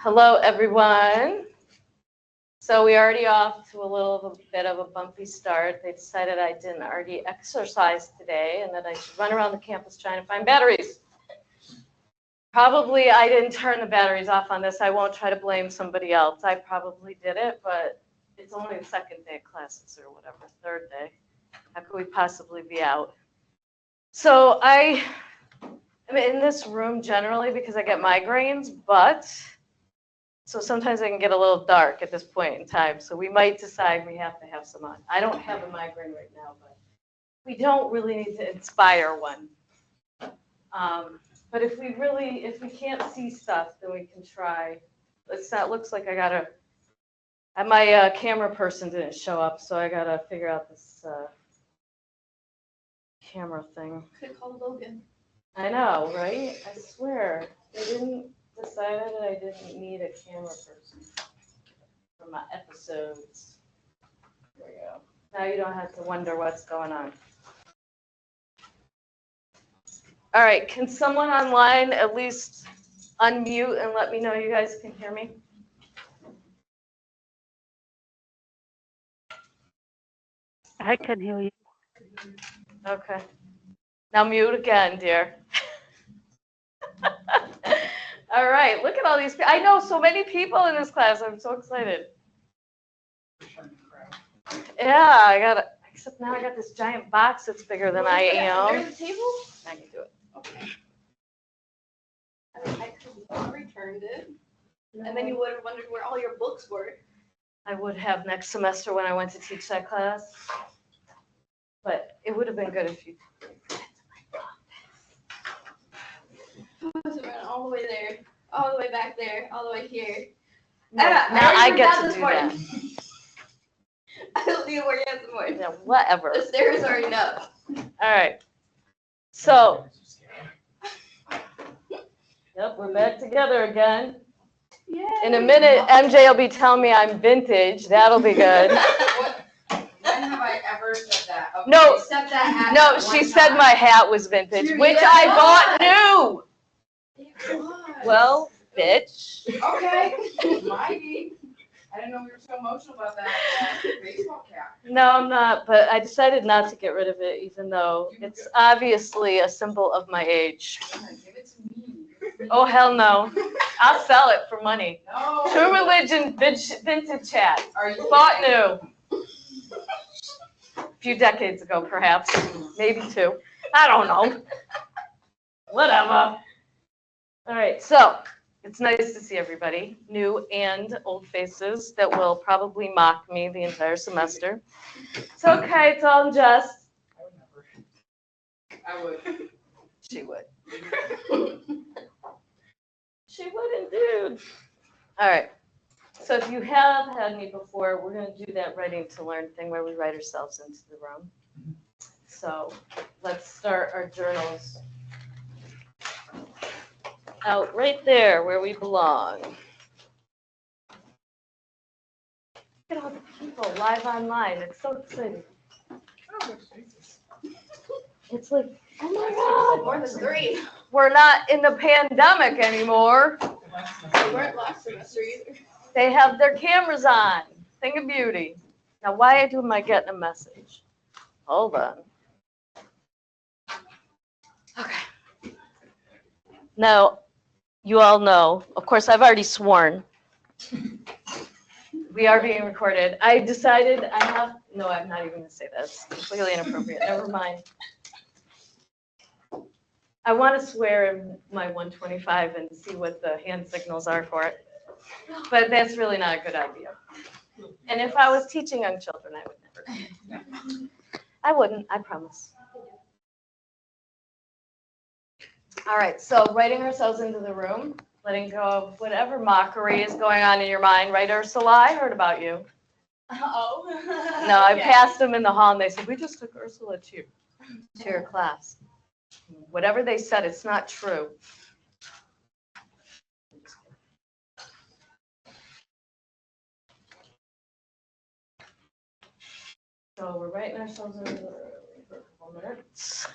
Hello, everyone. So we already off to a little bit of a bumpy start. They decided I didn't already exercise today and that I should run around the campus trying to find batteries. Probably I didn't turn the batteries off on this. I won't try to blame somebody else. I probably did it, but it's only the second day of classes or whatever, third day. How could we possibly be out? So I'm in this room generally because I get migraines, but so sometimes it can get a little dark at this point in time. So we might decide we have to have some on. I don't have a migraine right now, but we don't really need to inspire one. But if we can't see stuff, then we can try. Looks like I gotta, my camera person didn't show up, so I gotta figure out this camera thing. Could call Logan. I know, right? I swear, they didn't decide that I didn't need a camera person for my episodes. There we go. Now you don't have to wonder what's going on. All right, can someone online at least unmute and let me know you guys can hear me? I can hear you. Okay. Now mute again, dear. All right, look at all these people. I know so many people in this class. I'm so excited. Yeah, except now I got this giant box that's bigger than I am. Under the table? I can do it. Okay. I could have returned it. And then you would have wondered where all your books were. I would have next semester when I went to teach that class. But it would have been good if you So we went all the way there, all the way back there, all the way here. No, now I get to do that. I don't need to work out some more. Yeah, whatever. The stairs are enough. All right. So, yep, we're back together again. Yay. In a minute, MJ will be telling me I'm vintage. That'll be good. When have I ever said that? Okay, No. Except that hat. No, one she said time. my hat was vintage, Dude, which yeah, I it bought new. It was. Well, bitch. Okay. Might be. I didn't know we were so emotional about that baseball cap. No, I'm not, but I decided not to get rid of it, even though it's obviously a symbol of my age. Give it to me. Oh, hell no. I'll sell it for money. No. True Religion vintage hat. Are you Bought new. A few decades ago, perhaps. Maybe two. I don't know. Whatever. All right, so it's nice to see everybody, new and old faces that will probably mock me the entire semester. It's okay, it's all in jest. I would. She would. She would indeed. All right. So if you have had me before, we're going to do that writing to learn thing where we write ourselves into the room. So let's start our journals out right there where we belong. Look at all the people live online. It's so exciting. It's like, oh my God. More than 3. We're not in the pandemic anymore. We weren't last semester either. They have their cameras on. Thing of beauty. Now, why am I getting a message? Hold on. Okay. Now, you all know, of course, I've already sworn. We are being recorded. I decided no, I'm not even going to say that. It's completely inappropriate. Never mind. I want to swear in my 125 and see what the hand signals are for it. But that's really not a good idea. And if I was teaching young children, I would never do it. I wouldn't, I promise. All right, so writing ourselves into the room, letting go of whatever mockery is going on in your mind. Right, Ursula? I heard about you. Oh. No, I Okay. passed them in the hall and they said, we just took Ursula to your class. Whatever they said, it's not true. So we're writing ourselves into the room for a couple minutes.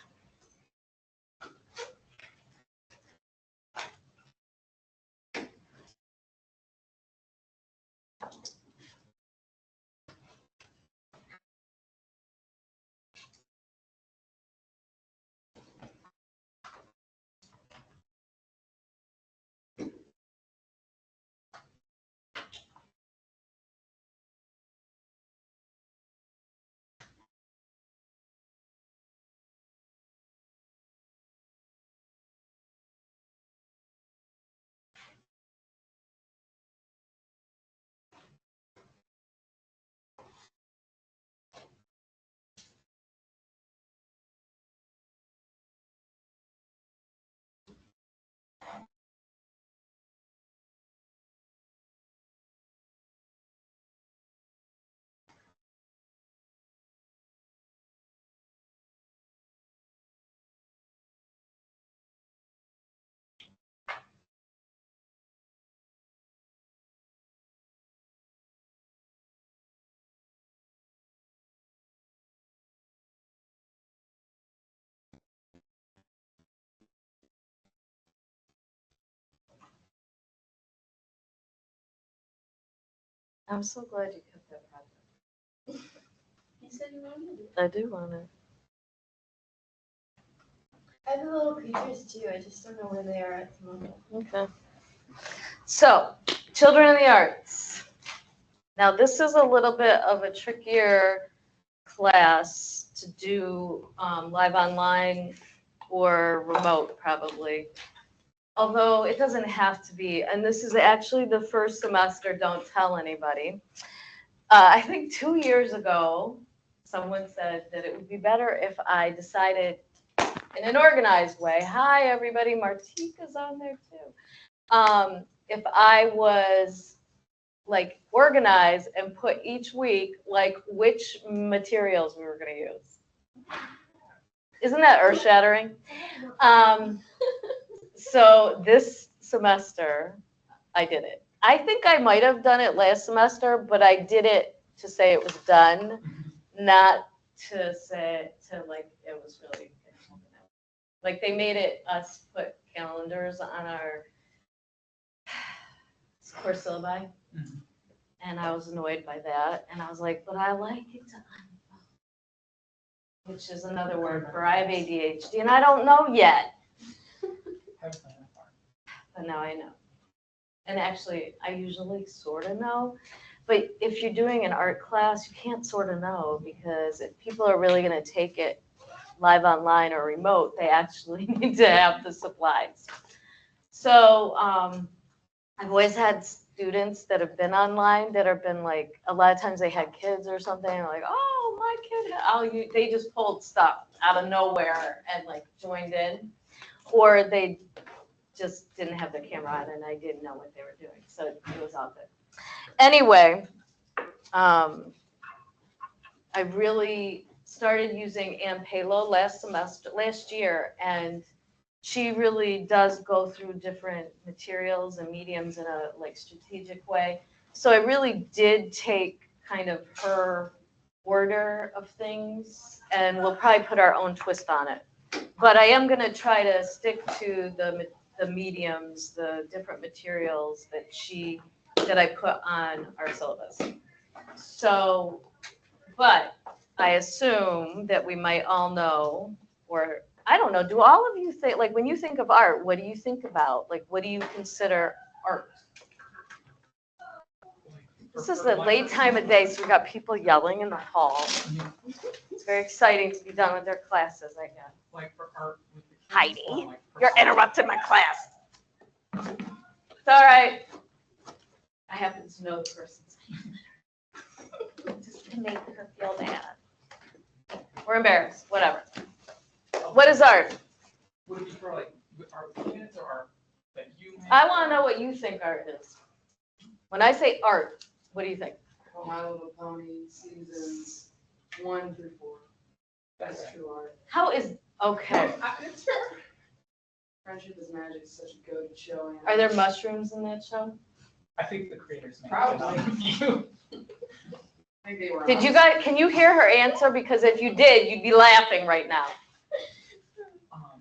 I'm so glad you kept that project. You said you wanted it. I do want it. I have the little creatures too. I just don't know where they are at the moment. Okay. So, children in the arts. Now, this is a little bit of a trickier class to do live online or remote, probably. Although it doesn't have to be. And this is actually the first semester, don't tell anybody. I think 2 years ago, someone said that it would be better if I decided in an organized way. Hi, everybody. Martika's on there too. If I was like organized and put each week like which materials we were going to use. Isn't that earth-shattering? So this semester, I did it. I think I might have done it last semester, but I did it to say it was done, not to say to like it was really like they made it us put calendars on our course syllabi, and I was annoyed by that, and I was like, but I like it to unfold, which is another word for I have ADHD, and I don't know yet, but now I know. And actually, I usually sort of know, but if you're doing an art class, you can't sort of know, because if people are really going to take it live online or remote, they actually need to have the supplies. So I've always had students that have been online that have been like, a lot of times they had kids or something, and like, oh, my kid, they just pulled stuff out of nowhere and like joined in, or they just didn't have their camera on and I didn't know what they were doing. So it was all good. Anyway, I really started using Ann Palo last year, and she really does go through different materials and mediums in a like strategic way. So I really did take kind of her order of things, and we'll probably put our own twist on it. But I am going to try to stick to the mediums, the different materials that I put on our syllabus. So, but I assume that we might all know, or I don't know, do all of you think, like when you think of art, what do you think about? Like, what do you consider art? This is the late time of day, so we got people yelling in the hall. It's very exciting to be done with their classes, I guess. Like for art with the kids, Heidi, or like for you're interrupting my class. It's all right. I happen to know the person's name. Just to make her feel bad. We're embarrassed, whatever. What is art? Would it be for like art with kids or art that you make? I want to know what you think art is. When I say art, what do you think? Oh, My Little Pony, seasons 1 through 4. That's true art. How is, okay. It's fair. Friendship is Magic is such a good show. And Are there mushrooms in that show? I think the creators make Probably. it. I think they were Did you on. guys, can you hear her answer? Because if you did, you'd be laughing right now.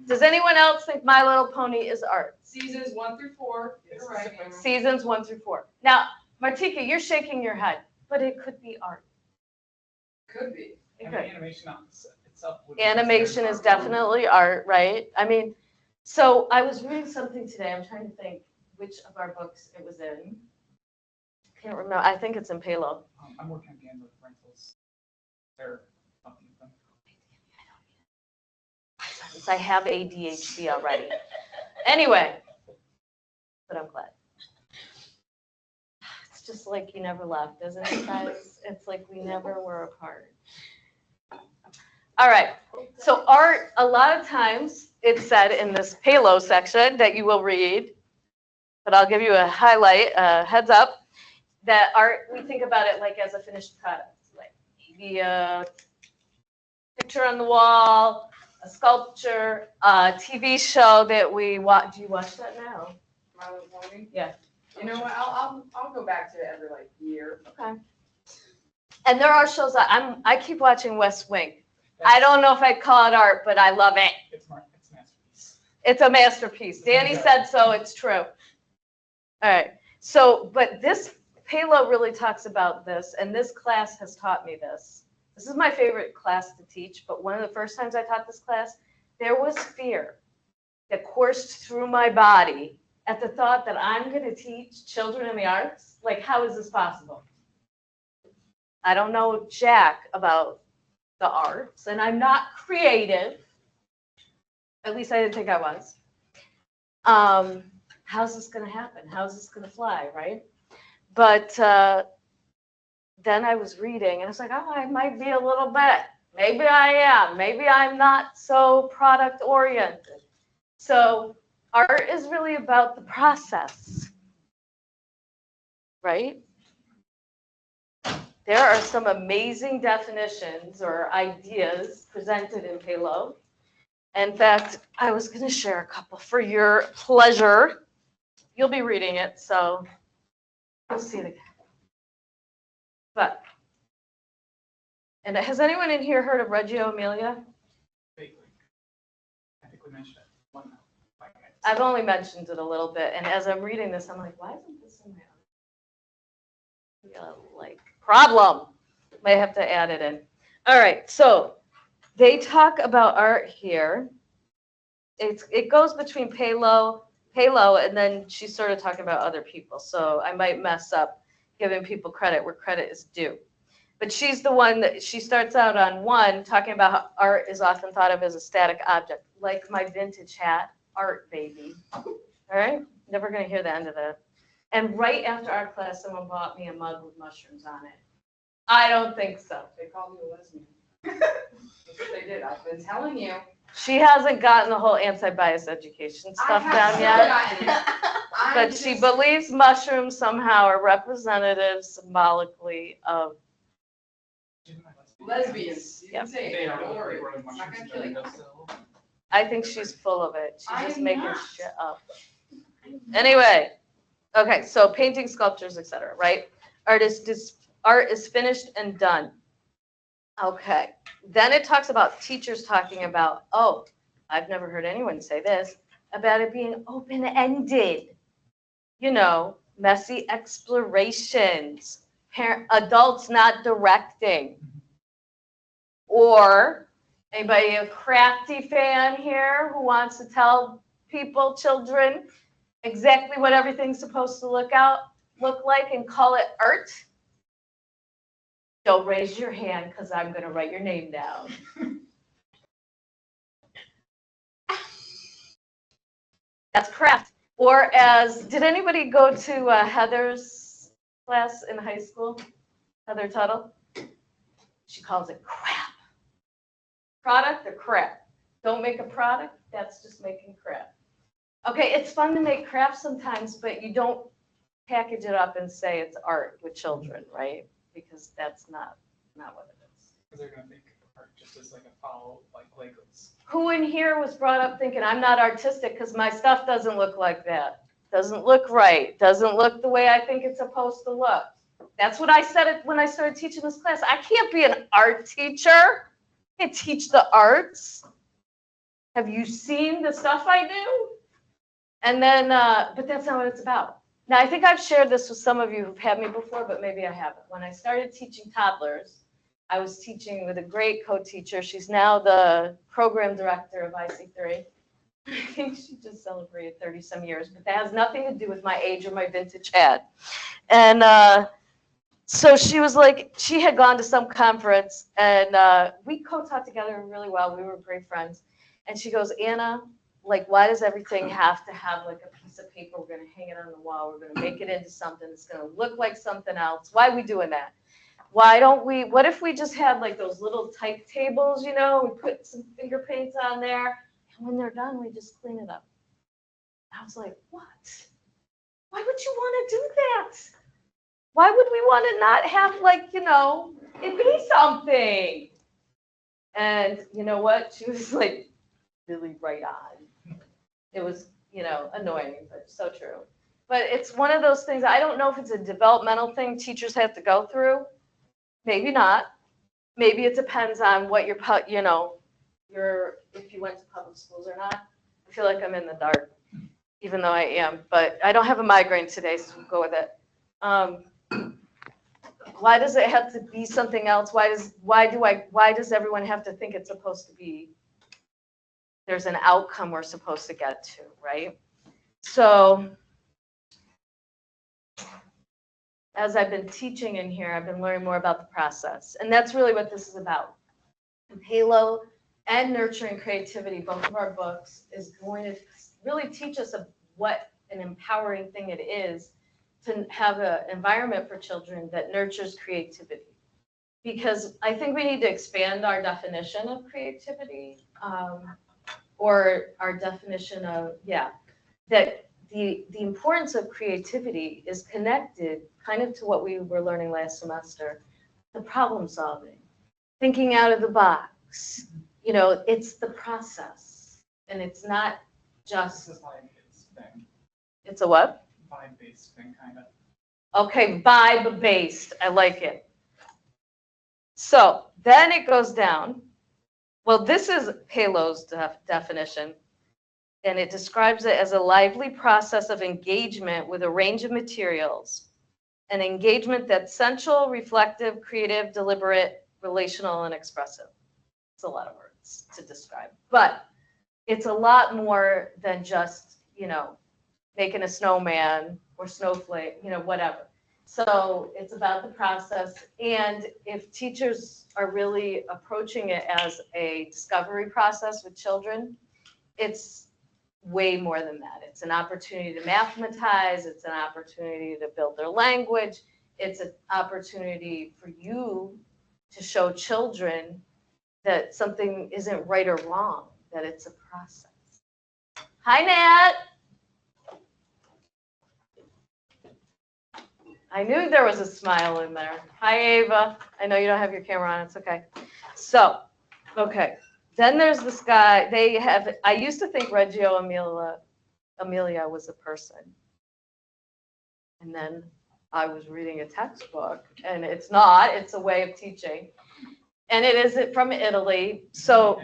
Does anyone else think My Little Pony is art? Seasons 1 through 4. You're right. Anna. Seasons 1 through 4. Now, Martika, you're shaking your head, but it could be art. Could be. It And could. the animation on itself would be Animation considered is art. definitely art, right? I mean, so I was reading something today. I'm trying to think which of our books it was in. Can't remember. I think it's in Palo. I'm working on Gambler Rentals. They're fucking them. Since I have ADHD already. Anyway, but I'm glad. It's just like you never left, isn't it, guys? It's like we never were apart. All right. So art, a lot of times it's said in this Palo section that you will read, but I'll give you a highlight, a heads up, that art, we think about it like as a finished product, like maybe a picture on the wall, a sculpture, a TV show that we watch. Do you watch that now? My Little Pony. Yeah. You know what? I'll go back to it every like year. Okay. And there are shows I keep watching West Wing. I don't know if I'd call it art, but I love it. It's masterpiece. It's a masterpiece. Danny said so. It's true. All right. So, but this Palo really talks about this, and this class has taught me this. This is my favorite class to teach, but one of the first times I taught this class, there was fear that coursed through my body at the thought that I'm going to teach children in the arts. Like, how is this possible? I don't know jack about the arts, and I'm not creative. At least I didn't think I was. How's this going to happen? How's this going to fly, right? But then I was reading, and I was like, oh, I might be a little bit. Maybe I am. Maybe I'm not so product oriented. So art is really about the process, right? There are some amazing definitions or ideas presented in Palo. In fact, I was going to share a couple for your pleasure. You'll be reading it, so you'll see it again. But, and has anyone in here heard of Reggio Emilia? Vaguely. I think we mentioned it one time. I've only mentioned it a little bit, and as I'm reading this, I'm like, why isn't this in my like problem? May have to add it in. All right, so they talk about art here. It goes between Palo, and then she's sort of talking about other people. So I might mess up giving people credit where credit is due. But she's the one that she starts out on one, talking about how art is often thought of as a static object, like my vintage hat, art baby. All right, never gonna hear the end of that. And right after art class, someone bought me a mug with mushrooms on it. I don't think so. They called you a lesbian. That's what they did. I've been telling you. She hasn't gotten the whole anti-bias education stuff down yet. But she believes mushrooms somehow are representative symbolically of. Lesbians. You Yep. can say They it. are Don't worry. growing I'm not mushrooms gonna in kill their you. windowsill. I think she's full of it. She's I just am making not. shit up. Anyway, okay, so painting, sculptures, etc. Right? Art is finished and done. Okay. Then it talks about teachers talking about, oh, I've never heard anyone say this, about it being open-ended. You know, messy explorations, adults not directing. Or anybody a crafty fan here who wants to tell people, children, exactly what everything's supposed to look like and call it art? Don't raise your hand because I'm going to write your name down. That's craft. Or did anybody go to Heather's class in high school? Heather Tuttle? She calls it crap. Product or crap? Don't make a product, that's just making crap. Okay, it's fun to make crap sometimes, but you don't package it up and say it's art with children, right? Because that's not what it is. Because they're gonna think of art just as like a follow, like Legos. Who in here was brought up thinking I'm not artistic because my stuff doesn't look like that? Doesn't look right, doesn't look the way I think it's supposed to look. That's what I said when I started teaching this class. I can't be an art teacher. I can't teach the arts. Have you seen the stuff I do? And then, but that's not what it's about. Now, I think I've shared this with some of you who've had me before, but maybe I haven't. When I started teaching toddlers, I was teaching with a great co-teacher. She's now the program director of IC3. I think she just celebrated 30-some years, but that has nothing to do with my age or my vintage hat. And so she was like, she had gone to some conference, and we co-taught together really well. We were great friends. And she goes, Anna, like, why does everything have to have like a piece of paper? We're going to hang it on the wall. We're going to make it into something. It's going to look like something else. Why are we doing that? Why don't we, what if we just had like those little type tables, you know, we put some finger paints on there, and when they're done, we just clean it up. I was like, what? Why would you want to do that? Why would we want to not have like, you know, it be something? And you know what? She was like really right on. It was, you know, annoying, but so true. But it's one of those things, I don't know if it's a developmental thing teachers have to go through. Maybe not. Maybe it depends on what your, you know, if you went to public schools or not. I feel like I'm in the dark, even though I am. But I don't have a migraine today, so we'll go with it. Why does it have to be something else? Why does everyone have to think it's supposed to be, there's an outcome we're supposed to get to, right? So as I've been teaching in here, I've been learning more about the process. And that's really what this is about. And Halo and Nurturing Creativity, both of our books, is going to really teach us what an empowering thing it is to have an environment for children that nurtures creativity. Because I think we need to expand our definition of creativity, or our definition of, that the importance of creativity is connected kind of to what we were learning last semester, the problem solving, thinking out of the box. You know, it's the process, and it's not just. This is vibe-based thing, It's a what? vibe-based thing, kind of. Okay, vibe-based. I like it. So then it goes down. Well, this is Halo's definition, and it describes it as a lively process of engagement with a range of materials, an engagement that's sensual, reflective, creative, deliberate, relational, and expressive. It's a lot of words to describe, but it's a lot more than just, you know, making a snowman or snowflake, you know, whatever. So it's about the process, and if teachers are really approaching it as a discovery process with children, it's way more than that. It's an opportunity to mathematize, it's an opportunity to build their language, it's an opportunity for you to show children that something isn't right or wrong, that it's a process. Hi, Nat. I knew there was a smile in there. Hi, Ava. I know you don't have your camera on. It's okay. So, okay. Then there's this guy. I used to think Reggio Emilia was a person. And then I was reading a textbook, and it's not. It's a way of teaching. And it is from Italy. So,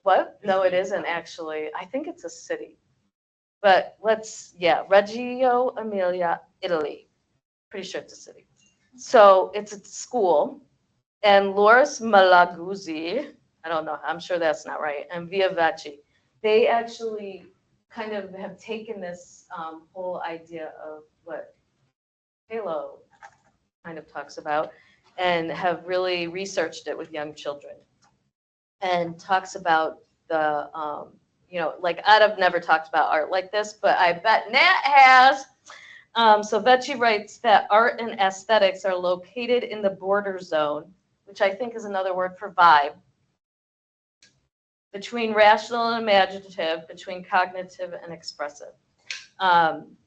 what? No, it isn't actually. I think it's a city. But Reggio Emilia, Italy. Pretty sure it's a city. So it's a school, and Loris Malaguzzi, I don't know, I'm sure that's not right, and Via Vecchi, they actually kind of have taken this whole idea of what Halo kind of talks about and have really researched it with young children, and talks about the, like I've never talked about art like this, but I bet Nat has. So Vecchi writes that art and aesthetics are located in the border zone, which I think is another word for vibe, between rational and imaginative, between cognitive and expressive.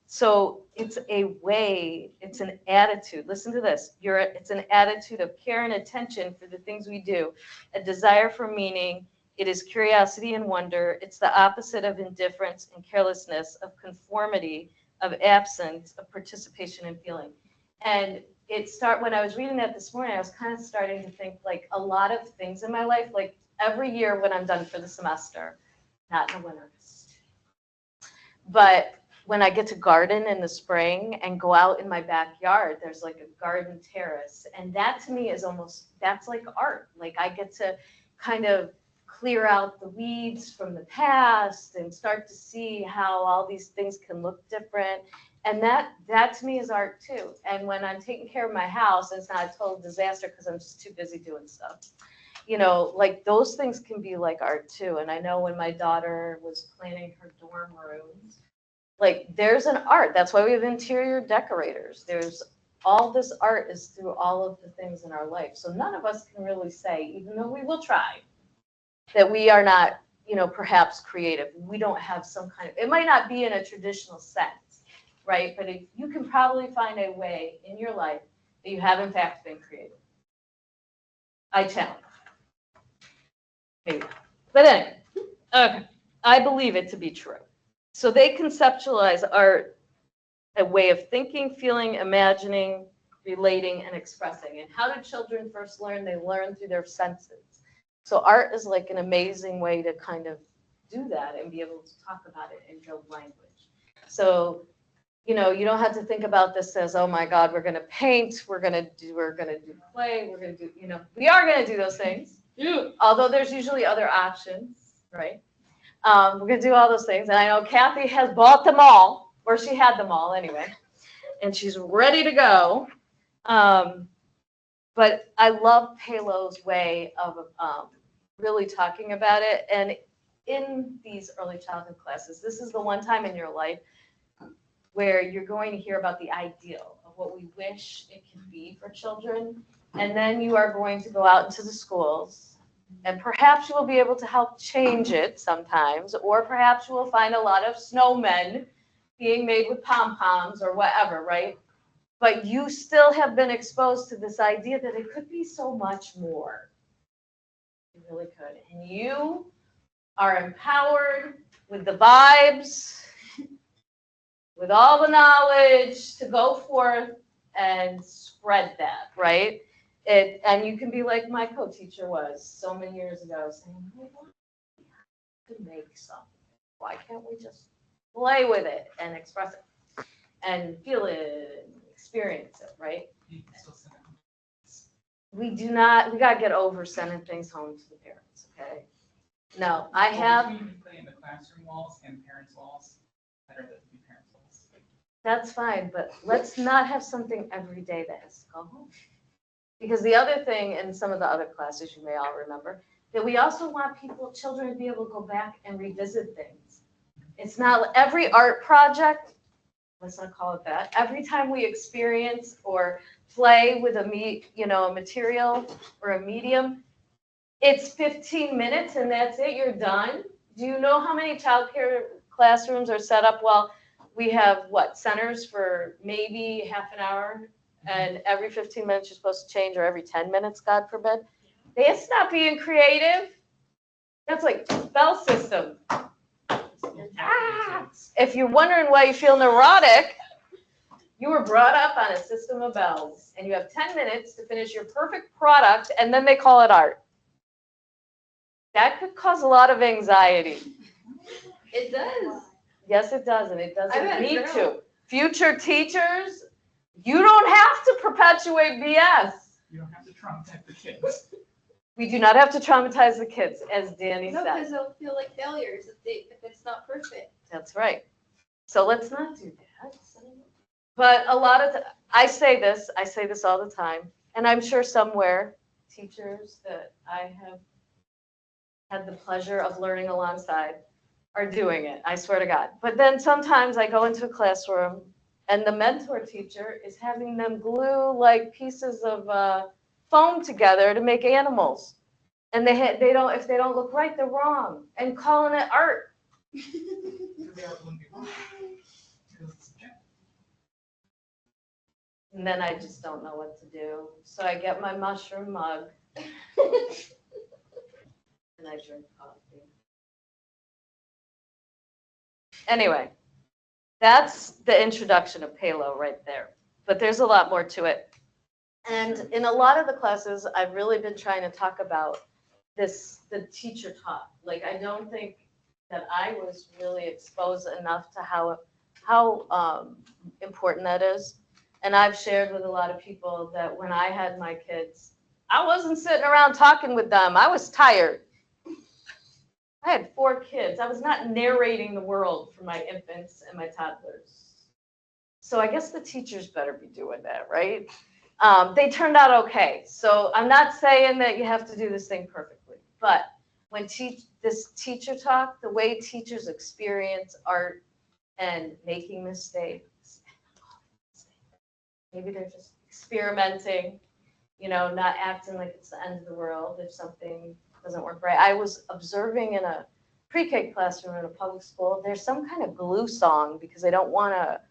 So it's a way, it's an attitude. Listen to this. It's an attitude of care and attention for the things we do, a desire for meaning. It is curiosity and wonder. It's the opposite of indifference and carelessness, of conformity, of absence, of participation and feeling. And when I was reading that this morning, I was kind of starting to think like a lot of things in my life, like every year when I'm done for the semester, not in the winter, but when I get to garden in the spring and go out in my backyard, there's like a garden terrace. And that to me is that's like art. Like I get to kind of clear out the weeds from the past and start to see how all these things can look different. And that to me is art too. And when I'm taking care of my house, and it's not a total disaster because I'm just too busy doing stuff, you know, like those things can be like art too. And I know when my daughter was planning her dorm rooms, like there's an art. That's why we have interior decorators. There's all this art is through all of the things in our life. So none of us can really say, even though we will try, that we are not, you know, perhaps creative. We don't have some kind of, it might not be in a traditional sense, right? But if you can probably find a way in your life that you have in fact been creative. I challenge. Maybe. But anyway, okay. I believe it to be true. So they conceptualize art a way of thinking, feeling, imagining, relating, and expressing. And how do children first learn? They learn through their senses. So art is like an amazing way to kind of do that and be able to talk about it and build language. So you know, you don't have to think about this as, oh my God, we're gonna paint, we're gonna do play, we're gonna do, you know, we are gonna do those things. Although there's usually other options, right? We're gonna do all those things, and I know Kathy has bought them all, or she had them all anyway, and she's ready to go. But I love Palo's way of really talking about it, and in these early childhood classes, this is the one time in your life where you're going to hear about the ideal of what we wish it could be for children, and then you are going to go out into the schools, and perhaps you will be able to help change it sometimes, or perhaps you will find a lot of snowmen being made with pom-poms or whatever, right? But you still have been exposed to this idea that it could be so much more. It really could. And you are empowered with the vibes, with all the knowledge to go forth and spread that, right? And you can be like my co-teacher was so many years ago, saying, oh, I could make something. Why can't we just play with it and express it and feel it and experience it, right? You can still send it. We gotta get over sending things home to the parents, okay? No, I have, Between you play in the classroom walls and parents' walls, better than the parents' walls. that's fine, but let's not have something every day that has to go home. Because the other thing in some of the other classes, you may all remember, that we also want children to be able to go back and revisit things. It's not every art project, let's not call it that, every time we experience or play with a material or a medium, it's 15 minutes and that's it, you're done. Do you know how many childcare classrooms are set up? Well, we have centers for maybe half an hour, and every 15 minutes you're supposed to change, or every 10 minutes, God forbid. That's not being creative. That's like bell system. If you're wondering why you feel neurotic, you were brought up on a system of bells, and you have 10 minutes to finish your perfect product, and then they call it art. That could cause a lot of anxiety. It does. Yes, it does, and it I've doesn't had a need girl- to. Future teachers, you don't have to perpetuate BS. You don't have to traumatize the kids. We do not have to traumatize the kids, as Danny No, said. because they'll feel like failures if it's not perfect. That's right. So let's not do that. But I say this all the time, and I'm sure somewhere teachers that I have had the pleasure of learning alongside are doing it, I swear to God. But then sometimes I go into a classroom and the mentor teacher is having them glue like pieces of foam together to make animals. And if they don't look right, they're wrong, and calling it art. Because they wouldn't be wrong. Because it's subjective. And then I just don't know what to do. So I get my mushroom mug and I drink coffee. Anyway, that's the introduction of Palo right there. But there's a lot more to it. And in a lot of the classes, I've really been trying to talk about the teacher talk. Like, I don't think that I was really exposed enough to how important that is. And I've shared with a lot of people that when I had my kids, I wasn't sitting around talking with them. I was tired. I had 4 kids. I was not narrating the world for my infants and my toddlers. So I guess the teachers better be doing that, right? They turned out okay. So I'm not saying that you have to do this thing perfectly, but when this teacher talk, the way teachers experience art and making mistakes, maybe they're just experimenting, not acting like it's the end of the world if something doesn't work right. I was observing in a pre-K classroom in a public school, there's some kind of glue song because they don't want to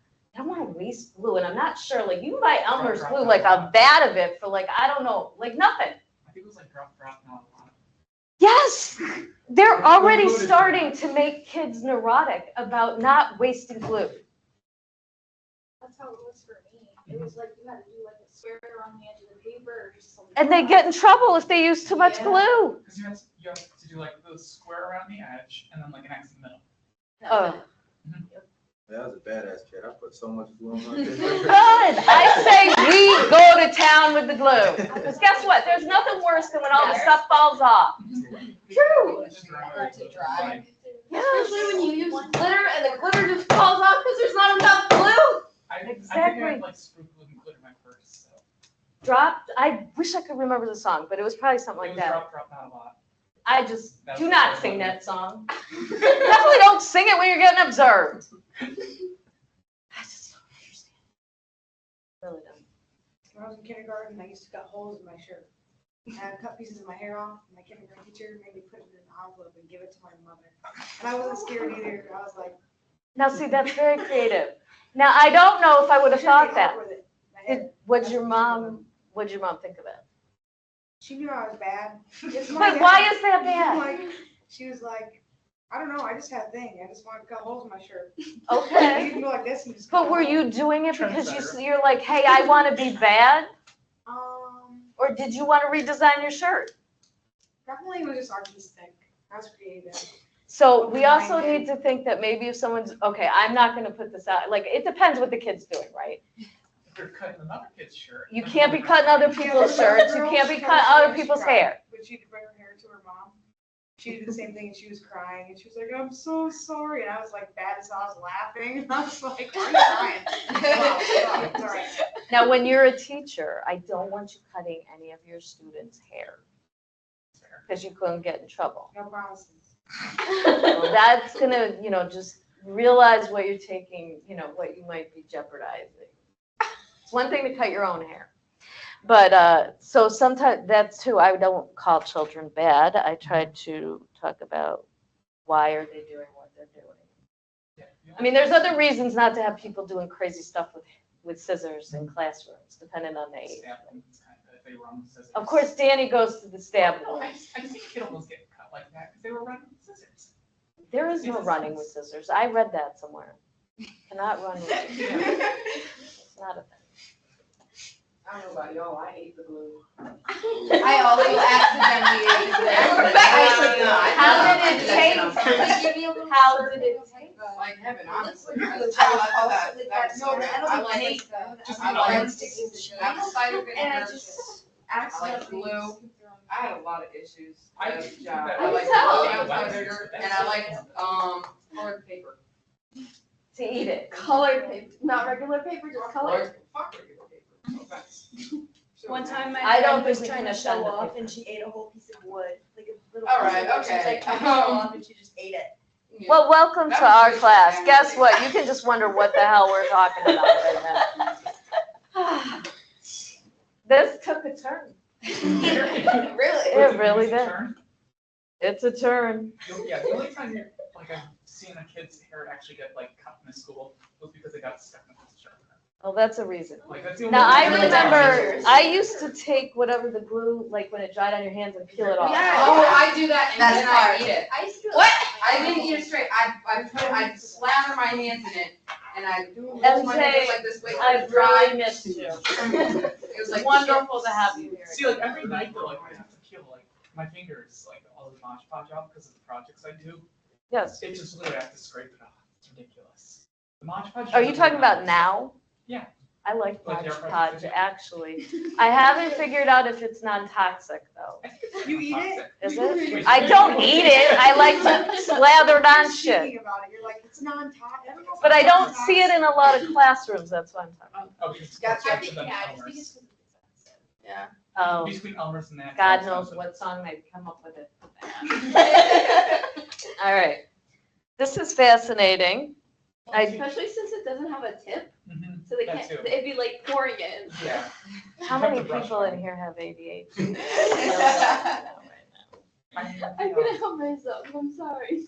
waste glue. And I'm not sure, like, you can buy Elmer's glue, like a vat of it for I don't know, like nothing. I think it was like drop not a lot. Yes, they're already starting to make kids neurotic about not wasting glue. That's how it was for me. It was like you had to do like a square on the edge of the paper or just something. And they get in trouble if they use too much Yeah. glue. Because you have to do like the square around the edge and then like an X in the middle. Oh. That was a badass kid. I put so much glue on my Good. kid. I say we go to town with the glue. Because guess what? There's nothing worse than when all the stuff falls off. True. Just remember Let it dry. Especially when you use glitter and the glitter just falls off because there's not enough glue. I think I Exactly. had like screw glue and glitter in my purse, so. Dropped, I wish I could remember the song, but it was probably something It like was that. drop, not a lot. I just That's do not what I sing love. that song. Definitely don't sing it when you're getting observed. I just don't understand. Really don't. When I was in kindergarten, I used to cut holes in my shirt. And I cut pieces of my hair off. My kindergarten teacher made me put it in an envelope and give it to my mother. And I wasn't scared either. I was like, Now, see, that's very creative. Now, I don't know if I would have "You shouldn't thought be that. hurt with it." My hair. What'd your mom think of it? She knew I was bad. It's my But hair. why is that I'm bad? like, she was like, I don't know. I just had a thing. I just wanted to cut holes in my shirt. You Okay. can go like this and just. But cut were a hole. you doing it because Trendsetter. you're like, hey, I want to be bad? Or did you want to redesign your shirt? Definitely was just artistic. I was creative. So we also need to think that maybe if someone's, okay, I'm not going to put this out, like, it depends what the kid's doing, right? If you're cutting another kid's shirt. You then can't be we're cutting gonna- other people's shirts, you can't be cutting other people's hair. But she had to bring her hair to her mom. She did the same thing and she was crying and she was like, I'm so sorry. And I was like bad as I was laughing. I was like, why are you crying? Wow, stop. It's all right. Now, when you're a teacher, I don't want you cutting any of your students' hair Fair. because you couldn't get in trouble. No promises. Well, that's gonna, just realize what you're taking, what you might be jeopardizing. It's one thing to cut your own hair. But, so sometimes, that's too, I don't call children bad. I try to talk about why are they doing what they're doing. Yeah, I mean, there's other reasons not to have people doing crazy stuff with scissors in classrooms, depending on the age. Stabbing, it's kind of, if they run with scissors. Of course, Danny goes to the stab. No, I think kid almost get cut like that because they were running with scissors. There is no running with scissors. I read that somewhere. Cannot run with scissors. It's not a thing. I don't know about y'all, I hate the glue. I also accidentally ate the How did it taste? How did it taste? Like heaven, honestly. Liquid I glue. thought that No, but I don't I think like taste though. Just I the like arms. apple cider And vinegar. I just I like accidentally. glue. I had a lot of issues. I with think job. that- I like I glue, tell. apple cider, and I like colored paper. To eat it. Colored paper, not regular paper, just colored. Fuck regular paper. No offense. One time my I don't friend was think we trying can to show offend the off people. and she ate a whole piece of wood, like a little. All piece right, of wood. She was okay. like trying to show off and she just ate it. Yeah. Well, welcome That to was our good. class. Yeah. Guess what? You can just wonder what the hell we're talking about right now. This took a turn. Really? It really did. Turn. It's a turn. Yeah, the only time you're, like, I've seen a kid's hair actually get, like, cut in the school was because they got stuck in the sharpener. Well, that's a reason. Like, that's the only. Now, I time- remember, I used to take whatever the glue, like when it dried on your hands and peel it off. Yeah. Oh, I do that and That's then I hard. eat it. I used to do What? I didn't eat it straight. I slather my hands in it and I do hold my MJ, hands like this way. I've really missed you. It was like Wonderful to have you here. See, like, every night, though, like, I have to peel, like, my fingers, like, all the Mod Podge off because of the projects I do. Yes. It just literally, I have to scrape it off. It's ridiculous. The Mod Podge. Are you talking about now? Yeah. I like Like Mod air Podge, freshener? actually. I haven't figured out if it's non-toxic, though. I think it's You eat it? Is it? Wait, I don't eat it. I like to slather it on shit. Thinking about it, you're like, it's non-toxic. But I don't see it in a lot of classrooms, that's what I'm talking about. Oh, because Yeah, it's I up to think, them yeah, I just think Elmer's. it's. Yeah. Oh, Between Elmer's and that. God it's knows something. what song they'd come up with it. All right. This is fascinating. Especially since it doesn't have a tip, Mhm, so they that can't, too. it'd be like pouring it. Yeah. How You have many to brush people in them. here have ADHD? I'm gonna help myself, I'm sorry.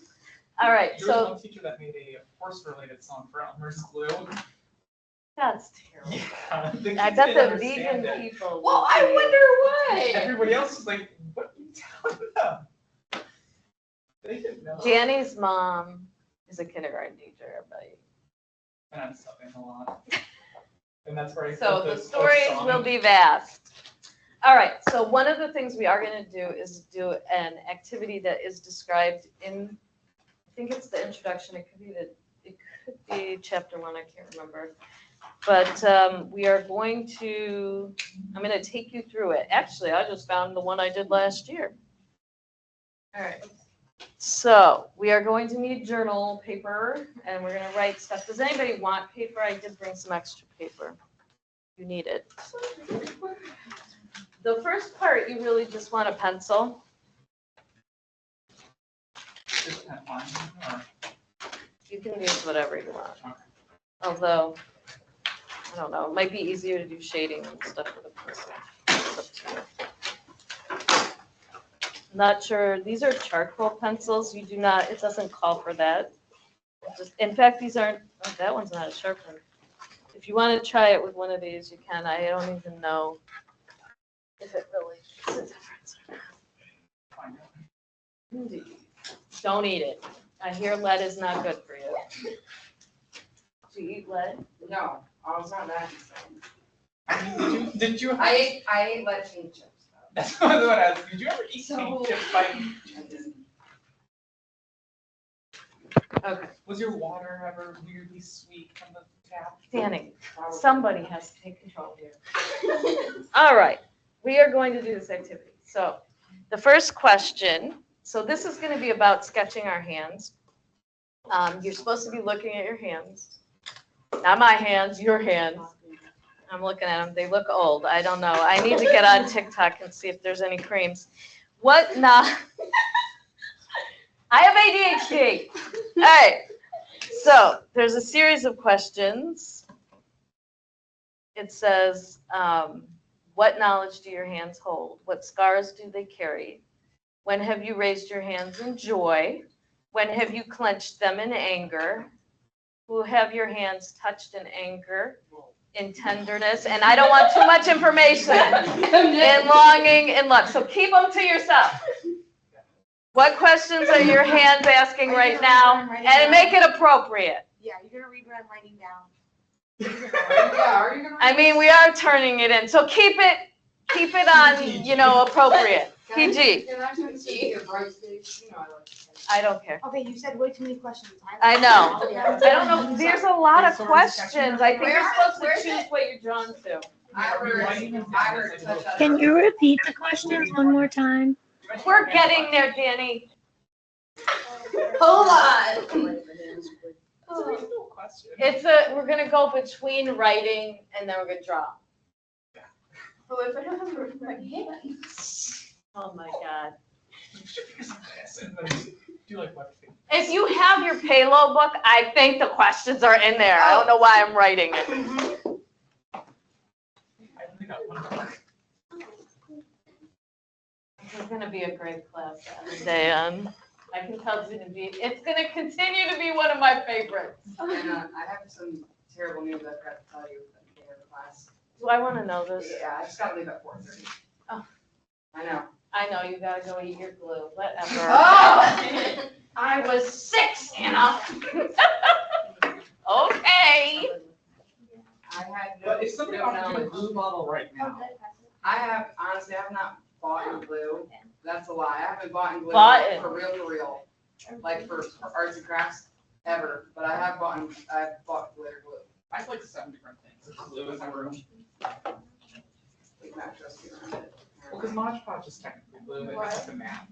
All right, There was so one teacher that made a horse-related song for Elmer's glue. that's terrible. Yeah, the I kids bet didn't the understand vegan it. people. Well, would I be- wonder why. Everybody else was like, what are you telling them? They didn't know. Danny's mom is a kindergarten teacher, everybody. And I'm subbing a lot. And that's where I. So put the post stories song. will be vast. All right, so one of the things we are gonna do is do an activity that is described in, I think it's the introduction, it could be could be chapter 1, I can't remember. But we are going to, I'm going to take you through it. Actually, I just found the one I did last year. All right. So we are going to need journal paper, and we're going to write stuff. Does anybody want paper? I did bring some extra paper. You need it. The first part, you really just want a pencil. Just have fun, or- You can use whatever you want. Okay. Although, I don't know, it might be easier to do shading and stuff with a pencil. It's up to you. Not sure, these are charcoal pencils. You do not, it doesn't call for that. Just, in fact, these aren't, oh, that one's not a sharp one. If you want to try it with one of these, you can. I don't even know if it really makes a difference. Fine. Indeed. Don't eat it. I hear lead is not good for you. Do you eat lead? No, I was not that insane. Did you? I ate lead paint chips though. That's what I was asking. Did you ever eat So- paint chips by? I didn't. Okay. Was your water ever weirdly sweet from the tap? Danny, Probably. somebody has to take control here. All right, we are going to do this activity. So the first question, so this is going to be about sketching our hands. You're supposed to be looking at your hands. Not my hands, your hands. I'm looking at them. They look old. I don't know. I need to get on TikTok and see if there's any creams. What not? I have ADHD. All right. So there's a series of questions. It says, what knowledge do your hands hold? What scars do they carry? When have you raised your hands in joy? When have you clenched them in anger? Who have your hands touched in anger, in tenderness? And I don't want too much information. In longing, in love. So keep them to yourself. What questions are your hands asking right now? And make it appropriate. Yeah, you're gonna read what I'm writing down. Yeah, are you gonna? I mean, we are turning it in, so keep it on, appropriate. PG. Can I just see your bright face? You know I like to say. I don't care. Okay, you said way too many questions. I know. I don't know, there's a lot of questions. I think you're supposed to choose what you're drawn to. I heard such a. Can you repeat the questions one more time? We're getting there, Danny. Hold on. It's a reasonable question. We're gonna go between writing and then we're gonna draw. But if I don't have my hands. Oh my God. You should figure some of this and then do like what thing. If you have your Palo book, I think the questions are in there. I don't know why I'm writing it. I only got one book. It's gonna be a great class, Dan. I can tell it's gonna continue to be one of my favorites. And I have some terrible news I forgot to tell you at the beginning of the class. Do I wanna know this? Yeah, I just gotta leave at 4:30. Oh. I know. I know, you gotta go eat your glue, whatever. Oh! I was 6, Anna. Okay. I had no. But if somebody no wanted to do a knowledge. glue bottle right now, Honestly, I have not bought any glue. That's a lie. I haven't bought any glue Bought it. for real. Like for arts and crafts ever. But I've bought glitter glue. I have like 7 different things of glue in my room. Like not trust you around it. Well, because Mod Podge is technically glue, it's like the matte.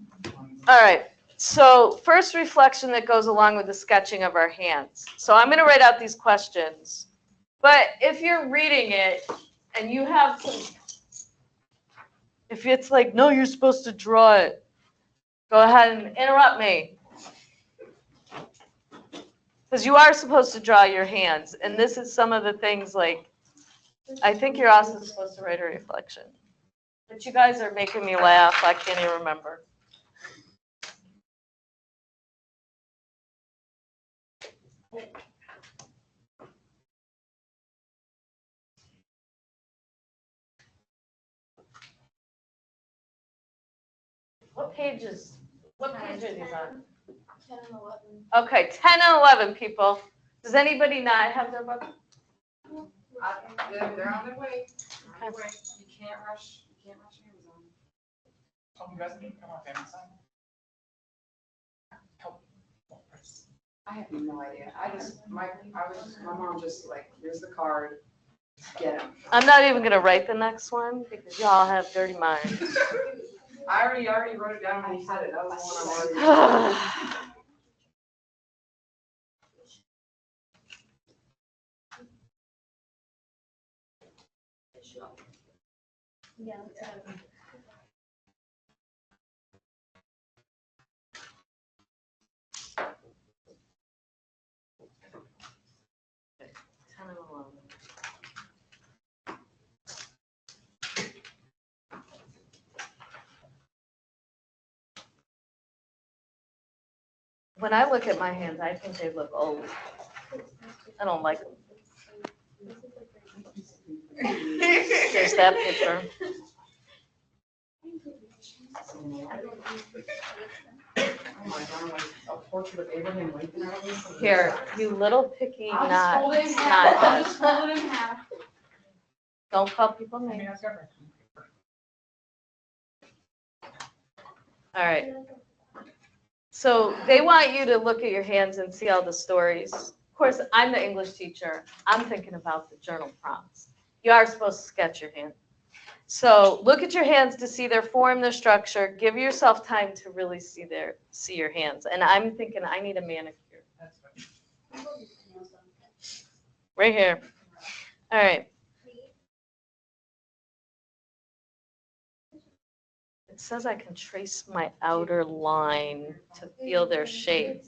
All right, so first reflection that goes along with the sketching of our hands. So I'm gonna write out these questions, but if you're reading it and you have some, if it's like, no, you're supposed to draw it, go ahead and interrupt me. Because you are supposed to draw your hands, and this is some of the things like, I think you're also supposed to write a reflection. But you guys are making me laugh, I can't even remember. What page are these on? 10 and 11. Okay, 10 and 11, people. Does anybody not have their book? They're on their way. On their way. You can't rush Amazon. Oh, you guys need to come off Amazon? Help. I have no idea. My mom just like, here's the card, get him. I'm not even gonna write the next one because y'all have dirty minds. I already wrote it down when you said it. That was the one I'm already. Yeah. Ten and 11. When I look at my hands, I think they look old. I don't like them. Here's that picture. Oh my God, like a portrait of Abraham Lincoln out of this. Here, you little picky I'll just fold it in not. half. I'll just fold it in half. Don't call people I mean, names. I've got my paper. All right. So they want you to look at your hands and see all the stories. Of course, I'm the English teacher. I'm thinking about the journal prompts. You are supposed to sketch your hand. So look at your hands to see their form, their structure. Give yourself time to really see your hands. And I'm thinking I need a manicure. That's fine. Right here. All right. It says I can trace my outer line to feel their shape.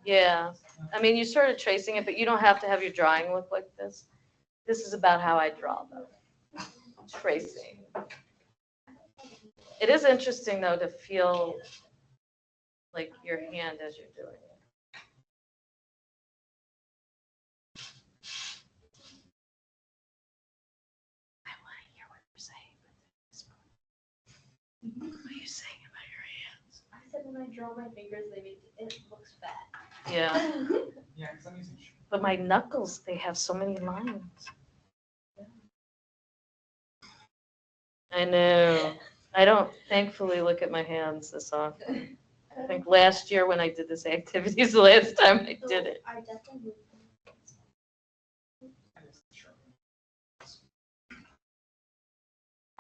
Yeah. I mean, you're sort of tracing it, but you don't have to have your drawing look like this. This is about how I draw them. Tracing. It is interesting, though, to feel like your hand as you're doing it. I want to hear what you're saying. What are you saying about your hands? I said when I draw my fingers, it looks fat. Yeah. Yeah, because I'm using. But my knuckles, they have so many lines. I know. I don't thankfully look at my hands this often. I think last year when I did this activity is the last time I did it. I definitely.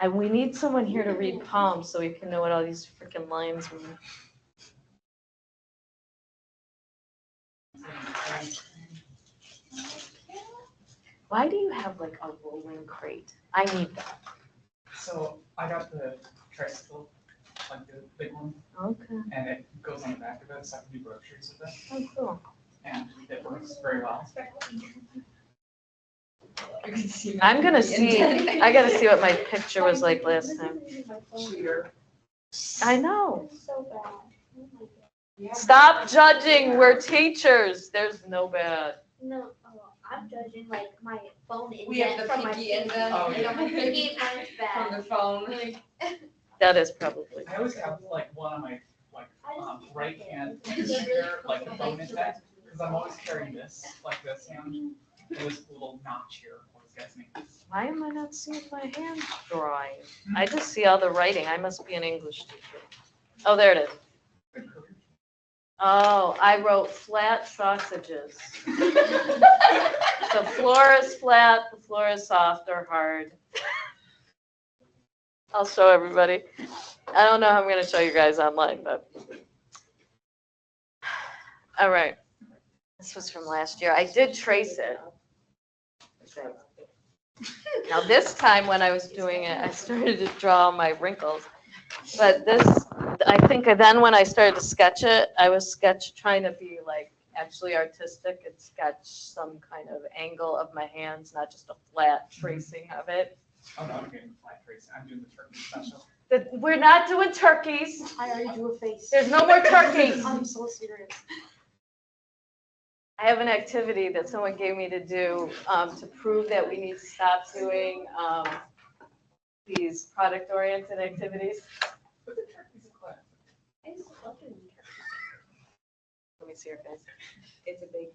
And we need someone here to read palms so we can know what all these freaking lines mean. Why do you have like a rolling crate? I need that. So I got the tricycle, like the big one, Okay. and it goes on the back of it, so I can do groceries with it, Oh, cool. and it works very well. I'm gonna see, I gotta see what my picture was like last time. Cheater. I know. So bad. Oh my God. Yeah. Stop judging. We're teachers. There's no bad. No, I'm judging like my phone indent We have the from my pinky pinky. indent. Oh, You know, my pinky, mine's From bad. the phone. That is probably. I always have like one on my right hand here, like the bone indent, because I'm always carrying this, like this hand, and this little notch here. Always gets me. Why am I not seeing my hand drawing? I just see all the writing. I must be an English teacher. Oh, there it is. Oh, I wrote flat sausages. The floor is flat, the floor is soft or hard. I'll show everybody. I don't know how I'm going to show you guys online, but. All right. This was from last year. I did trace it. Now this time when I was doing it, I started to draw my wrinkles. But this, I think then when I started to sketch it, I was trying to be like actually artistic and sketch some kind of angle of my hands, not just a flat tracing of it. Oh no, I'm getting the flat tracing. I'm doing the turkey special. We're not doing turkeys. I already drew a face. There's no more turkeys. I'm so serious. I have an activity that someone gave me to do to prove that we need to stop doing these product-oriented activities. But the turkey's a class. Let me see her face. It's a big.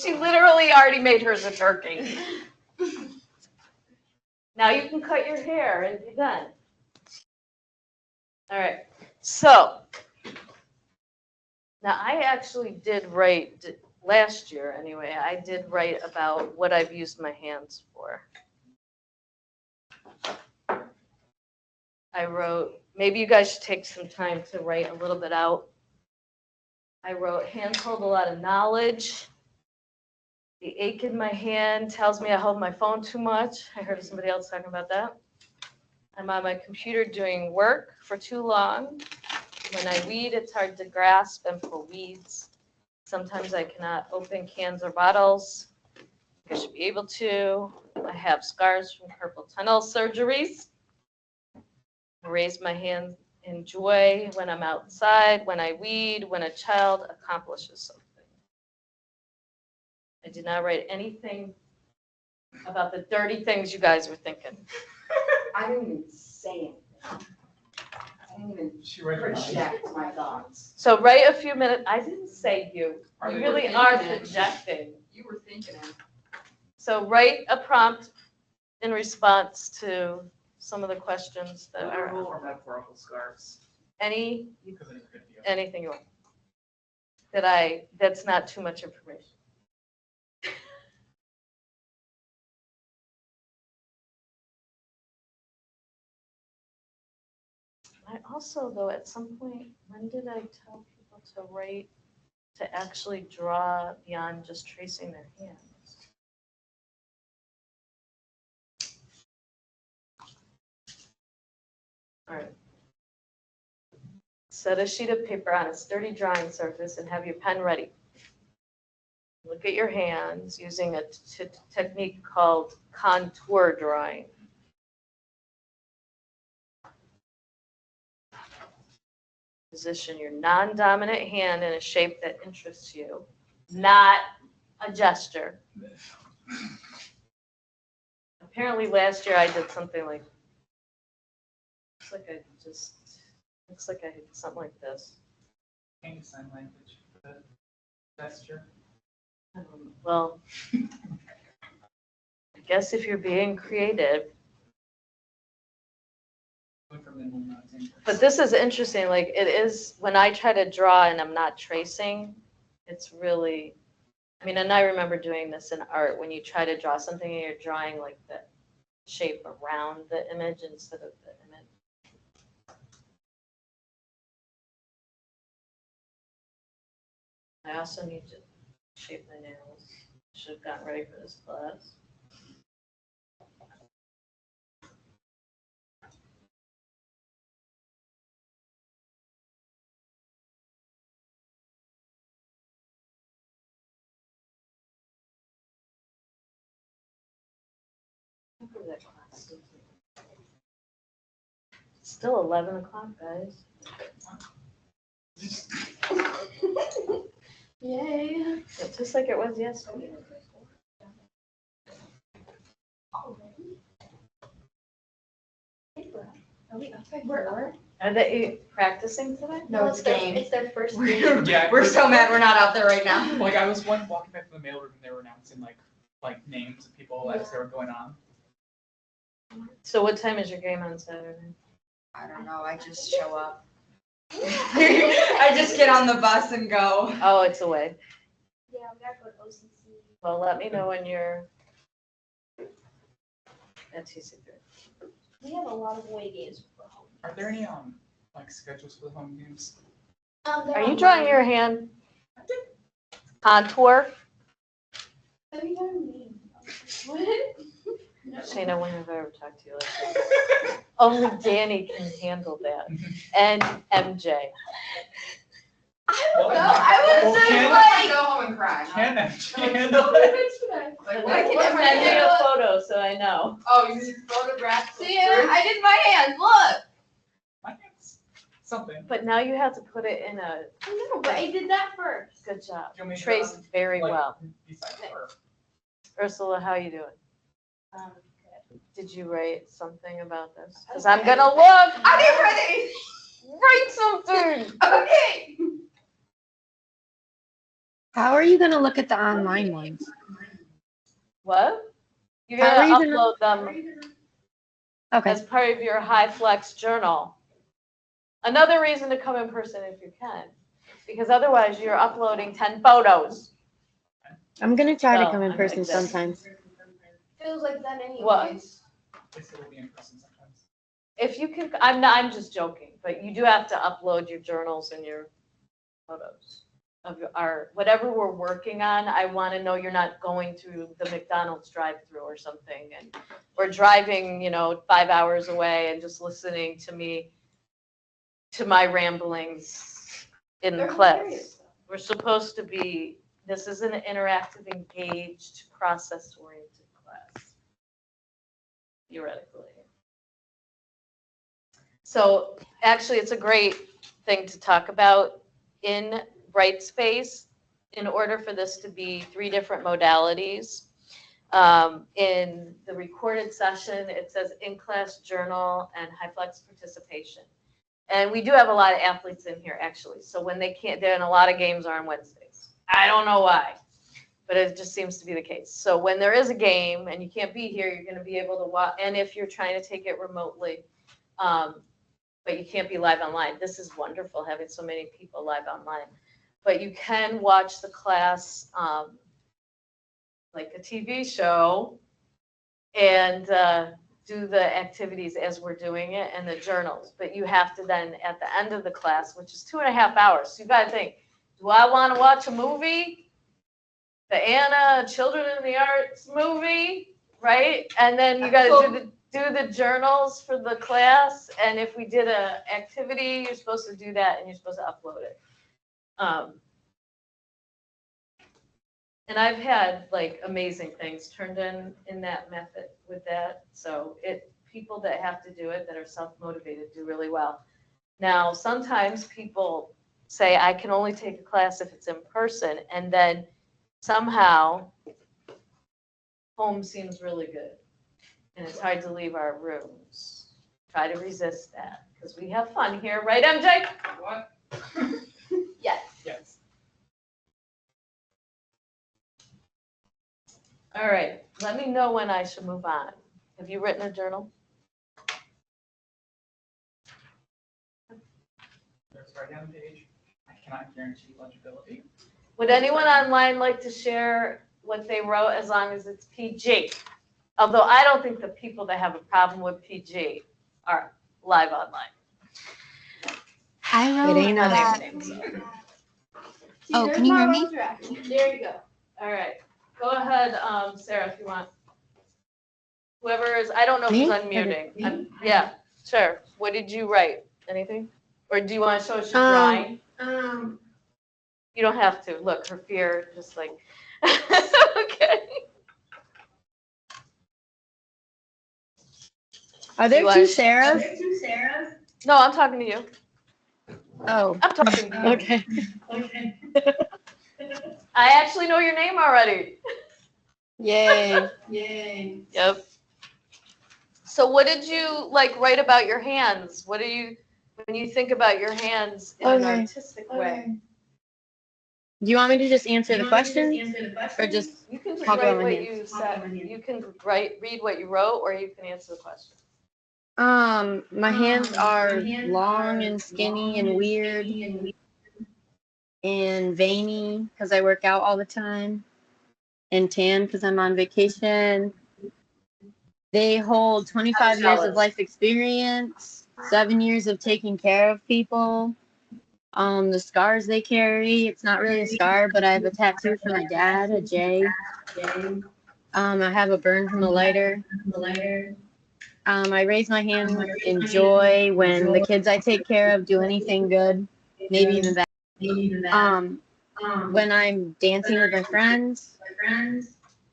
She literally already made hers a turkey. Now you can cut your hair and be done. All right. So Now, I actually did write, last year anyway, I did write about what I've used my hands for. I wrote, maybe you guys should take some time to write a little bit out. I wrote, hands hold a lot of knowledge. The ache in my hand tells me I hold my phone too much. I heard somebody else talking about that. I'm on my computer doing work for too long. When I weed, it's hard to grasp and pull weeds. Sometimes I cannot open cans or bottles. I should be able to. I have scars from carpal tunnel surgeries. I raise my hand in joy when I'm outside, when I weed, when a child accomplishes something. I did not write anything about the dirty things you guys were thinking. I didn't even say anything. I didn't even She read her mind. project my thoughts. So write a few minutes. I didn't say you. Are You they really thinking are it? projecting. You were thinking it. So write a prompt in response to some of the questions that are Literal or metaphorical scars? any, Because it could be. anything you want. That's not too much information. I also, though, at some point, when did I tell people to write, to actually draw beyond just tracing their hands? All right. Set a sheet of paper on a sturdy drawing surface and have your pen ready. Look at your hands using a technique called contour drawing. Position your non-dominant hand in a shape that interests you, not a gesture. Apparently last year I did something like, looks like I did something like this. Can you sign language for the gesture? Well, I guess if you're being creative, Going from minimal amount of interest. but this is interesting, like it is, when I try to draw and I'm not tracing, it's really, I mean, and I remember doing this in art, when you try to draw something and you're drawing like the shape around the image instead of the image. I also need to shape my nails. Should have gotten ready for this class. It's still 11 o'clock, guys. Yay. It's just like it was yesterday. Are we up by 4? Are they practicing today? No, it's it's their, game. it's their first game. Yeah. We're so mad we're not out there right now. Like I was walking back from the mailroom and they were announcing like names of people as they were going on. So what time is your game on Saturday? I don't know, I just show up. I just get on the bus and go. Oh, it's away. Yeah, we gotta go to OCC. Well, let me know when you're at TC3. We have a lot of away games for home. Are there any like schedules for the home games? Are you drawing your hand? Contour? What do you mean? What? Shayna, when have I ever talked to you like that? Only Danny can handle that. And MJ. I don't Well, know. I well, was just can- like, Go home and cry. Can actually handle it? Like, I'm what? What's my sending name? a photo so I know. Oh, you need photographs. see, I did my hands. Look. My hands. Something. But now you have to put it in a I know, but I did that first. good job. Do you want me to, Traced very like, well. Beside it, or Ursula, how you doing? Um, Did you write something about this? Because Okay. I'm gonna look. I didn't write anything. Write something. Okay. How are you gonna look at the online ones? What? You're How gonna are you upload them Okay. as part of your High Flex journal. Another reason to come in person if you can, because otherwise you're uploading 10 photos. I'm gonna try to Oh, come in I person like that. sometimes. Feels like that anyways. What? This will be in person sometimes. If you can, I'm just joking, but you do have to upload your journals and your photos of our, whatever we're working on. I want to know you're not going through the McDonald's drive-through or something, and or driving, 5 hours away and just listening to me, to my ramblings in They're class. hilarious. We're supposed to be, this is an interactive, engaged, process-oriented class, theoretically. So actually, it's a great thing to talk about in Brightspace. In order for this to be 3 different modalities, in the recorded session, it says in-class journal and HyFlex participation. And we do have a lot of athletes in here, actually. So when they can't, then a lot of games are on Wednesdays. I don't know why, but it just seems to be the case. So when there is a game and you can't be here, you're going to be able to watch. And if you're trying to take it remotely, but you can't be live online. This is wonderful, having so many people live online. But you can watch the class like a TV show and do the activities as we're doing it and the journals. But you have to then, at the end of the class, which is 2.5 hours, so you got to think, do I want to watch a movie? The Anna Children in the Arts movie, right? And then you got to do the journals for the class, and if we did an activity, you're supposed to do that, and you're supposed to upload it. And I've had like amazing things turned in that method with that. So people that have to do it, that are self-motivated, do really well. Now, sometimes people say, I can only take a class if it's in person, and then somehow home seems really good. And it's hard to leave our rooms. Try to resist that, because we have fun here, right, MJ? What? Yes. Yes. All right, let me know when I should move on. Have you written a journal? There's right down the page. I cannot guarantee legibility. Would anyone online like to share what they wrote, as long as it's PG? Although I don't think the people that have a problem with PG are live online. I wrote I'm not that. naming names, so. See, Oh, there's can you my hear me? rough draft. There you go. All right, go ahead, Sarah, if you want. Whoever is, I don't know who's Me? unmuting. Yeah, sure. What did you write? Anything? Or do you want to show us your Um, drawing? You don't have to. Look, her fear, just like, okay. Are there You are- 2 Sarahs? No, I'm talking to you. Oh, I'm talking to you. okay. I actually know your name already. Yay. Yep. So what did you like write about your hands? What do you, when you think about your hands in an Okay. artistic way? Do you want me to just answer the question? Or just, You can just Talk about write my what hands. you said. You can read what you wrote, or you can answer the question. my hands are long and skinny and weird and veiny because I work out all the time, and tan because I'm on vacation. They hold 25 years of jealous. life experience, 7 years of taking care of people. The scars they carry, it's not really a scar, but I have a tattoo from my dad, a J. I have a burn from a lighter. I raise my hand in joy when the kids I take care of do anything good, maybe even that. When I'm dancing with my friends,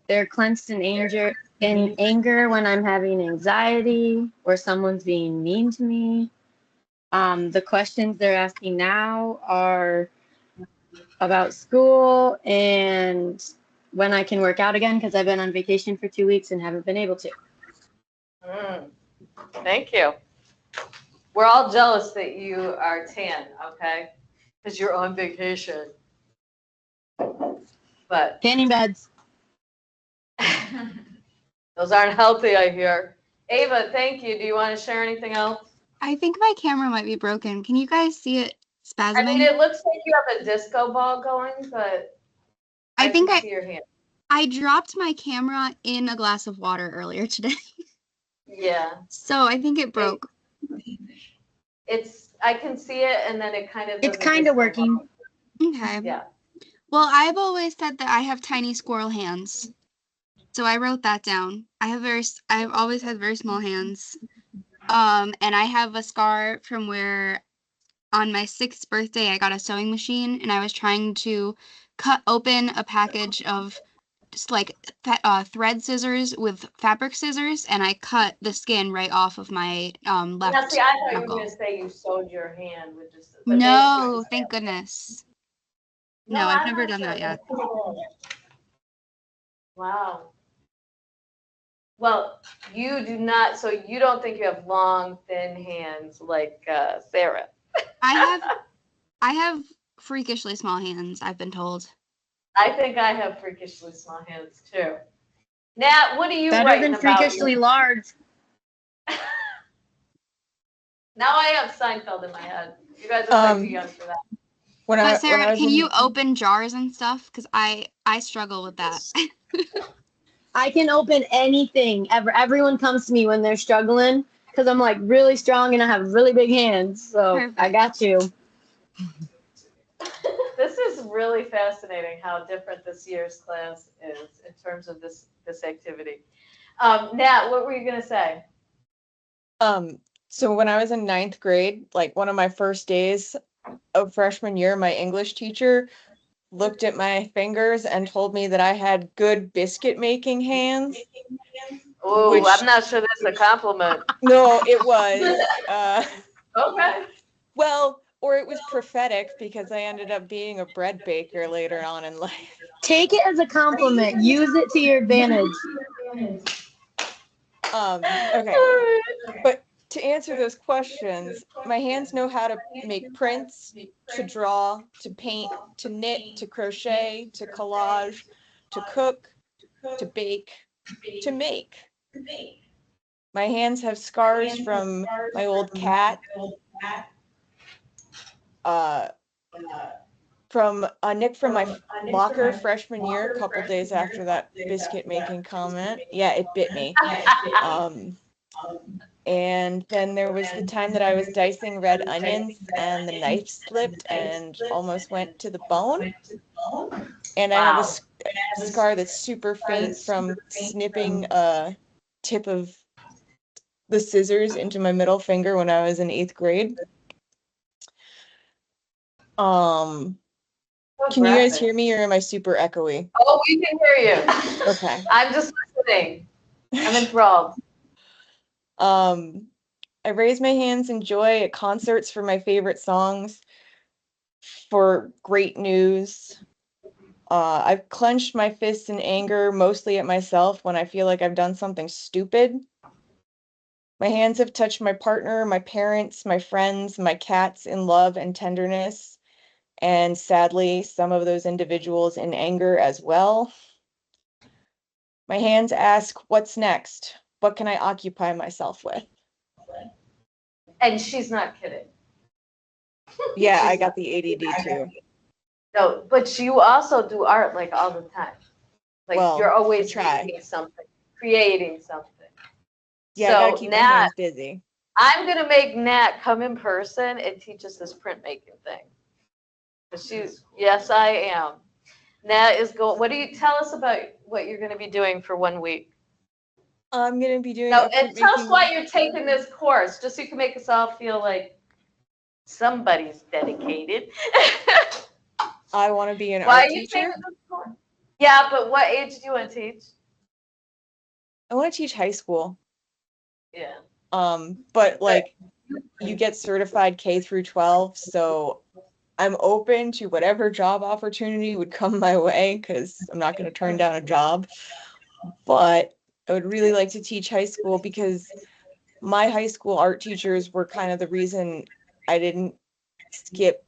they're clenched in anger when I'm having anxiety or someone's being mean to me. The questions they're asking now are about school and when I can work out again, because I've been on vacation for 2 weeks and haven't been able to. Thank you. We're all jealous that you are tan, okay? Because you're on vacation. But Tanning beds. those aren't healthy, I hear. Ava, thank you. Do you want to share anything else? I think my camera might be broken. Can you guys see it I mean, spasming. it looks like you have a disco ball going, but I think can see your hand. I dropped my camera in a glass of water earlier today. Yeah, So I think it broke. I can see it, and then it kind of. It's does a kind of disco working. ball. Okay. Yeah. Well, I've always said that I have tiny squirrel hands. So I wrote that down. I've always had very small hands. And I have a scar from where on my 6th birthday I got a sewing machine and I was trying to cut open a package of just like thread scissors with fabric scissors, and I cut the skin right off of my Now, left see, I thought you were knuckle. gonna say you sewed your hand with just. But No, thank goodness. No, I've I'm never not done sure. that yet. Wow. Well, you do not. So you don't think you have long, thin hands like Sarah? I have freakishly small hands, I've been told. I think I have freakishly small hands too. Nat, what are you Better writing than about? freakishly large. Now I have Seinfeld in my head. You guys are way too young for that. But Sarah, can you open jars and stuff? Because I struggle with that. I can open anything ever. Everyone comes to me when they're struggling because I'm like really strong and I have really big hands. So Perfect. I got you. This is really fascinating how different this year's class is in terms of this activity. Nat, what were you gonna say? So when I was in 9th grade, like one of my first days of freshman year, my English teacher looked at my fingers and told me that I had good biscuit making hands. Oh, I'm not sure that's a compliment. No, it was. Okay. Well, or it was prophetic because I ended up being a bread baker later on in life. Take it as a compliment. Use it to your advantage. Okay. But to answer those questions, my hands know how to make prints, to draw, to paint, to knit, to crochet, to collage, to cook, to bake, to make. My hands have scars from my old cat, from a nick from my locker freshman year, a couple days after that biscuit making comment. Yeah, it bit me. And then there was the time that I was dicing red onions and the knife slipped and almost went to the bone. And I have a scar that's super faint from snipping a tip of the scissors into my middle finger when I was in 8th grade. Can you guys hear me or am I super echoey? Oh, we can hear you. Okay. I'm just listening. I'm enthralled. I raise my hands in joy at concerts for my favorite songs, for great news. I've clenched my fists in anger, mostly at myself when I feel like I've done something stupid. My hands have touched my partner, my parents, my friends, my cats in love and tenderness, and sadly, some of those individuals in anger as well. My hands ask, what's next? What can I occupy myself with? And she's not kidding. Yeah, I got the ADD too. No, but you also do art like all the time. Like Well, you're always try. making something, creating something. Yeah, I gotta So keep my Nat, hands busy. I'm gonna make Nat come in person and teach us this printmaking thing. Yes, I am. Nat is going. What do you tell us about what you're gonna be doing for 1 week? I'm gonna be doing. No, and tell us why you're taking this course, just so you can make us all feel like somebody's dedicated. I want to be an Why art are you teacher. taking this course? Yeah, but what age do you want to teach? I want to teach high school. Yeah. But like, you get certified K through 12, so I'm open to whatever job opportunity would come my way because I'm not going to turn down a job. But I would really like to teach high school because my high school art teachers were kind of the reason I didn't skip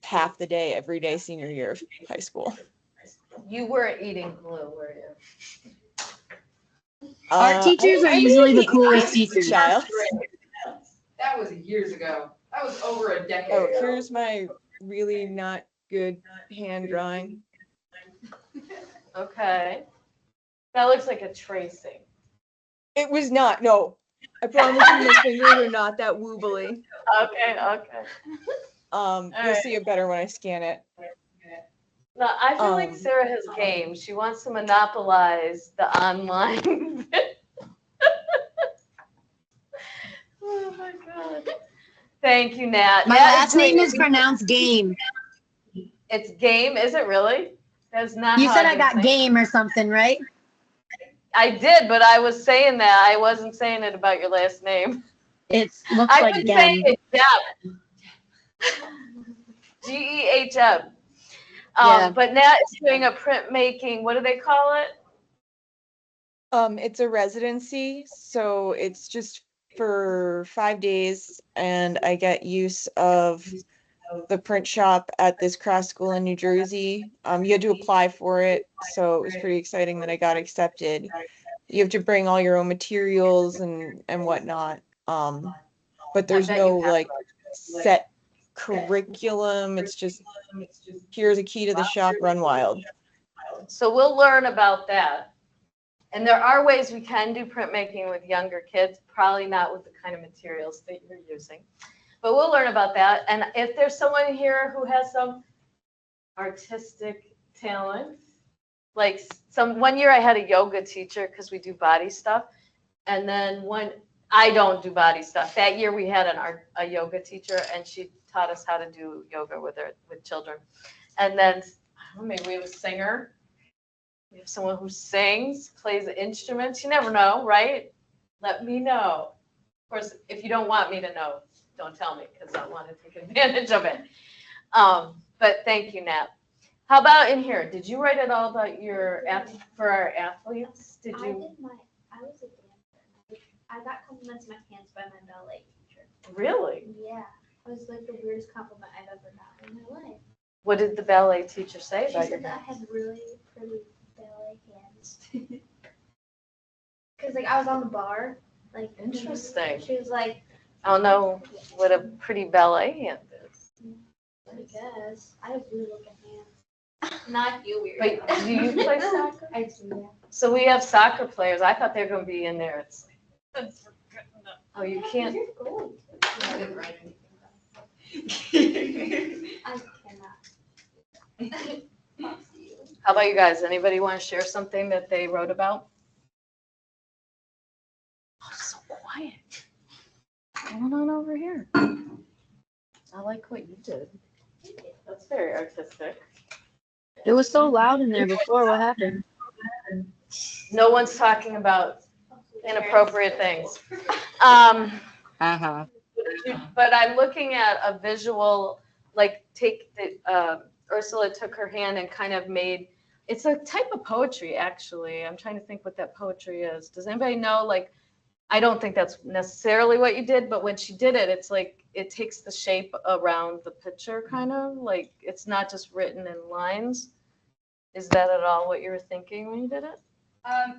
half the day every day senior year of high school. You weren't eating glue, were you? Art teachers are usually the coolest teachers. Child. That was years ago. That was over a decade Oh, ago. here's my really not good hand drawing. Okay. That looks like a tracing. It was not, no. I promise you my fingers are not that woobly. Okay. You'll right. see it better when I scan it. No, I feel like Um, Sarah has game. She wants to monopolize the online. Oh my God. Thank you, Nat. My Nat last name doing- is pronounced Game. It's game, is it really? That's not You how said I've I been got saying- game or something, right? I did, but I was saying that. I wasn't saying it about your last name. It looks I've like been Gem. saying it Gem. Gehm. Yeah. But Nat is doing a printmaking, what do they call it? It's a residency, so it's just for 5 days, and I get use of the print shop at this craft school in New Jersey. You had to apply for it, so it was pretty exciting that I got accepted. You have to bring all your own materials and whatnot. But there's bet no you have like set curriculum. It's just here's a key to the shop, run wild. So we'll learn about that. And there are ways we can do printmaking with younger kids, probably not with the kind of materials that you're using. But we'll learn about that. And if there's someone here who has some artistic talent, like one year I had a yoga teacher because we do body stuff. And then I don't do body stuff. That year we had a yoga teacher and she taught us how to do yoga with children. And then, I don't know, maybe we have a singer. We have someone who sings, plays the instruments. You never know, right? Let me know. Of course, if you don't want me to know, don't tell me because I want to take advantage of it. But thank you, Nat. How about in here? Did you write it all about for our athletes? I was a dancer. I got compliments on my hands by my ballet teacher. Really? Yeah. It was like the weirdest compliment I've ever gotten in my life. What did the ballet teacher say She about your said that I hands? had really pretty ballet hands. Cause like I was on the bar, like. Interesting. She was like, I don't know what a pretty ballet hand is. I guess, I have weird looking hands. Not you weird. But do you play soccer? I do, yeah. So we have soccer players. I thought they were going to be in there. It's like, oh, you can't. You're gold. I didn't write anything. I cannot. How about you guys? Anybody want to share something that they wrote about? Oh, so quiet. What's going on over here? I like what you did. That's very artistic. It was so loud in there before. What happened? No one's talking about inappropriate things. But I'm looking at a visual, like Ursula took her hand and kind of made, it's a type of poetry, actually. I'm trying to think what that poetry is. Does anybody know? Like, I don't think that's necessarily what you did, but when she did it, it's like, it takes the shape around the picture, kind of, like, it's not just written in lines. Is that at all what you were thinking when you did it?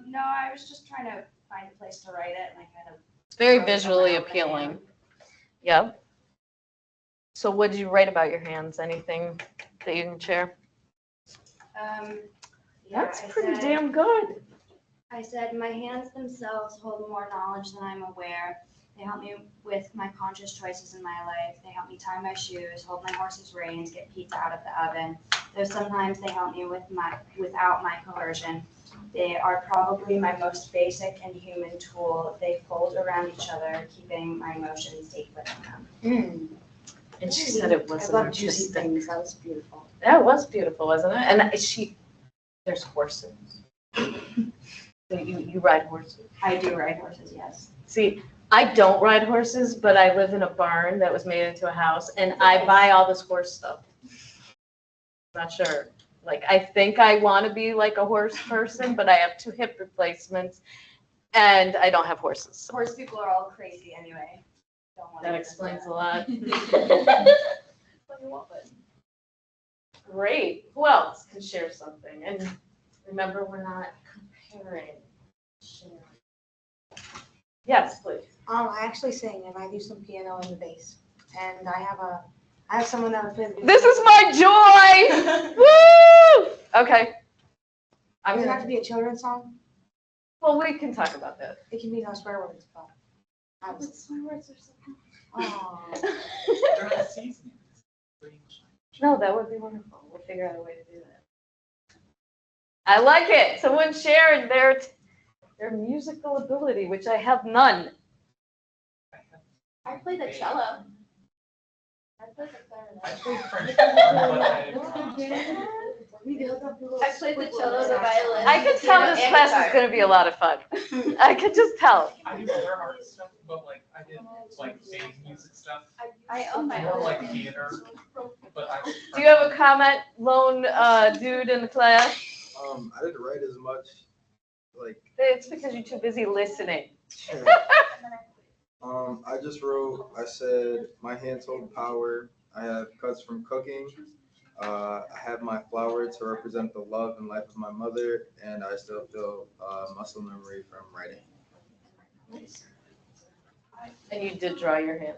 No, I was just trying to find a place to write it and I kind of. It's very wrote it on visually my own appealing. hand. Yep. So what did you write about your hands? Anything that you can share? Yeah, That's I pretty said- damn good. I said, my hands themselves hold more knowledge than I'm aware. They help me with my conscious choices in my life. They help me tie my shoes, hold my horse's reins, get pizza out of the oven. Though sometimes they help me without my coercion. They are probably my most basic and human tool. They fold around each other, keeping my emotions safe within them. And she said it wasn't I love juicy artistic. things. That was beautiful. That was beautiful, wasn't it? And there's horses. So you ride horses? I do ride horses, yes. See, I don't ride horses, but I live in a barn that was made into a house, and I buy all this horse stuff. Not sure. Like, I think I want to be like a horse person, but I have 2 hip replacements, and I don't have horses. Horse people are all crazy anyway. Don't wanna That get explains a into lot. Great. Who else can share something? And remember, we're not comparing. Sharing. Yes, please. I actually sing and I do some piano and the bass. and I have someone that would play the. This is my joy! Woo! Okay. I'm Does it have to gonna, be a children's song? well, we can talk about that. It can be no swear words, but. I was. Oh. They're not seasoning. No, that would be wonderful. We'll figure out a way to do that. I like it. Someone shared their musical ability, which I have none. I play the cello. I play the I clarinet. played French horn, but I played the cello, the violin. I could tell this and class guitar. is going to be a lot of fun. I could just tell. I do other art stuff, but like I did like stage music stuff. I own my More own. like theater, but I. Do you have a comment, lone dude in the class? I didn't write as much, like, It's because you're too busy listening. I just wrote, I said, my hands hold power. I have cuts from cooking. I have my flower to represent the love and life of my mother, and I still feel muscle memory from writing. And you did draw your hand.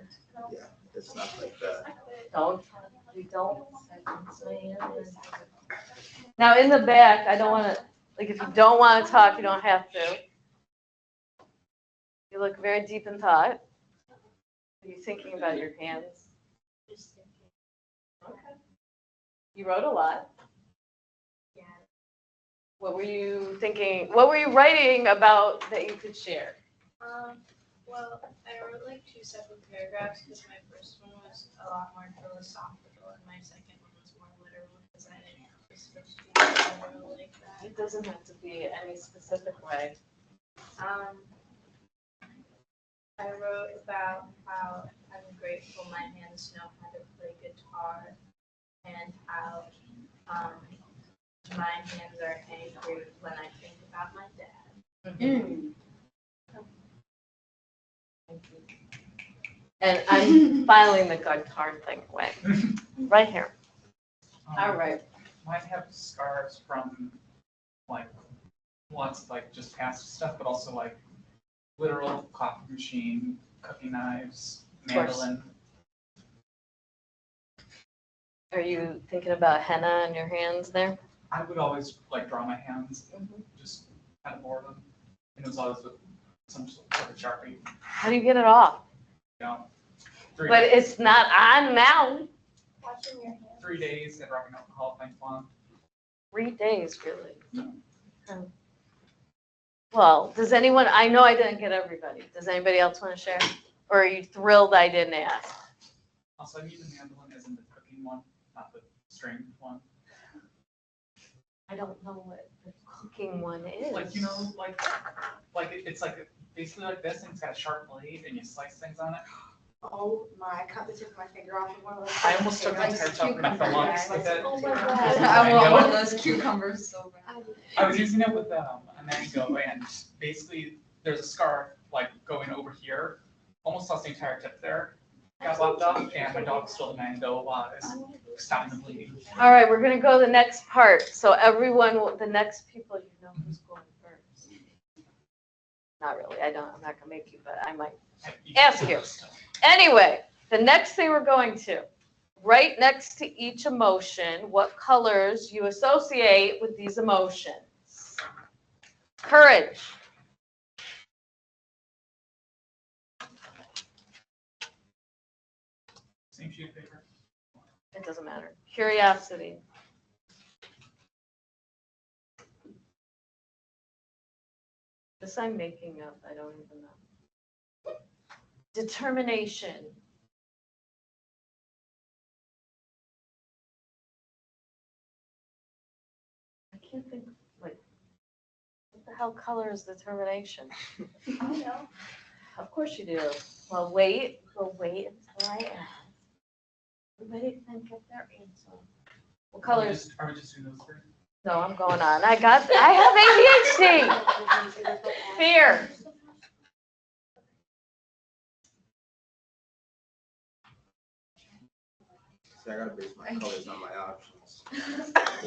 Yeah, it's not like that. Don't, you don't. Now, in the back, I don't want to, like, if you don't want to talk, you don't have to. You look very deep in thought. Are you thinking about your hands? Okay. You wrote a lot. Yeah. What were you thinking, what were you writing about that you could share? Well, I wrote like 2 separate paragraphs because my first one was a lot more philosophical and my second one was more literal because I didn't have to switch to literal like that. It doesn't have to be any specific way. I wrote about how I'm grateful my hands know how to play guitar and how my hands are angry when I think about my dad. And I'm filing the guitar thing away, right here. All right. Mine have scars from like lots of like just past stuff, but also like literal coffee machine, cooking knives, course. mandolin. Are you thinking about henna on your hands there? I would always like draw my hands, Mhm. just kind of boredom. And it was always with some sort of Sharpie, How do you get it off? you know. 3 But days, it's not on now. Washing your hands. 3 days at Rock and Alcohol, thanks, Mom. 3 days, really. Oh. Well, does anyone, I know I didn't get everybody. Does anybody else want to share? Or are you thrilled I didn't ask? Also, I need the mandolin as in the cooking one, not the string one. I don't know what the cooking one is. Like, you know, it's like basically like this, and it's got a sharp blade, and you slice things on it. Oh my, I cut the tip of my finger off of one of those. I almost took the entire top and I fell off like that. Oh my God. I want one of those cucumbers so bad. I was using it with a mango, and basically there's a scar like going over here, almost lost the entire tip there. Got lopped off, and my dog stole the mango while I was stopping the bleeding. All right, we're gonna go to the next part. So everyone, the next people, you know who's going first. Not really, I'm not gonna make you, but I might. Ask you. Anyway, the next thing we're going to, right next to each emotion, what colors you associate with these emotions. Courage. Same sheet of paper. It doesn't matter. Curiosity. This I'm making up, I don't even know. Determination. I can't think, like, what the hell color is determination? I know. Of course you do. Well, wait until I ask. Everybody can get their answer. What colors? Are we just doing those three? No, I'm going on. I have ADHD. Fear. See, I gotta base my colors on my options.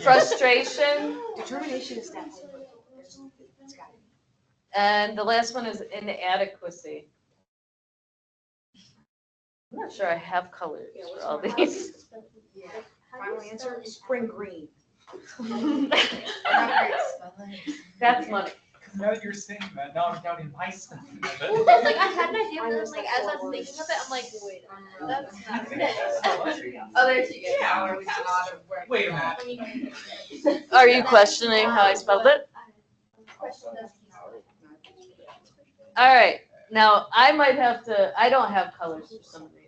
Frustration. Determination is definitely, it's got it. And the last one is inadequacy. I'm not sure I have colors for all these. Yeah. Final answer, spring green. That's funny. Because now that you're saying that, now I'm doubting my sense of Because it. like I had an idea, but then like as I'm thinking of it, I'm like, wait, that's not it. Oh, there she is. Now are we not aware? Wait a minute. Are you questioning how I spelled it? All right, now I might have to, I don't have colors for some of these.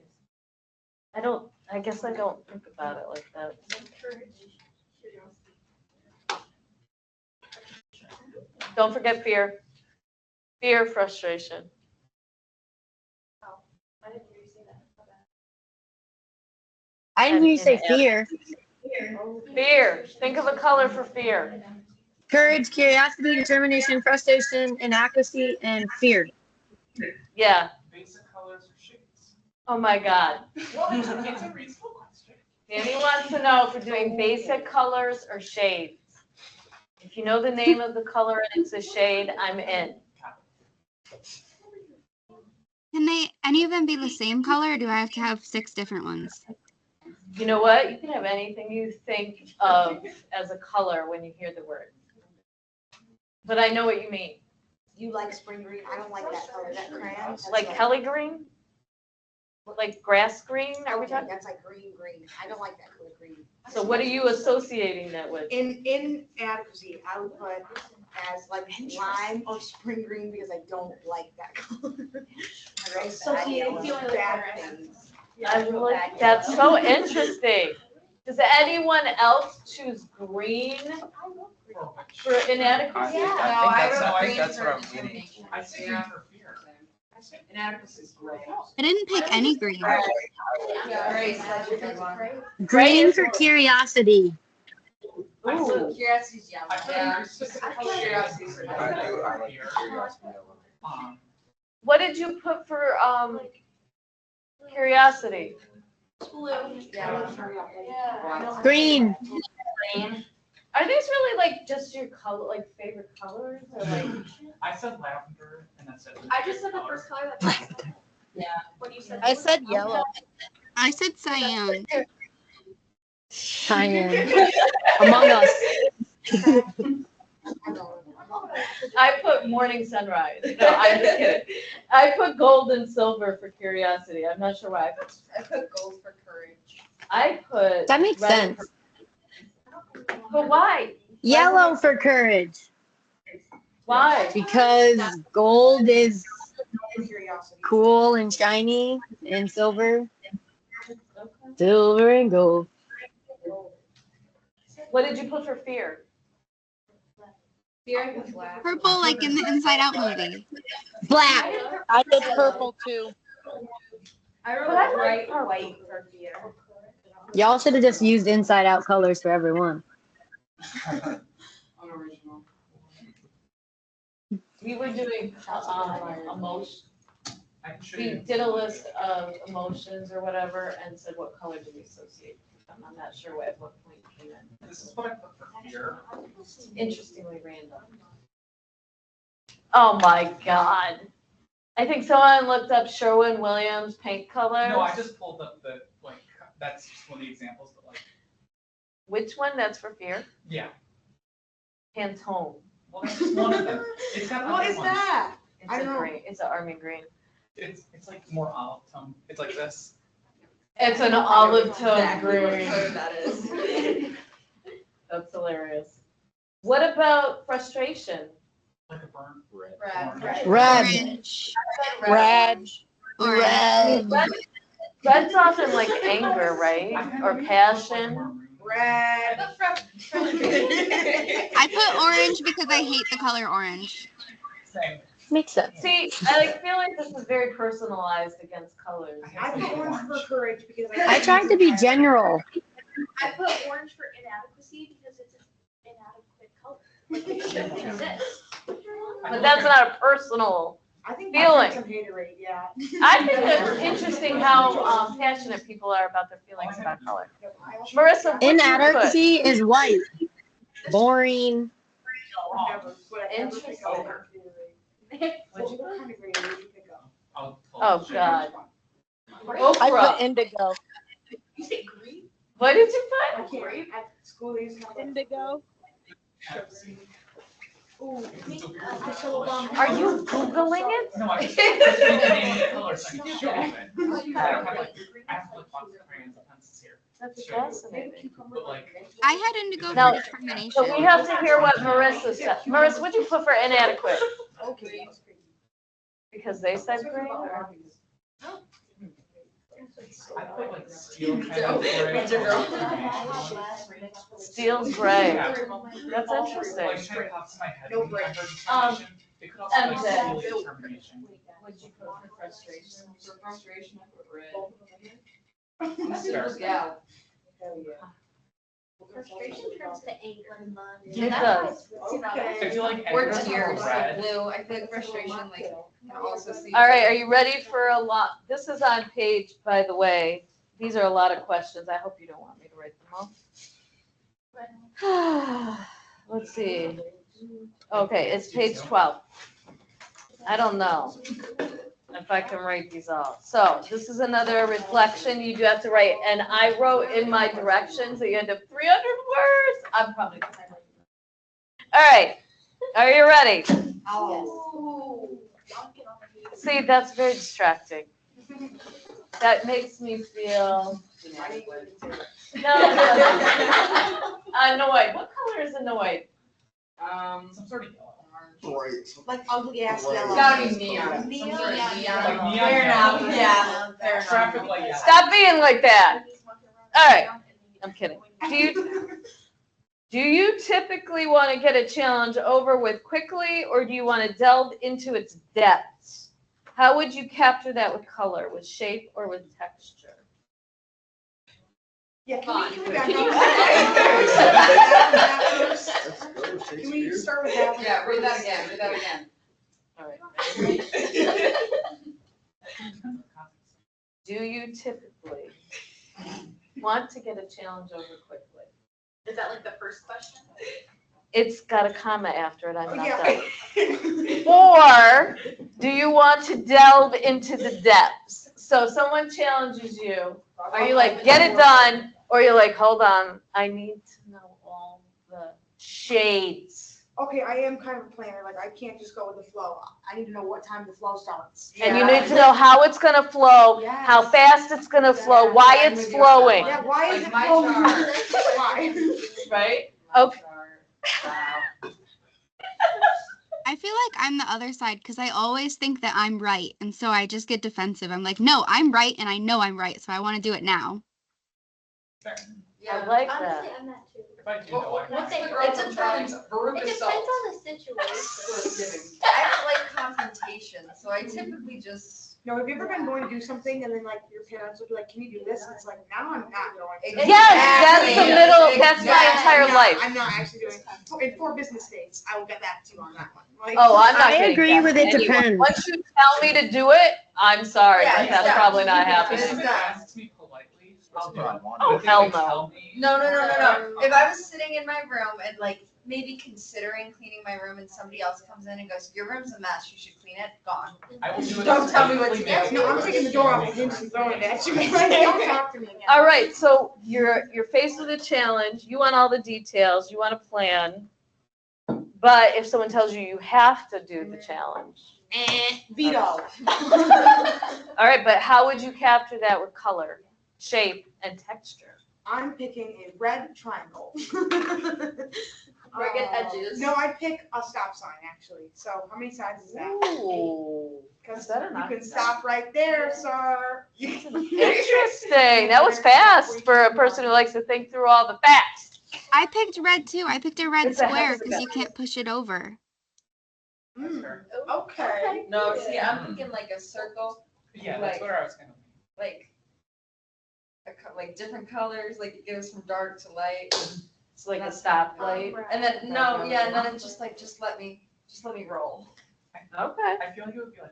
I guess I don't think about it like that. Don't forget fear. Fear, frustration. I didn't hear you say that. I didn't hear you say fear. Fear, think of a color for fear. Courage, curiosity, determination, frustration, inadequacy, and fear. Yeah, Basic colors or shades? oh my God. Well, it's a reasonable question. Danny wants to know if we're doing basic colors or shades. If you know the name of the color and it's a shade, I'm in. Can they any of them be the same color, or do I have to have 6 different ones? You know what? You can have anything you think of as a color when you hear the word. But I know what you mean. You like spring green? I don't like that color, that crayon. That's Like Kelly green? Like grass green, are we Okay, talking? that's like green. I don't like that color green. So what are you associating that with? In inadequacy, I would put as like lime or spring green because I don't like that color. Right? Bad things. That's so interesting. Does anyone else choose green for inadequacy? I think that's what I'm getting. I say green for fear. Inadequacy is great. I didn't pick any green. Great. Green for curiosity. Ooh. Curiosity's yellow. I put a very specific I put curiosity for I yellow. do, I like curiosity. What did you put for curiosity? Yeah. Green. Are these really like just your color, like favorite colors, or like? I said lavender and that's it. I just said the first color that popped up. Yeah. What you said. I said yellow. I said cyan. Cyan. Among Us. I put morning sunrise. No, I'm just kidding. I put gold and silver for curiosity. I'm not sure why. I put gold for courage. I put. That makes red sense. for- But why? Yellow for courage. Why? Because gold is Curiosity. cool and shiny, and silver and gold. What did you put for fear? Fear I put black. Purple, like in the Inside Out movie. Black. I did purple too. I wrote But I like bright purple. white for fear. Y'all should have just used inside out colors for everyone. Unoriginal. We were doing emotion. I can show We you. did a list of emotions or whatever and said what color do we associate with them. I'm not sure at what point it came in. This is what I put for fear. Interestingly random. Oh my God. I think someone looked up Sherwin-Williams paint colors. No, I just pulled up the, like, that's just one of the examples, but like, Which one? That's for fear? yeah. Pantone. Well, that's just one of them. It's got What other is ones. that? It's I a don't know. green. It's an army green. It's like more olive tone. It's like this. It's an olive tone Exactly what green. color that is. That's hilarious. What about frustration? Like a burnt Red. Red. Orange. Red. Orange. Red's often like anger, right? Or passion. Red. I put orange because I hate the color orange. Same. Makes sense. See, I feel like this is very personalized against colors. I put orange for courage because I tried to be general. I put orange for inadequacy because it's an inadequate color. Like it shouldn't exist. But that's not a personal. I think Feeling. some haterade, yeah. I think it's interesting how passionate people are about their feelings about color. Marissa, what do you put? Inadequacy is white. Boring. Interesting. What kind of green did you pick up? I'll pull Oh the shade. God. I Okra. put indigo. You say green? What did you I put? can't, at school, they used to have like, Indigo. ooh, Are you Googling it? No, I just name the colors and show you it. I don't have like, I have like lots of crayons and pencils here. That's Sure. fascinating. But like, I had indigo Now- for determination. So we have to hear what Marissa said. Marissa, what'd you put for inadequate? okay. Because they said green or? I put like steel kind of gray. Steel gray. Yeah. That's Like interesting. kind of pops in my head. No when I break. heard determination. It could also be MJ. steel determination. What'd you put for frustration? For frustration, I put red. Fair. Yeah. Hell yeah. Frustration turns to anger and love. It does. I feel like Or anger is tears, like red. blue. I feel like frustration, like, can also see. All right, are you ready for a lot? This is on page, by the way. These are a lot of questions. I hope you don't want me to write them all. Let's see. Okay, it's page 12. I don't know if I can write these all. So this is another reflection. You do have to write, and I wrote in my directions that you had to 300 words. I'm probably. All right, are you ready? Oh. See, that's very distracting. That makes me feel annoyed. What color is annoyed? Some sort of yellow. Like ugly ass yellow. Gotta be neon. Neon. Some sort of Like neon. neon Fair yellow. enough, yeah. Fair enough. Traffic light yellow. Stop being like that. All right, I'm kidding. Do you typically want to get a challenge over with quickly, or do you want to delve into its depths? How would you capture that with color, with shape, or with texture? Yeah, can we back Can you- up? Can we start with that? Yeah, read that again, read that again. All right. Do you typically want to get a challenge over quickly? Is that like the first question? It's got a comma after it, I'm Oh, not yeah. done. Or do you want to delve into the depths? So someone challenges you, are you like, get it done? Or you're like, hold on, I need to know all the shades. Okay, I am kind of a planner, like I can't just go with the flow. I need to know what time the flow starts. And you need to know how it's gonna flow, how Yes. fast it's gonna flow, why I'm it's with you on that flowing, Yeah, why is Like it my flowing? chart. Why? right? Okay. Wow. I feel like I'm the other side because I always think that I'm right. And so I just get defensive. I'm like, no, I'm right. And I know I'm right. So I want to do it now. Fair. I like Honestly, that. I'm that too. If I do know What's I'm the right. girl from Charlie's It Veruca depends Salt? on the situation. I don't like confrontation, so I typically just. No, have you ever been going to do something and then like your parents would be like, can you do this? And it's like, now I'm not going. to. Yes, that's the middle, that's my Exactly. entire I'm not- life. I'm not actually doing, in 4 business days, I will get back to you on that one. Like- Oh, I'm not I getting agree back with to it anyone. depends. Once you tell me to do it, I'm sorry, Yeah, but that's exactly. probably not If happening. someone asks me politely, I'll do it. Oh, But they, hell like, no. tell me- No. If I was sitting in my room and like maybe considering cleaning my room and somebody else comes in and goes, your room's a mess, you should clean it, gone. I will do it. Don't tell me what to quickly, do. No, I'm taking the door off the hinges and throwing it at you. Like, don't talk to me again. All right, so you're faced with a challenge, you want all the details, you want a plan. But if someone tells you you have to do the challenge. Veto. All right, but how would you capture that with color, shape, and texture? I'm picking a red triangle. Ragged edges. No, I pick a stop sign actually. So how many sides is that? Ooh, Because is that you enough? can stop right there, sir. Interesting. That was fast for a person who likes to think through all the facts. I picked red too. I picked a red It's a square heck of a because you can't push it over. That's Mm, fair. okay. No, see, I'm thinking like a circle, Yeah, that's what I was gonna. like. Like different colors, like it goes from dark to light. It's like a stoplight. And then, no, yeah, and then it's just like, just let me roll. Okay. I feel like it would be like.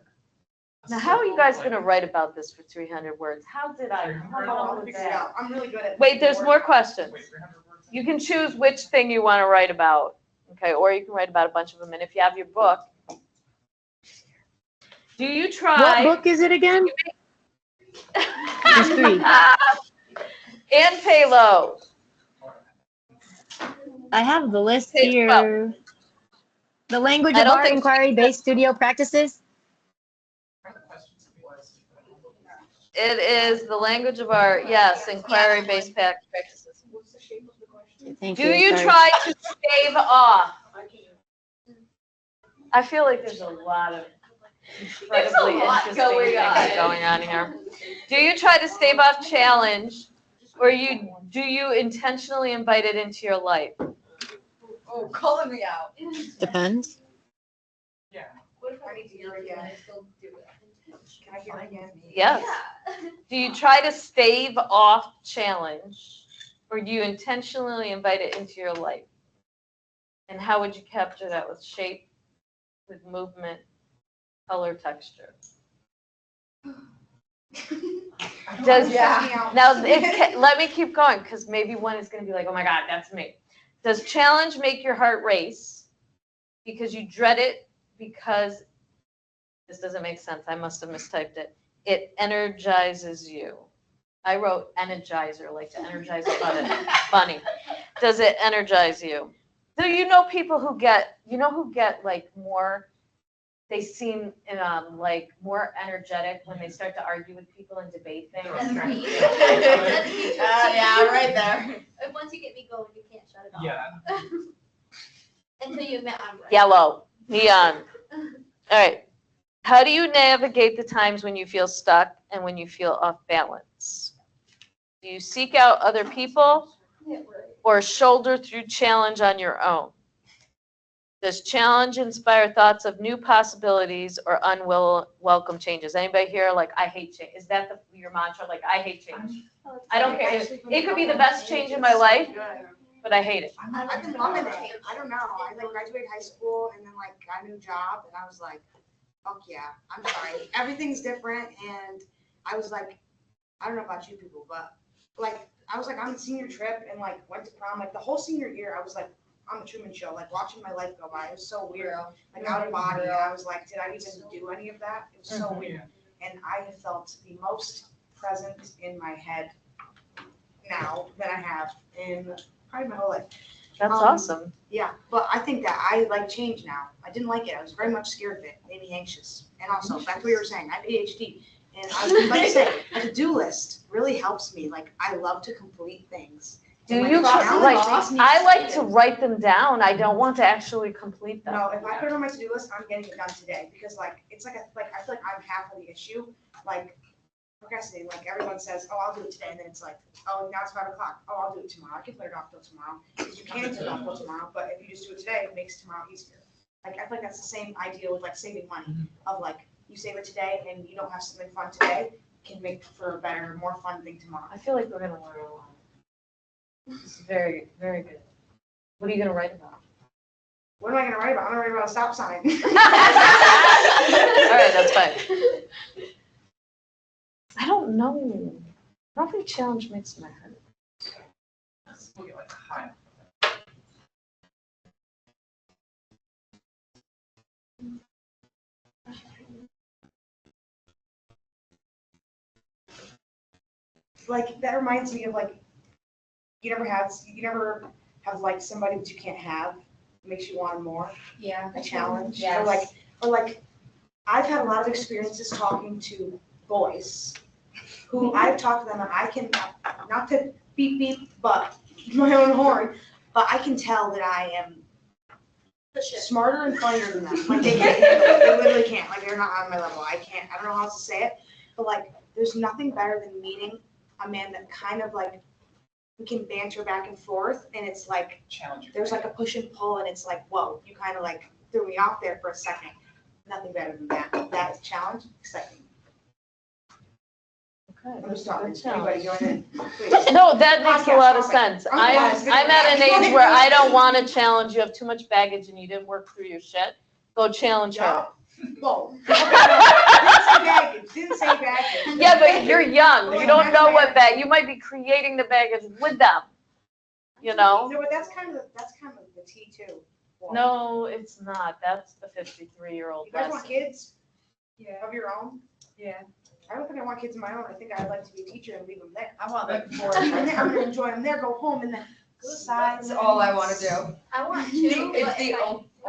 a Now, how are you circle, guys like- gonna write about this for 300 words? How did I come Oh, up I'll with figure it that? out. I'm really good at. Wait, there's more questions. Wait, 300 words? You can choose which thing you want to write about, okay? Or you can write about a bunch of them. And if you have your book, do you What try? book is it again? There's 3. And payload. I have the list Page here. The language I of don't art think- inquiry-based studio practices. It is the language of art, yes, inquiry-based practices. What's the shape of the question? Thank Do you Sorry. try to stave off? I feel like there's a lot of incredibly lot interesting going things on. going on here. Do you try to stave off challenge, or do you intentionally invite it into your life? Oh, calling me out. Depends. Yeah. What if I need to hear it again? Can I hear it again? Yes. Do you try to stave off challenge, or do you intentionally invite it into your life? And how would you capture that with shape, with movement, color, texture? Does Yeah. now let me keep going, because maybe one is going to be like, oh my God, that's me. Does challenge make your heart race because you dread it? Because this doesn't make sense. I must have mistyped it. It energizes you. I wrote energizer, like to energize a bunny. Does it energize you? Do you know people who get like more, they seem like more energetic when they start to argue with people and debate things? That's me. That's me. Yeah, right there. And once you get me going, you can't shut it off. Yeah. Until you admit I'm right. Yellow, neon. All right. How do you navigate the times when you feel stuck and when you feel off balance? Do you seek out other people or shoulder through challenge on your own? Does challenge inspire thoughts of new possibilities or unwelcome changes? Anybody here like, I hate change? Is that your mantra? Like, I hate change. I don't care. It could be the best change in my life, but I hate it. I've been loving it. I don't know. I like graduated high school and then like got a new job and I was like, fuck yeah. I'm sorry. Everything's different and I was like, I don't know about you people, but like I was like on the senior trip and like went to prom. Like the whole senior year, I was like on the Truman Show, like watching my life go by. It was so weird. Like out of body. And I was like, did I even do any of that? It was so weird. And I have felt the most present in my head now than I have in probably my whole life. That's awesome. Yeah, but I think that I like change now. I didn't like it. I was very much scared of it, made me anxious. And also, back to what you were saying, I have ADHD. And I was about to say, a to-do list really helps me. Like, I love to complete things. Do And, you challenge like? makes me I like to excited. write them down. I don't want to actually complete them. No, if I put it on my to-do list, I'm getting it done today because like it's like I feel like I'm half of the issue. Like procrastinating, like everyone says, oh, I'll do it today, and then it's like, oh, now it's 5 o'clock. Oh, I'll do it tomorrow. I can put it off till tomorrow because you can put it off till tomorrow. But if you just do it today, it makes tomorrow easier. Like I feel like that's the same idea with like saving money. Of like you save it today and you don't have something fun today, can make for a better, more fun thing tomorrow. I feel like we're gonna learn a lot. It's very, very good. What are you gonna write about? What am I gonna write about? I'm gonna write about a stop sign. All right, that's fine. I don't know. I don't think challenge makes my heart. We'll get like a high. Like that reminds me of like you never have like somebody that you can't have. It makes you want more. Yeah. A challenge. Yes. Or like I've had a lot of experiences talking to boys who I've talked to them and I can not to beep beep but my own horn, but I can tell that I am smarter and funnier than them. Like they can't handle it. They literally can't. Like they're not on my level. I don't know how else to say it. But like there's nothing better than meeting a man that kind of like we can banter back and forth and it's like Challenge. there's like a push and pull and it's like, whoa, you kind of like threw me off there for a second. Nothing better than that. That is challenge, exciting. Okay. I'm just talking. Good challenge. Anybody join in? Please. No, that makes a lot of Podcast sense. topic. I'm at an age where I don't want to challenge. You have too much baggage and you didn't work through your shit. Go challenge her. Whoa. Didn't say baggage. Yeah, but you're young. You don't know what bag. You might be creating the baggage with them. You know? No, but that's kind of the T too. No, it's not. That's the 53-year-old. You guys want kids? Yeah. of your own? Yeah. I don't think I want kids of my own. I think I'd like to be a teacher and leave them there. I want like 4 or I'm 5. gonna enjoy them there, go home, and then That's all I wanna do. I want It's two, the but if I,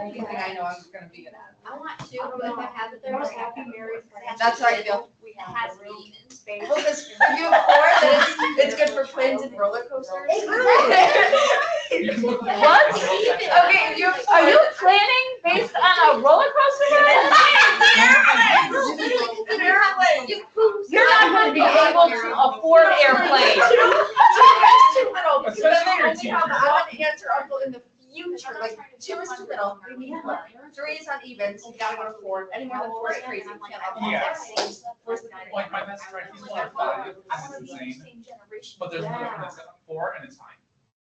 only thing I know I'm gonna be good at. I want two, but if I have it, they're Most like, happy married. That's how I feel. it has to be even. Space. Well, because if you have 4, then it's good for planes and roller coasters. What? Okay, if you have 4. Are you planning based on a roller coaster ride? You're not gonna be able to afford airplanes. Too little, because then Especially they your only have teacher. one aunt or uncle in the future, like 2 is too little, we need 4. 3 is on even, so you gotta go to 4, any more than 4 is crazy, you can't have 4. Yes. Four's the Like my best friend, he's one of 5, and it's insane. But there's one that's at 4 and it's fine.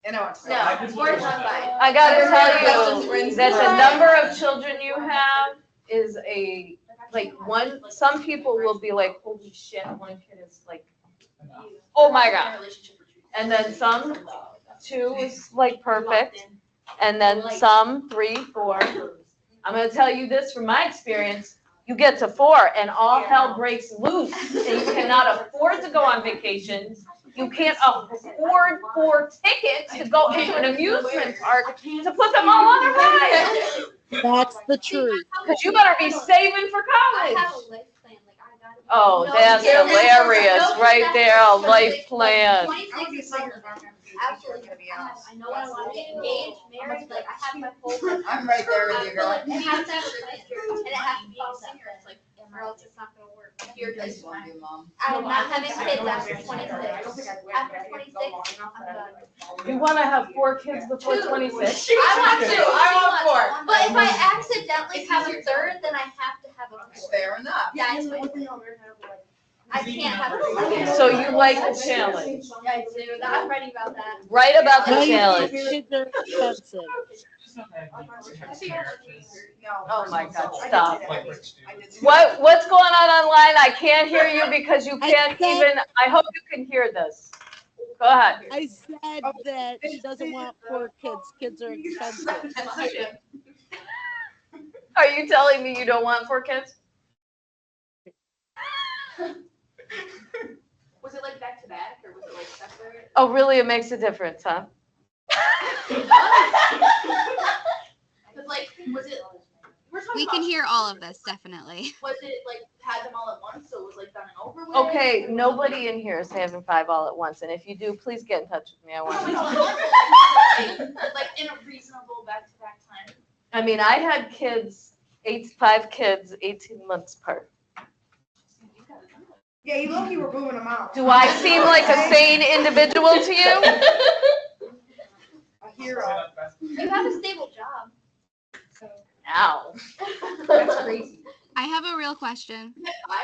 And I want to. No, 4 is not fine. I gotta Best tell friends. you that the number of children you have is some people will be like, holy shit, one kid is like, Enough. oh my God. And then some, 2 is like perfect. And then some, 3, 4. I'm gonna tell you this from my experience, you get to 4 and all hell breaks loose. And you cannot afford to go on vacation. You can't afford 4 tickets to go into an amusement park to put them all on a ride. That's the truth. Cause you better be saving for I college. have a life plan, like I gotta. Oh, No, that's yeah, hilarious, no, right that's there, a like life plan. 26 is my limit. Absolutely. I know what I want to get engaged, married, like I have my whole life. I'm right there with you, So, girl. like, it has to have a plan, and it has to be all senior, it's like, or else it's not gonna work. If you're I just, just want to be a mom. I'm not having kids after I 26. don't think I'd wait. After 26, I'm done. You wanna have 4 kids before 26? I want to, I want 4. But if I accidentally have a third, then I have to have a fourth. Fair enough. Yeah, it's my thing. I can't have a fourth. So you like the challenge? Yeah, I do. I'm writing about that. Write about the No, you challenge. kids are expensive. Just not that I need to have marriages, Oh my God, I did stop. say that. like rich I dudes. did say What's going on online? I can't hear you because you can't even, I hope you can hear this. Go ahead. I said that she doesn't want 4 kids. Kids are expensive. Are you telling me you don't want 4 kids? Was it like back to back or was it like separate? Oh, really? It makes a difference, huh? Cause like, was it, we're talking We can about- hear all of this, definitely. Was it like, had them all at once, so it was like done and over with? Okay, nobody in here is having 5 all at once, and if you do, please get in touch with me. I No, want we to don't know. want it. Like in a reasonable back-to-back time. I mean, I had kids, 5 kids, 18 months apart. Yeah, you low-key were booming them out. Do I seem like a sane individual to you? A hero. You have a stable job. Ow. That's crazy. I have a real question.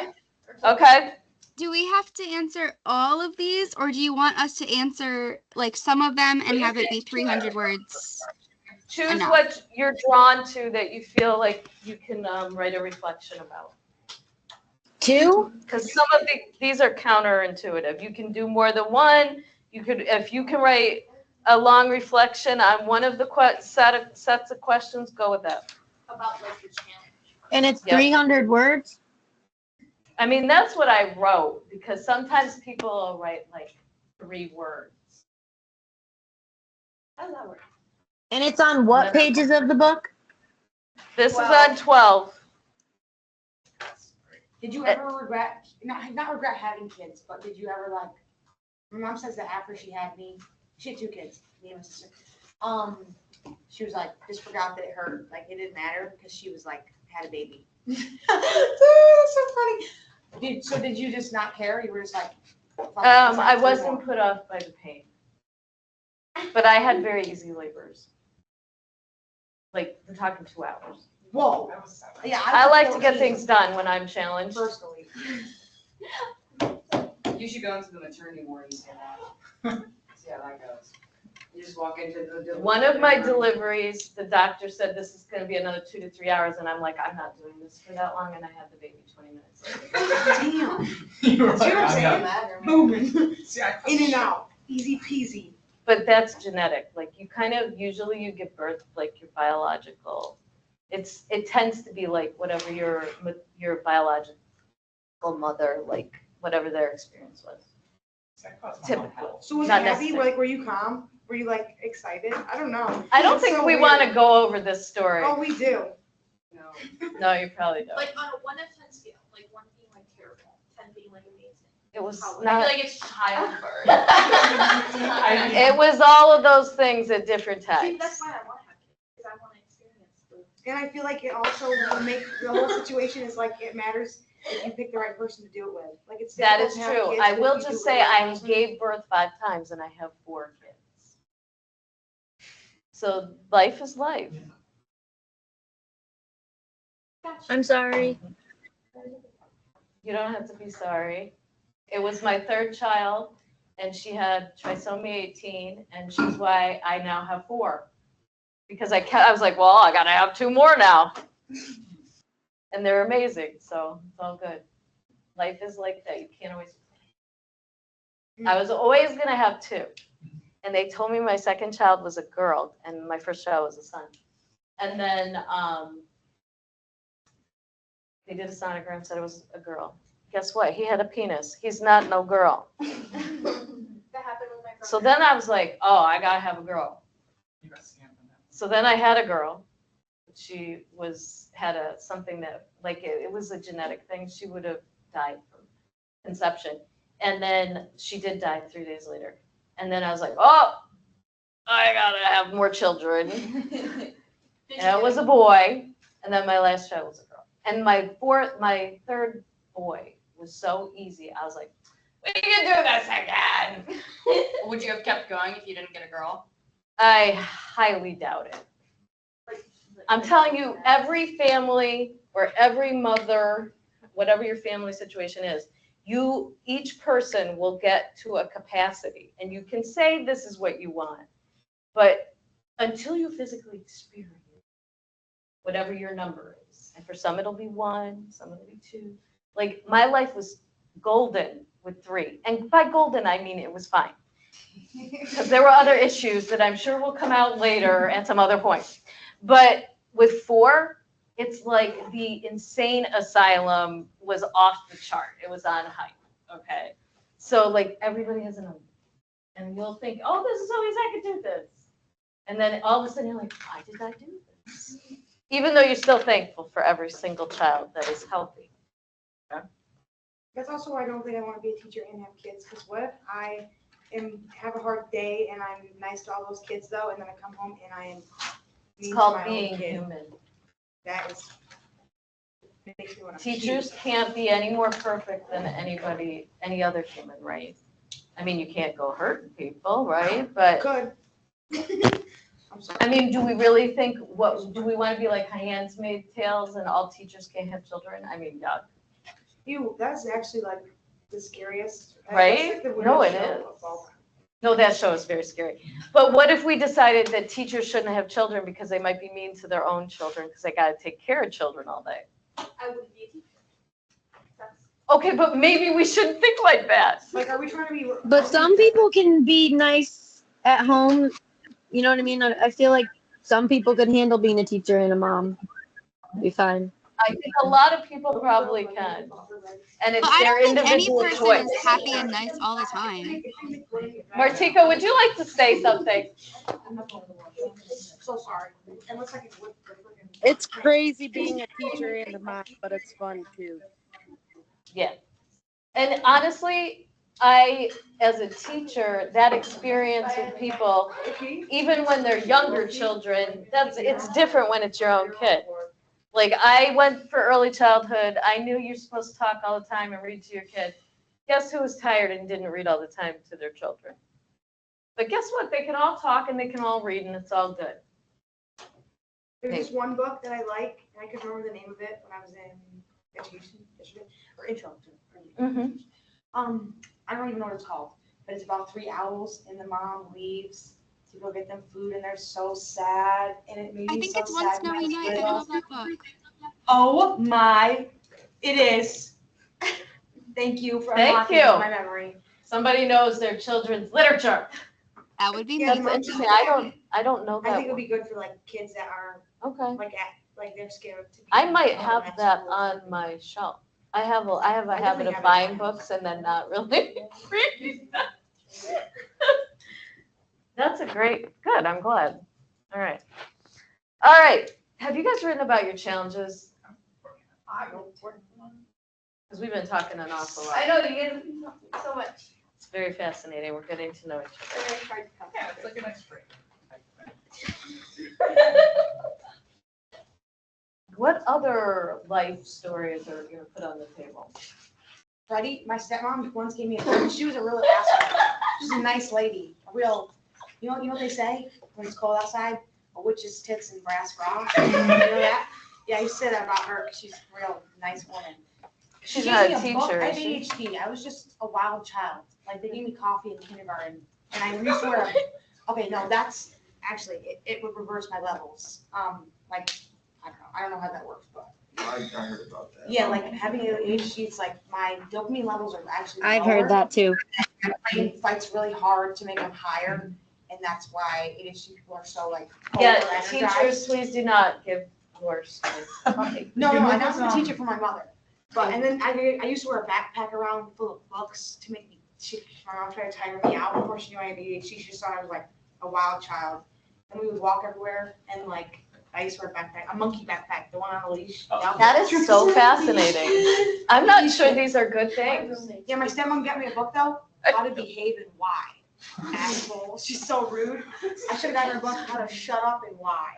5? Or 10? Okay. Do we have to answer all of these, or do you want us to answer like some of them and have it be 300 words? Choose Enough. what you're drawn to that you feel like you can write a reflection about. 2? Because some of these are counterintuitive. You can do more than one. You could, if you can write a long reflection on one of the sets of questions, go with that. About like the challenge. And it's Yep. 300 words? I mean, that's what I wrote, because sometimes people will write like 3 words. How does that work? And it's on what pages of the book? This is on 12. Did you ever regret, not regret having kids, but did you ever like, my mom says that after she had me, she had 2 kids, me and my sister. She was like, just forgot that it hurt, like it didn't matter because she was like, had a baby. So funny. Did you just not care? You were just like. fuck, let's I not wasn't do put off by the pain. But I had very easy labors. Like, we're talking 2 hours. more. Whoa. Yeah. I like to was get 14 things done when I'm challenged. Personally. You should go into the maternity ward and say that. See how that goes. You just walk into the. One of my deliveries, the doctor said this is gonna be another 2 to 3 hours, and I'm like, I'm not doing this for that long, and I had the baby 20 minutes later. Damn. You were like, See what I'm I'm saying? not- Moving. See, I In and out. Easy peasy. But that's genetic, like, you kind of, usually you give birth like your biological it tends to be like whatever your biological mother, like whatever their experience was. That caused my Typical. mom health. So was Not it happy? necessarily. Were you calm? Were you like excited? I don't know. I don't It's think so we weird. want to go over this story. Oh, we do. No, you probably don't. Like on a 1 to 10 scale, like 1 being like terrible, 10 being like amazing. It was I feel not, like it's childbirth. it was all of those things at different See, times. that's why I want to have kids, because I want to experience the. And I feel like it also will make the whole situation is like it matters if you pick the right person to do it with. Like it's That difficult is to have true. kids, I but will if you just do it say with the right I person- gave birth 5 times and I have 4 kids. So life is life. I'm sorry. You don't have to be sorry. It was my 3rd child and she had trisomy 18 and she's why I now have 4. Because I was like, well, I gotta have 2 more now. And they're amazing, so it's all good. Life is like that. You can't always. I was always gonna have 2. And they told me my 2nd child was a girl and my 1st child was a son. And then they did a sonogram, said it was a girl. Guess what? He had a penis. He's not no girl. That happened with my brother. So then I was like, oh, I gotta have a girl. You got scammed on that. So then I had a girl. She had something that, like, it was a genetic thing. She would have died from conception. And then she did die 3 days later. And then I was like, oh, I gotta have more children. And it was a boy. And then my last child was a girl. And my 3rd boy was so easy. I was like, we can do this again. Would you have kept going if you didn't get a girl? I highly doubt it. I'm telling you, every family or every mother, whatever your family situation is, each person will get to a capacity and you can say this is what you want, but until you physically experience whatever your number is, and for some it'll be 1, some it'll be 2. Like my life was golden with 3, and by golden I mean it was fine. Because there were other issues that I'm sure will come out later at some other point. But with 4, it's like the insane asylum was off the chart. It was on hype, okay? So like everybody has a number. And you'll think, oh, this is so easy, I could do this. And then all of a sudden you're like, why did I do this? Even though you're still thankful for every single child that is healthy. That's also why I don't think I want to be a teacher and have kids. Because what if I have a hard day and I'm nice to all those kids though, and then I come home and I am It's mean called to my own being kid? human. That is makes me want to. Teachers can't be any more perfect than any other human, right? I mean, you can't go hurting people, right? But Could. I'm sorry. I mean, do we really think, do we want to be like Handmaid's Tales and all teachers can't have children? I mean, yuck. Ew, that's actually like the scariest. Right? That's like the No, weirdest it show is. of all time. No, that show is very scary. But what if we decided that teachers shouldn't have children because they might be mean to their own children because they got to take care of children all day? I wouldn't be a teacher. That's. Okay, but maybe we shouldn't think like that. Like, are we trying to be? But some people can be nice at home. You know what I mean? I feel like some people could handle being a teacher and a mom. Be fine. I think a lot of people probably can. And it's But I their don't think any individual person choice. is happy and nice all the time. Martika, would you like to say something? So sorry. Unless I can whip the friggin'. It's crazy being a teacher and a mom, but it's fun too. Yeah. And honestly, as a teacher, that experience with people, even when they're younger children, it's different when it's your own kid. Like I went for early childhood. I knew you're supposed to talk all the time and read to your kid. Guess who was tired and didn't read all the time to their children? But guess what? They can all talk and they can all read and it's all good. There's this one book that I like, and I can remember the name of it when I was in education yesterday, or intro to. Mm-hmm. I don't even know what it's called, but it's about 3 owls, and the mom leaves to go get them food, and they're so sad, and it made I me think so it's One sad. when I Snowy was Night. I little. love that book. Oh my, it is. Thank you for Thank unlocking you. my memory. Somebody knows their children's literature. That would be Yeah, me. That's interesting. I don't know I that think it would one. be good for like kids that are Okay. like at like they're scared to be. I might oh, have that's that cool. on my shelf. I have a habit definitely of have it. buying books and then not really reading them. That's a great, good, I'm glad. All right. All right, have you guys written about your challenges? I don't work. Because we've been talking an awful lot. I know, you get so much. It's very fascinating, we're getting to know each other. Yeah, it's like a nice break. What other life stories are you gonna put on the table? Freddie, my stepmom once gave me a book. She was a real asshole. She's a nice lady, a real, you know what they say when it's cold outside? A witch's tits and brass bra. You know that? Yeah, I used to say that about her because she's a real nice woman. She's She not gave a me book. teacher, I is had she? ADHD. I was just a wild child. Like they gave me coffee in kindergarten, and I used to wear. Okay, no, that's actually it would reverse my levels. Like I don't know how that works, but I heard about that. yeah, like having ADHD, it's like my dopamine levels are actually. I've lower. heard that too. My brain fights really hard to make them higher, and that's why ADHD people are so like. Yeah, over-energized. teachers, please do not give horse coffee. No, You no, know I was what's, a teacher for my mother. But and then I used to wear a backpack around full of books to make me. My mom tried to tire me out before she knew I had ADHD. She just thought I was like a wild child. And we would walk everywhere, and like I used to wear a backpack, a monkey backpack, the one on a leash. Oh. Yep. That is so fascinating. I'm not sure these are good things. Yeah, my stepmom got me a book though, How to Behave and Why. Asshole, she's so rude. I should have gotten her a book, How to Shut Up and Why.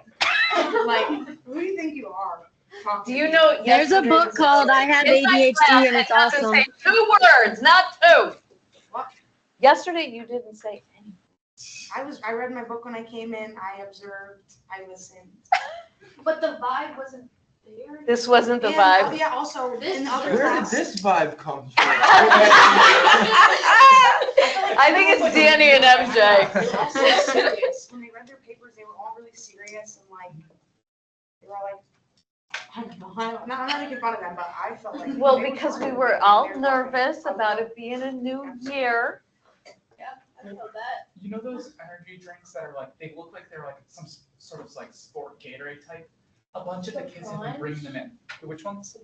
Like, who do you think you are? Do you know? There's a book called I Have In my ADHD class, and it's I have to awesome. say 2 words, not 2. What? Yesterday you didn't say anything. I read my book when I came in, I observed, I listened. But the vibe wasn't there. This wasn't the And, vibe. oh, yeah, also, in the other Where did class. this vibe come from? I think it's Danny and MJ. They were all so serious. When they read their papers, they were all really serious and like, they were all like, I don't know, I'm not making fun of them, but I felt like. Well, they were because we talking were to me, all they were talking nervous about it being a new year. I felt that. You know those energy drinks that are like, they look like they're like some sort of like sport Gatorade type? A bunch of the kids have been bringing them in. Which ones?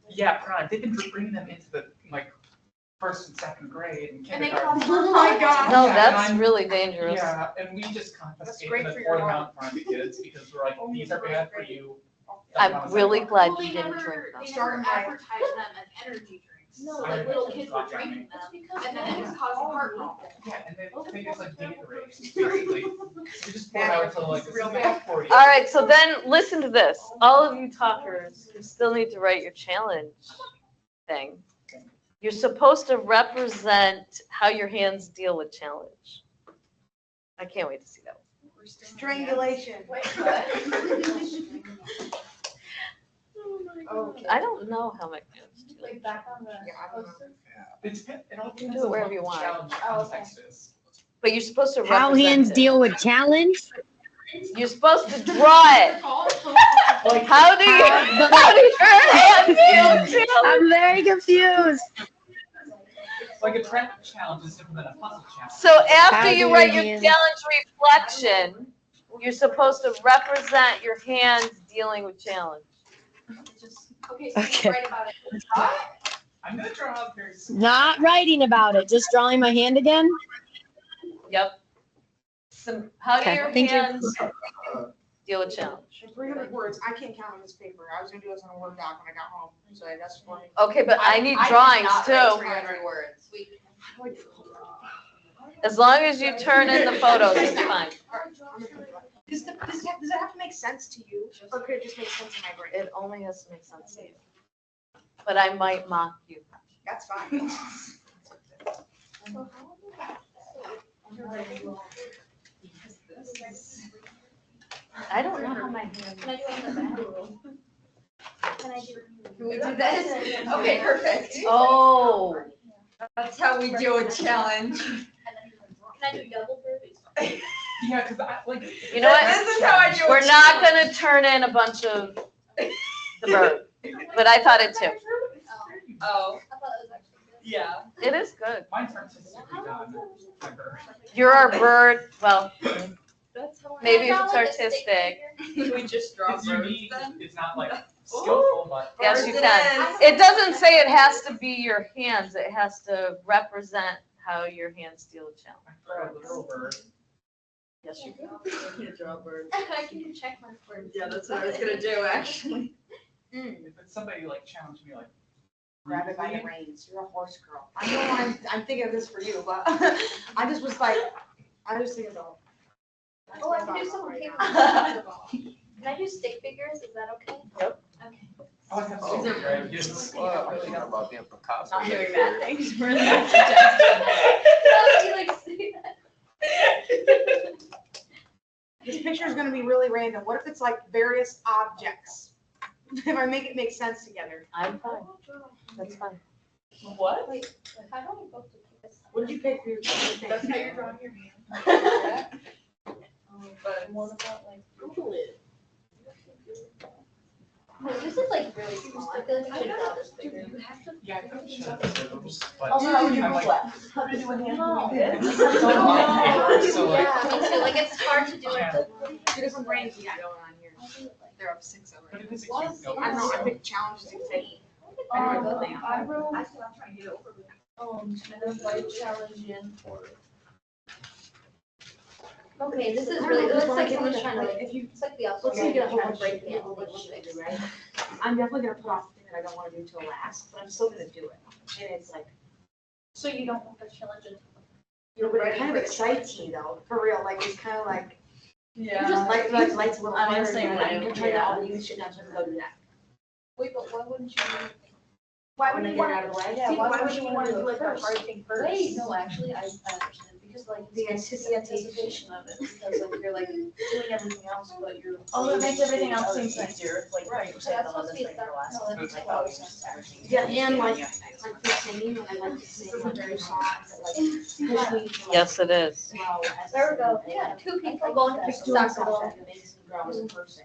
Yeah, Prime. They've been bringing them into the like 1st and 2nd grade and And they kindergarten. call them. Oh my God. No, Yeah, that's and really dangerous. Yeah, and we just confiscated great them for and your poured them heart. out in front of the kids because we're like, these are bad for you. I'm really glad Well, you they didn't never, drink them. they never Starting by- advertised them as energy drinks. No, So I like little know. kids were drinking them, and then it was causing heart problems. Yeah, and they just like Gatorade, basically. We just pour it out until like, this is bad for you. All right, so then listen to this. All of you talkers, you still need to write your challenge thing. You're supposed to represent how your hands deal with challenge. I can't wait to see that. Strangulation. Wait, what? Okay. I don't know how my hands deal. Like back on the Yeah, I don't know. poster? It all You can depends do it on wherever what you the want. challenge Oh, okay. context is. But you're supposed to How represent hands it. deal with challenge? You're supposed to draw it. Like, How do you, how do your hands deal with challenge? I'm very confused. like a traffic challenge is different than a puzzle challenge. So after How you do write your your hands- challenge reflection, you're supposed to represent your hands dealing with challenge. Okay, so Okay. you write about it. I'm gonna draw out very soon. Not writing about it, just drawing my hand again. Yep. Some, how do Okay, your thank you. hands deal with challenge? 300 words, I can't count on this paper. I was gonna do this on a Word doc when I got home, so that's for me. Okay, but I need did drawings not write too. 300 words. We. As long as you turn in the photos, it's fine. Does it have to make sense to you, or could it just make sense in my brain? It only has to make sense to you. But I might mock you. That's fine. I don't know how my hands. Can I do it in the bathroom? Can I do? Can we do this? Okay, perfect. Oh, That's how we do a challenge. Can I do double birds? Yeah, because I like. you know what? This is how I do a We're not gonna turn in a bunch of the bird, but I thought it too. Oh. I thought it was actually good. Yeah. It is good. Mine's artistically done. My bird. You're our bird, well, That's how Maybe if Not it's like a stick artistic. figure. Can we just draw It's birds unique, then? it's not like skillful, but. Yes, you Birds can. it is. It doesn't say it has to be your hands, it has to represent how your hands deal with challenge. I draw a little bird. Yes, you can. You draw birds. I can check my birds. Yeah, that's what I was gonna do, actually. If it's somebody like challenged me like. Grab it by the briefly, reins, you're a horse girl. I know I'm thinking of this for you, but I just was like, I was thinking about. Oh, I can do some okay. Can I do stick figures? Is that okay? Yep. Okay. Oh, I have so many ideas. Well, I'm thinking about being Picasso. Not doing bad things. Really not suggesting. You like see that? This picture is gonna be really random. What if it's like various objects? If I make it make sense together. I'm fine, that's fine. What? Wait, how do I go to this? What did you pick for your thing? That's how you're drawing your hand. But What about like Google it? No, this is like really small. I feel like I should draw this bigger. Yeah, I probably should have those, but. Also, how would you I'm Google like- it? How to do a hand No. like this? So, like- Yeah, me too. Like it's hard to do it. Two different brains we got going on here. They're up 6 But already. if it's a cute note. I don't know, I picked challenges and take. I wrote, I'm trying to get over it. an invite challenge in for. Okay, this is I don't really, know, it just looks wanna like get someone's into, trying to like, like, if you, it's like the let's say you get a whole trying bunch to of break people it. with shit to do, right? I'm definitely gonna put off the thing that I don't wanna do till last, but I'm still gonna do it. And it's like, So you don't want the challenge until you know, but it kind of excites me though, for real, like, it's kind of like, Yeah. just lights a little I'm fire. the same and way, I'm gonna try to yeah. all use shit, and I'm just gonna go do that. Wait, but why wouldn't you? Why would you get it out of the way? Yeah, See, why would you wanna wanna do like it the first? hard thing first? Wait, no, actually, I understand, because like, The it's the anticipation of it, because like, you're like doing everything else, but you're. Oh, it makes everything else seem easier, like, Right, you so said, that's oh, supposed to this be a thing for last. no, that's Like, like, oh, oh, it's just everything. Yeah, and like the singing, when I like to sing like two songs that like push me to like Yes, it is. grow as a There we go, singer. yeah, 2 people Like, going to just doing soccer something ball. that makes me grow as a person,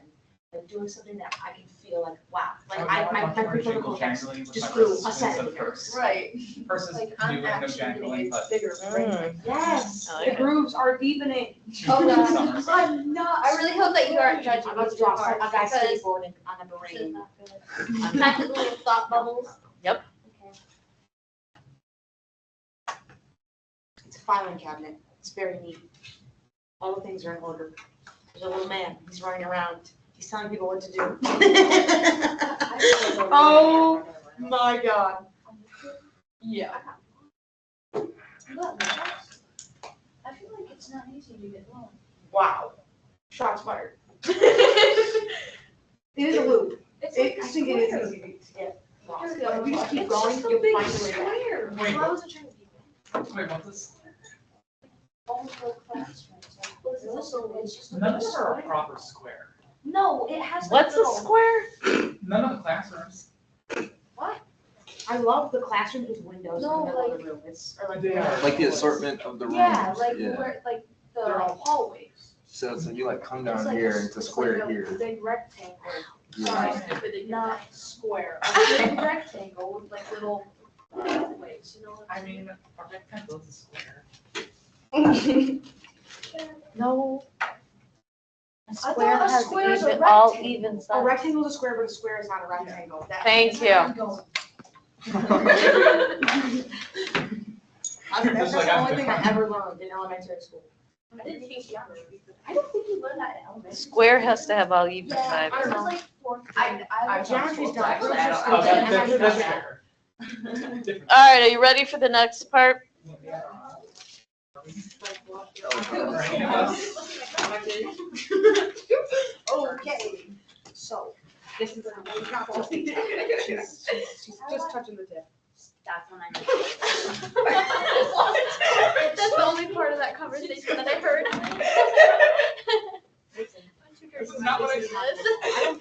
like doing something that I can feel like, wow, like I my would want more prefrontal jingle cortex jangling with just my grew wrists a instead of centimeter. first. Right. Versus Like, doing I'm no actually jangling, but. bigger brain. Yes, I the like it. grooves are deepening. Oh, God. Summer. I'm nuts. I really hope that you aren't judging I'm about me to too draw hard, a guy because skateboarding on a this is parade. not good. Practical little thought bubbles. Yep. Okay. It's a filing cabinet. It's very neat. All the things are in order. There's a little man. He's running around. He's telling people what to do. Oh my God. Yeah. But I feel like it's not easy to get loan. Wow. Shots fired. It is a loop. It's I think it is easy to get lost. But if you just keep going, you'll find your way back. square. Wait, I what? wasn't trying to be bad. Wait, what's this? All the classrooms, like, what is this? So it's just. None of them are a proper square. No, it has. like What's a little- square? None of the classrooms. I love the classroom with windows in the No, middle of like- the room. It's, or like. They are. Like the assortment of the rooms. Yeah, like Yeah. where, like the They're all- hallways. So you like come It's down like here a- and it's a it's square like a here. Big rectangle. Yeah. Not square. A big rectangle with like little hallways, you know what I I mean? mean, a rectangle is a square. No. A thought square a has square is a even, all rectangle. even A sides. rectangle is a square, but a square is not a rectangle. That- Thank you. That's Just like the I'm only thing I different. ever learned in elementary school. I didn't teach geometry. I don't think you learned that in elementary. Square has to have all even Yeah, sides. I was like fourth grade. I was on Geometry's school, done. actually, I don't- Oh, Okay, that- I that's, have that's to- fair. Different. All right, are you ready for the next part? Okay, so this is. She's just touching the tip. That's when I met That's the only part of that conversation that I heard. This is not what I said.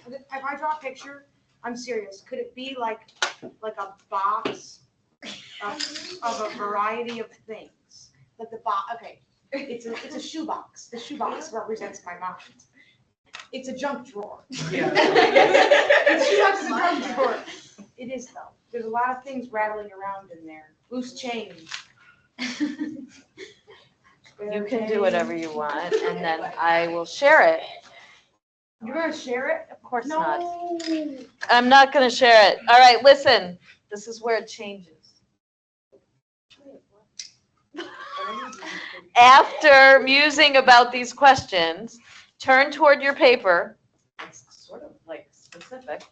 If I draw a picture, I'm serious. Could it be like a box of a variety of things? Like the box, okay, it's a shoebox. The shoebox represents my mind. It's a junk drawer. Yeah. It's a shoebox is a junk drawer. It is though. There's a lot of things rattling around in there. Loose change. You can do whatever you want, and then I will share it. You're gonna share it? Of course not. No. I'm not gonna share it. All right, listen, this is where it changes. After musing about these questions, turn toward your paper. It's sort of like specific.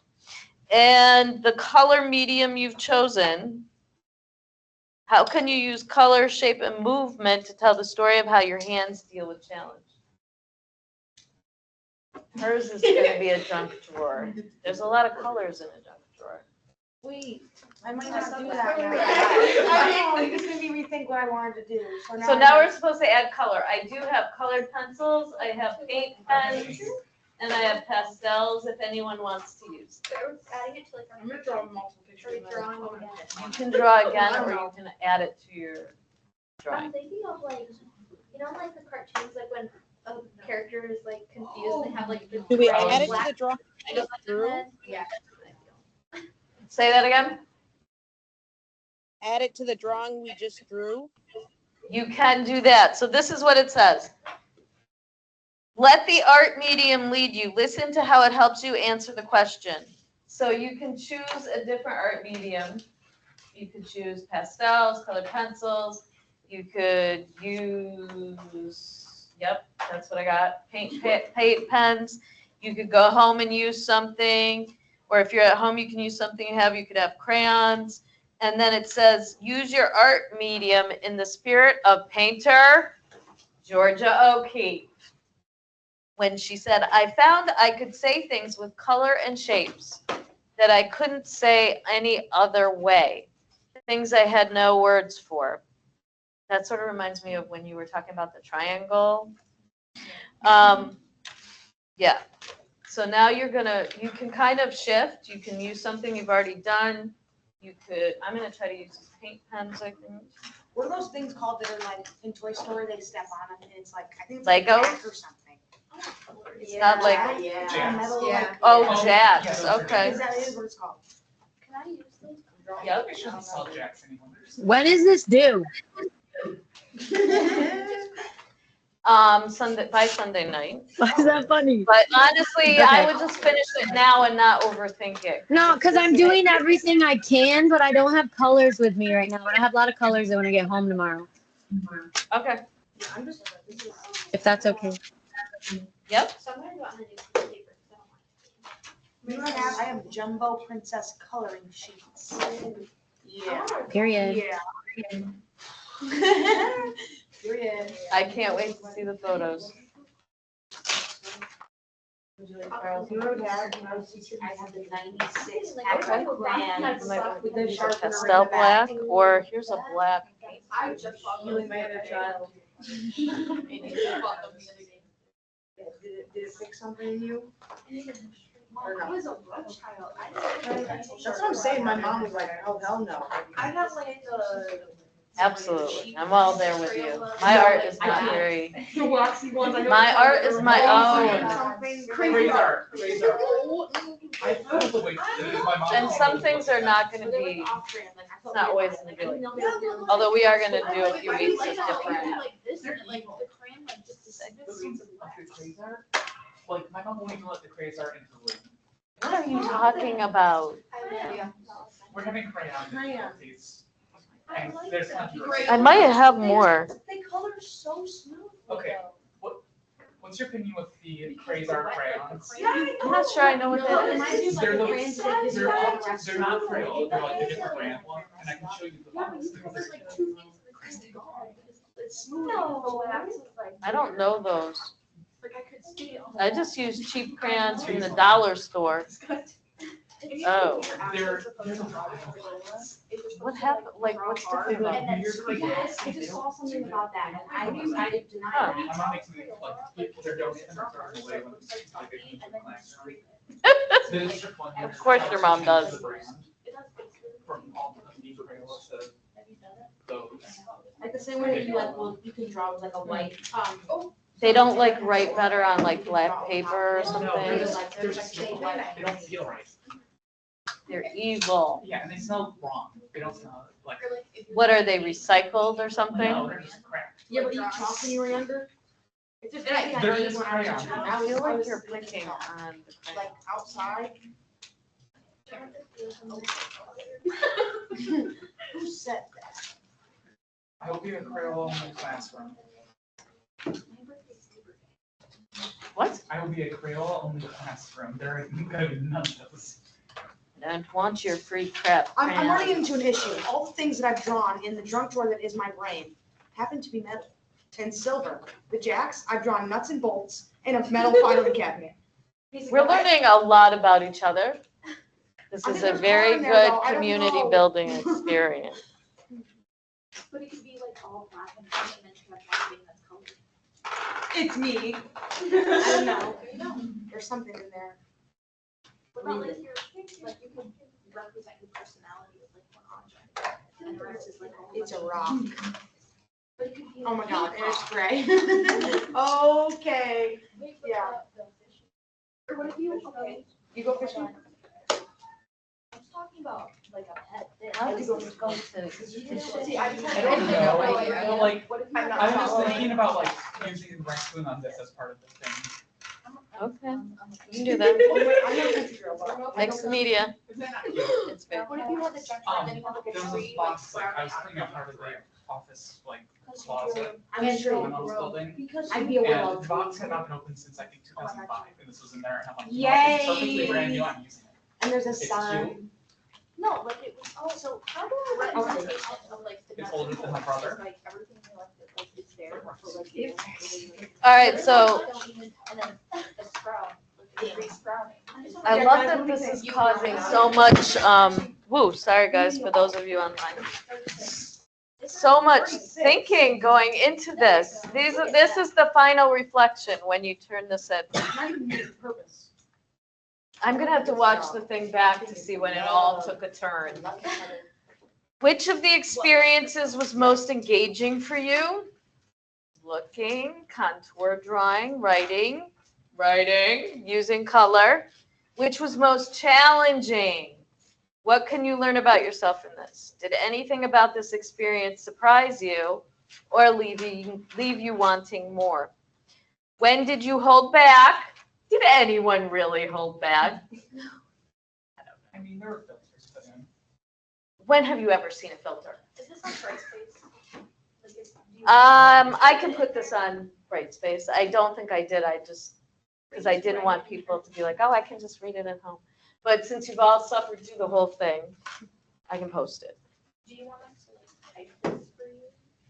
And the color medium you've chosen. How can you use color, shape, and movement to tell the story of how your hands deal with challenge? Hers is gonna be a junk drawer. There's a lot of colors in a junk drawer. Wait, I might not do that now. I know, it's gonna be rethink what I wanted to do. So now we're supposed to add color. I do have colored pencils, I have paint pens, and I have pastels if anyone wants to use. Adding it to like. I'm gonna draw multiple pictures. You can draw again, or you can add it to your I'm drawing. thinking of like, you know, like the cartoons, like when a character is like confused, they have like the. Do we Oh, add it to black the drawing? kind of Drew? head? Yeah. Say that again? Add it to the drawing we just drew? You can do that. So this is what it says. Let the art medium lead you. Listen to how it helps you answer the question. So you can choose a different art medium. You could choose pastels, colored pencils. You could use, yep, that's what I got, paint pens. You could go home and use something, or if you're at home, you can use something you have. You could have crayons. And then it says, use your art medium in the spirit of painter Georgia O'Keeffe. When she said, I found I could say things with color and shapes that I couldn't say any other way. Things I had no words for. That sort of reminds me of when you were talking about the triangle. Yeah. So now you can kind of shift. You can use something you've already done. I'm gonna try to use paint pens, I think. What are those things called that are like in Toy Story, they step on them and it's like, I think it's Legos? like Jack or something. It's not like, Yeah. Jacks. Metal, Yeah. like- oh, jacks, Yes. okay. Is that what it's called? Can I use these? Yep. They shouldn't sell jacks anymore. When is this due? By Sunday night. Why is that funny? But honestly, I Okay. would just finish it now and not overthink it. No, because I'm doing everything I can, but I don't have colors with me right now. But I have a lot of colors when I get home tomorrow. Okay. If that's okay. Yep. So I'm gonna go out and do some paper, 'cause I don't like. I have jumbo princess coloring sheets. Yeah. Period. Yeah. Period. I can't wait to see the photos. Would you like Carl's? You know, Dad, when I was teaching, I had the 96 Like, Apple I brand with the Use a sharpener in pastel the back. black, or here's a black. I just bought Healing my inner child. Did it fix something in you? I was a rough child. That's what I'm saying, my mom was like, oh, hell no. I got like Absolutely. I'm all there with you. My art is not very, The waxy ones. I know my it's art is my own. Something. Crazy art. Crazy art. I feel the way my mom. And some things are not gonna be, it's not always gonna be like, although we are gonna do a few weeks of different. Like this, and like the crayon, like just the Crazy art. Like my mom won't even let the crazy art into the room. What are you talking about? We're having crayon days. And there's plenty of. I might have more. They color so smooth. Okay. What's your opinion with the crazy art crayons? I'm not sure I know what that is. They're not crayons, they're like a different brand one, and I can show you the ones. No. I don't know those. Like I could see all. I just use cheap crayons from the dollar store. Oh. What happened, like, what's different about And it? then, yes, I just saw something about that, and I denied Huh. I'm not making it like, they're donating and throwing away when it's like they can do class. There's just one here. Of course your mom does. The brand From all the new crayons to those. Like the same way that you like, well, you can draw with like a white, They don't like write better on like black paper or No, something? they're just they don't feel right. They're evil. Yeah, and they smell wrong. They don't smell like. What are they, recycled or something? No, they're just crap. You ever eat chalk when you were younger? It's just something I There ate is when I was crayon. younger. I feel like you're picking on the Like outside. Who said that? I hope you have Crayola in the classroom. What? I will be a Crayola only classroom. There are none of those. Don't want your free crap. I'm running crayons. into an issue. All the things that I've drawn in the junk drawer that is my brain happen to be metal and silver. The jacks, I've drawn nuts and bolts in a metal filing cabinet. We're learning a lot about each other. This I is think a there's very color in there, good though. I don't community know. building experience. But it could be like all black and white and then you have one thing that's colored. It's me. I don't know. There's something in there. What about like your, like you could represent your personality with like one object. And the rest is like. whole It's a bunch of- rock. But it could be. Oh my like god, paint and it's rock. gray. Okay. Wait, but Yeah. the fish. Or what if you, okay, You go fishing? I'm just talking about like a pet fish. How does go this go to? See, I just I had. don't know, but like, What if you I'm had not a I was dog? thinking about like using the raccoon on this as part of the thing. Okay, you can do that. I'm not country girl, but I don't Mixed know. media. Is that not cute? It's very. What if you had the junk drawer and then you had like There a was tree, this like box, like, I was sprouting thinking out of part of the office, like, Because closet I'm sure. when I was building. Because I'd be a And willow. the box had not been opened since, I think, 2005, and this was in there, and I'm like, Yay. it's perfectly brand new, I'm using it. And there's a It's sign. No, like it was, oh, so how do I representation of like the. It's nuts older and than my bolts, brother. just, like everything they left, it, like it's there, so like. you don't really- All right, But so I don't even- And then the sprout, like the tree sprouting. I Yeah, love guys, that what do you this is think? causing so much, woo, sorry guys, for those of you online. So much thinking going into this. This is the final reflection when you turn this in. Not even made on purpose. I'm gonna have to watch the thing back to see when it all took a turn. Which of the experiences was most engaging for you? Looking, contour drawing, writing, using color. Which was most challenging? What can you learn about yourself in this? Did anything about this experience surprise you or leave you wanting more? When did you hold back? Did anyone really hold back? I mean, there are filters put in. When have you ever seen a filter? Is this on Brightspace? Like, do you- I can put this on Brightspace. I don't think I did. I just, because I didn't want people to be like, oh, I can just read it at home. But since you've all suffered through the whole thing, I can post it. Do you want us to like type this for you?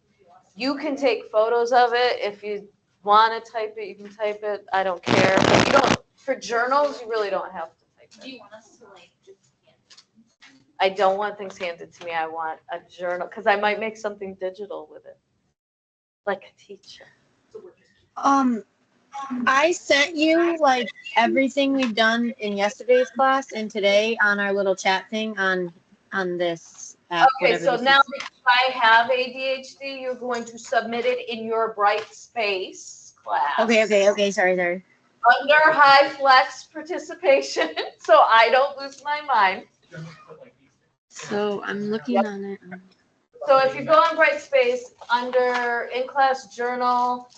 Do you want us to- You can take photos of it. If you want to type it, you can type it. I don't care. But you don't, for journals, you really don't have to type Do it. you want us to like just hand it? I don't want things handed to me. I want a journal, because I might make something digital with it. Like a teacher. So we're just. I sent you like everything we've done in yesterday's class and today on our little chat thing on this app. Okay, whatever so this now is. because I have ADHD, you're going to submit it in your Brightspace class. Okay. Sorry. Under high flex participation, so I don't lose my mind. You don't have to put, like, these things. So I'm looking on it. So if you go on Brightspace, under in-class journal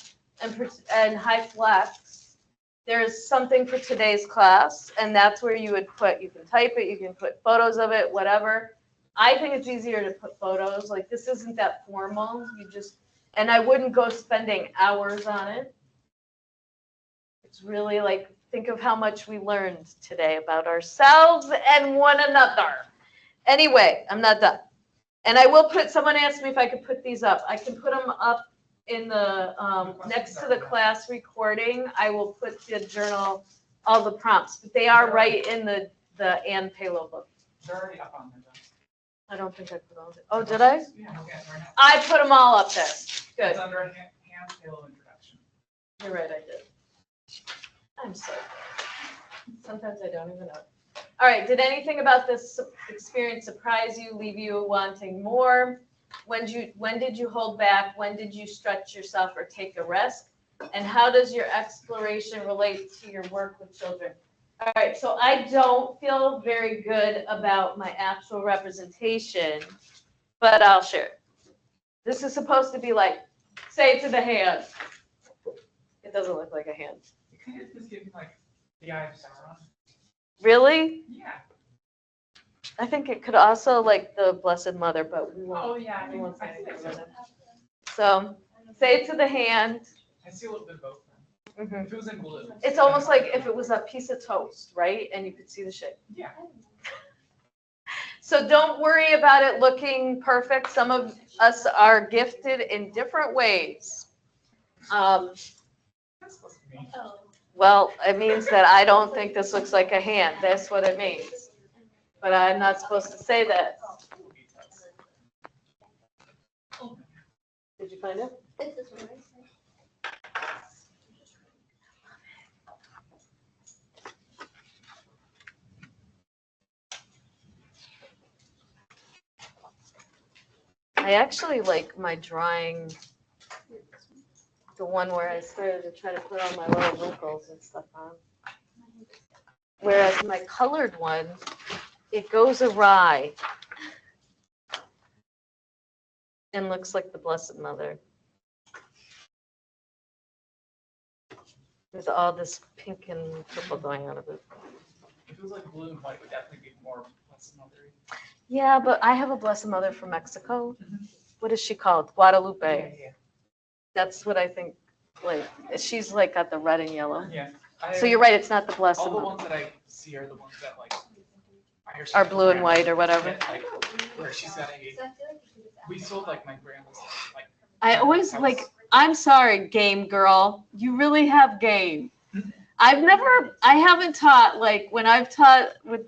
and high flex, there's something for today's class, and that's where you would put, you can type it, you can put photos of it, whatever. I think it's easier to put photos, like this isn't that formal, you just, and I wouldn't go spending hours on it. It's really like, think of how much we learned today about ourselves and one another. Anyway, I'm not done. And I will put, someone asked me if I could put these up. I can put them up in the, next to the class recording. I will put the journal, all the prompts, but they are right in the Ann Palo book. They're already up on there, Jen. I don't think I put all of it. Oh, did I? Yeah, I'm looking at it right now. I put them all up there. Good. It's under hand table introduction. You're right, I did. I'm so good. Sometimes I don't even know. All right, did anything about this experience surprise you, leave you wanting more? When did you hold back? When did you stretch yourself or take a risk? And how does your exploration relate to your work with children? All right, so I don't feel very good about my actual representation, but I'll share it. This is supposed to be like, say to the hand. It doesn't look like a hand. It kind of is giving like the Eye of Sauron. Really? Yeah. I think it could also like the Blessed Mother, but we won't. Oh, yeah. we won't say I think anything so. about it. So, say to the hand. I see a little bit of both. Mhm. If it was in blue. It's almost like if it was a piece of toast, right? And you could see the shape. Yeah. So don't worry about it looking perfect. Some of us are gifted in different ways. That's supposed to be. Well, it means that I don't think this looks like a hand. That's what it means. But I'm not supposed to say that. Did you find it? It's this one, right? I actually like my drawing, the one where I started to try to put all my little wrinkles and stuff on. Whereas my colored one, it goes awry and looks like the Blessed Mother. With all this pink and purple going out of it. If it was like blue and white, it would definitely be more Blessed Mother. Yeah, but I have a Blessed Mother from Mexico. Mhm. What is she called? Guadalupe. Yeah. That's what I think, like, she's like got the red and yellow. Yeah. So you're right, it's not the Blessed All the Mother. ones that I see are the ones that like. I hear Are blue and white or whatever. Yeah, like, where she's got a. We sold like my grandma's like. I always like, I'm sorry, game girl. You really have game. I haven't taught, like, when I've taught with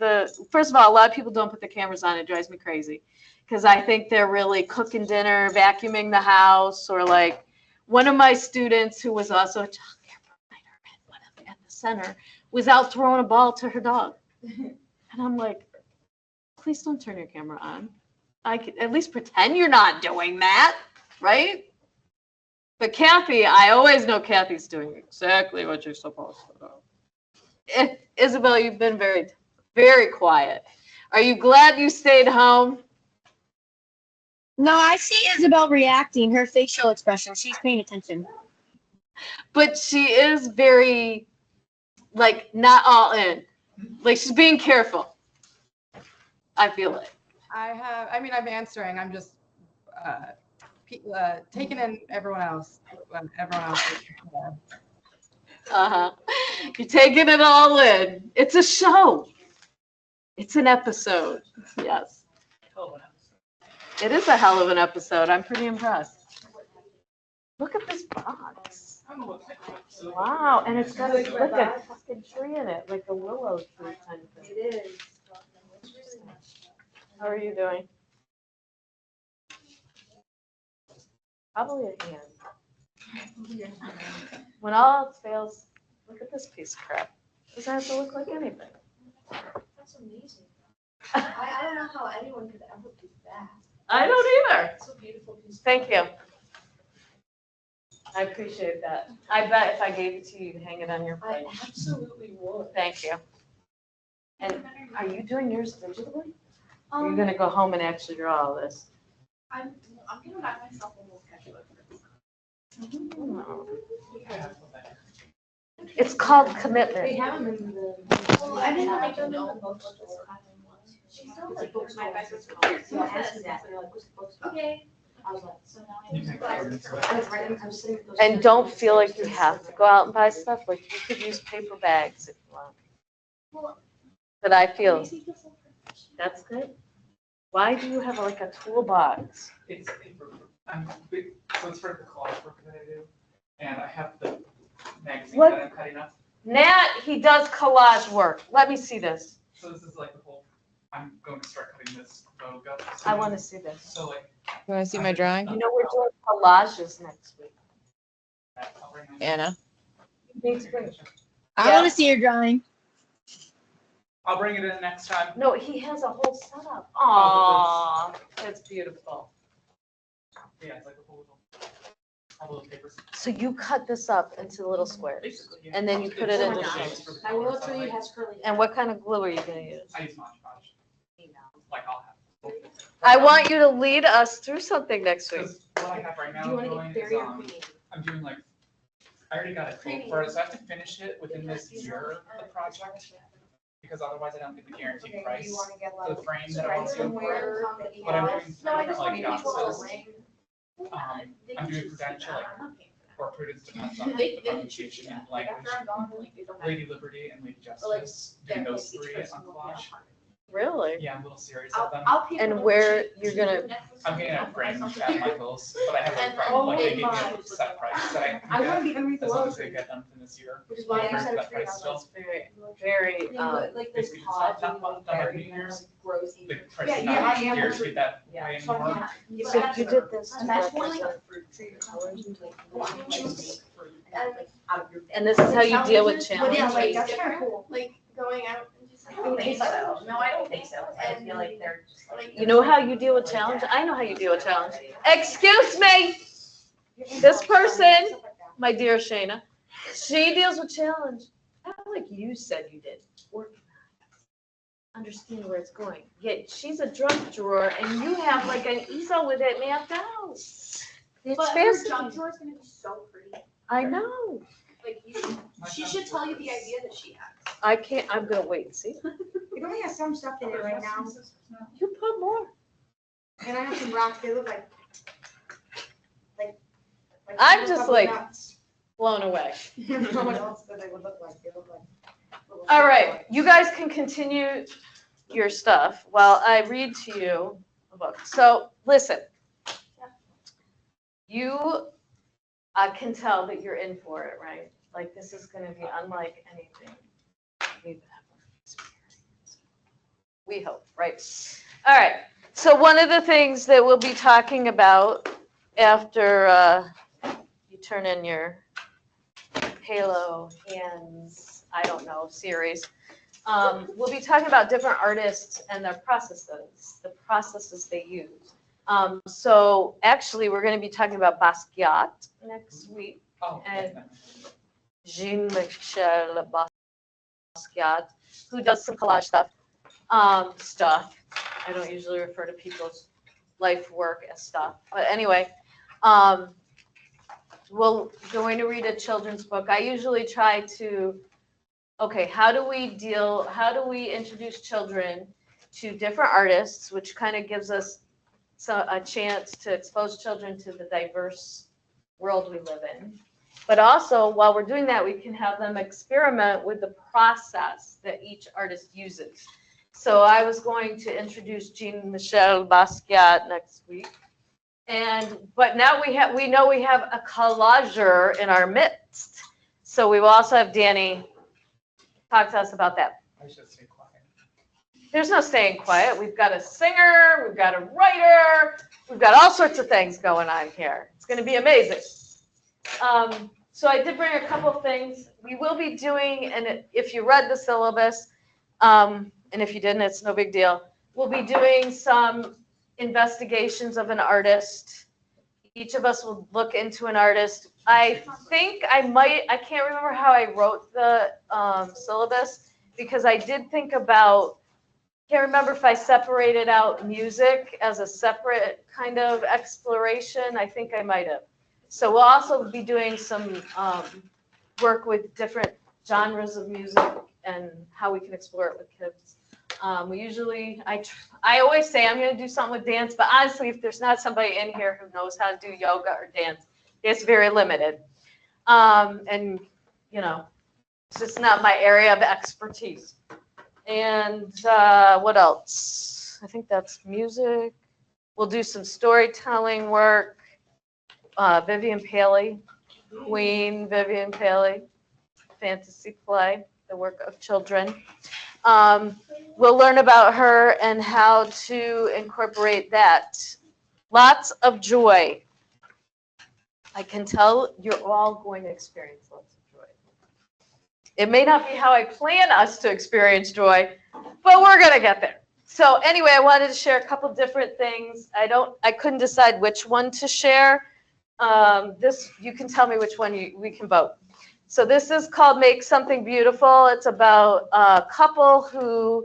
first of all, a lot of people don't put the cameras on. It drives me crazy. Because I think they're really cooking dinner, vacuuming the house, or like one of my students who was also a child care provider at the center was out throwing a ball to her dog. And I'm like, please don't turn your camera on. I could at least pretend you're not doing that, right? But Kathy, I always know Kathy's doing exactly what you're supposed to do. Isabel, you've been very, very quiet. Are you glad you stayed home? No, I see Isabel reacting, her facial expression. She's paying attention. But she is very, like, not all in. Like, she's being careful. I feel it. I'm answering, I'm just, taking in everyone else. Uh-huh. You're taking it all in. It's a show. It's an episode. Yes. It is a hell of an episode. I'm pretty impressed. Look at this box. Wow, and it's got a fucking tree in it, like a willow tree kind of thing. It is. How are you doing? Probably a hand. When all else fails, look at this piece of crap. Doesn't have to look like anything. That's amazing. I don't know how anyone could ever do that. I don't either. It's a beautiful piece. Thank you. I appreciate that. I bet if I gave it to you, you'd hang it on your I fridge. absolutely would. Thank you. And are you doing yours digitally? Or are you gonna go home and actually draw all this? I'm gonna buy myself a little sketchbook. It's called commitment. They have them in the. Well, I didn't like them know in the bookstore. She's not like bookstore. my best So I asked her that, they're like, what's the bookstore? Okay. I was like, So now I You have can to color it. I was sitting with those. And don't feel like you have to go out and buy stuff. Like you could use paper bags if you want. But I feel that's good. Why do you have like a toolbox? It's paper. So it's for the collage work that I do, and I have the magazine What? that I'm cutting up. Nat, he does collage work. Let me see this. So this is like the whole. I'm going to start cutting this logo up. I want to see this. So like. You want to see my drawing? You know, we're doing collages next week. I'll bring my- Anna? You need to bring it. I want to see your drawing. I'll bring it in next time. No, he has a whole setup. Aww, that's beautiful. Yeah, it's like a whole little. all those papers. So you cut this up into little squares, Basically, yeah. and then you put it It's into more shapes. shapes for the My little colors, I tree like. has curly. And what kind of glue are you gonna use? I use Mod Podge. Like I'll have. I want you to lead us through something next week. Because what I have right now Do you wanna going get is, berry or creamy? I'm doing like, I already got it quote for it, so I have to finish it within this year of the project. Because otherwise I don't get the guaranteed Okay, price you wanna get for the like frame that I want stripes to do. somewhere? But I'm doing No, I different just like want you to goddesses. I'm doing Prudential, like, or Prudence depends on the pronunciation and language. Lady Liberty and Lady Justice, doing those three on collage. Really? Yeah, a little series of them. And where you're gonna, I'm getting a frame at Michael's, but I have a frame, like they gave me a set price that I I wanna can be underneath get, the as long low as they tree, get done for this year. which is why I Frame said for a that tree price on still. that's very, Basically, it's not like New Year's, the price is Yeah, I not am here a to tree. get that way anymore. so you did this to And that's represent, And and this is how you deal with But challenges. yeah, like, that's kinda cool. like going out and just. I don't think so. No, I don't think so. I feel like they're just like. You know how you deal with challenge? I know how you deal with challenge. Excuse me, this person, my dear Shayna, she deals with challenge. Not like you said you did. Organize. Understand where it's going. Yet she's a junk drawer and you have like an easel with it mapped out. It's But her junk fascinating. drawer is gonna be so pretty. I know. Like she should tell you the idea that she has. I can't, I'm gonna wait and see. It only has some stuff in it right now, You put more. and I have some rocks, they look like. I'm just like nuts. blown away. No one else said they would look like, they look like. little All shit right, toys. you guys can continue your stuff while I read to you a book. So listen, you, I can tell that you're in for it, right? Like this is going to be unlike anything we've ever experienced. We hope, right? All right. So one of the things that we'll be talking about after you turn in your Halo Hands, I don't know, series. We'll be talking about different artists and their processes they use. So actually, we're going to be talking about Basquiat next week, Oh, And- okay. Jean-Michel Basquiat, who does some collage stuff. I don't usually refer to people's life work as stuff, but anyway, we're going to read a children's book. I usually try to, okay, how do we introduce children to different artists, which kind of gives us a chance to expose children to the diverse world we live in. But also, while we're doing that, we can have them experiment with the process that each artist uses. So I was going to introduce Jean-Michel Basquiat next week. But now we know we have a collager in our midst. So we will also have Danny talk to us about that. I should stay quiet. There's no staying quiet. We've got a singer, we've got a writer, we've got all sorts of things going on here. It's going to be amazing. So I did bring a couple things. We will be doing, and if you read the syllabus, and if you didn't, it's no big deal. We'll be doing some investigations of an artist. Each of us will look into an artist. I think I can't remember how I wrote the syllabus, because I did think about, can't remember if I separated out music as a separate kind of exploration. I think I might have. So we'll also be doing some work with different genres of music and how we can explore it with kids. I always say I'm going to do something with dance, but honestly, if there's not somebody in here who knows how to do yoga or dance, it's very limited. And, you know, it's just not my area of expertise. And what else? I think that's music. We'll do some storytelling work. Vivian Paley, Queen Vivian Paley, fantasy play, the work of children. We'll learn about her and how to incorporate that. Lots of joy. I can tell you're all going to experience lots of joy. It may not be how I plan us to experience joy, but we're going to get there. So anyway, I wanted to share a couple different things. I couldn't decide which one to share. This, you can tell me which one we can vote. So this is called Make Something Beautiful. It's about a couple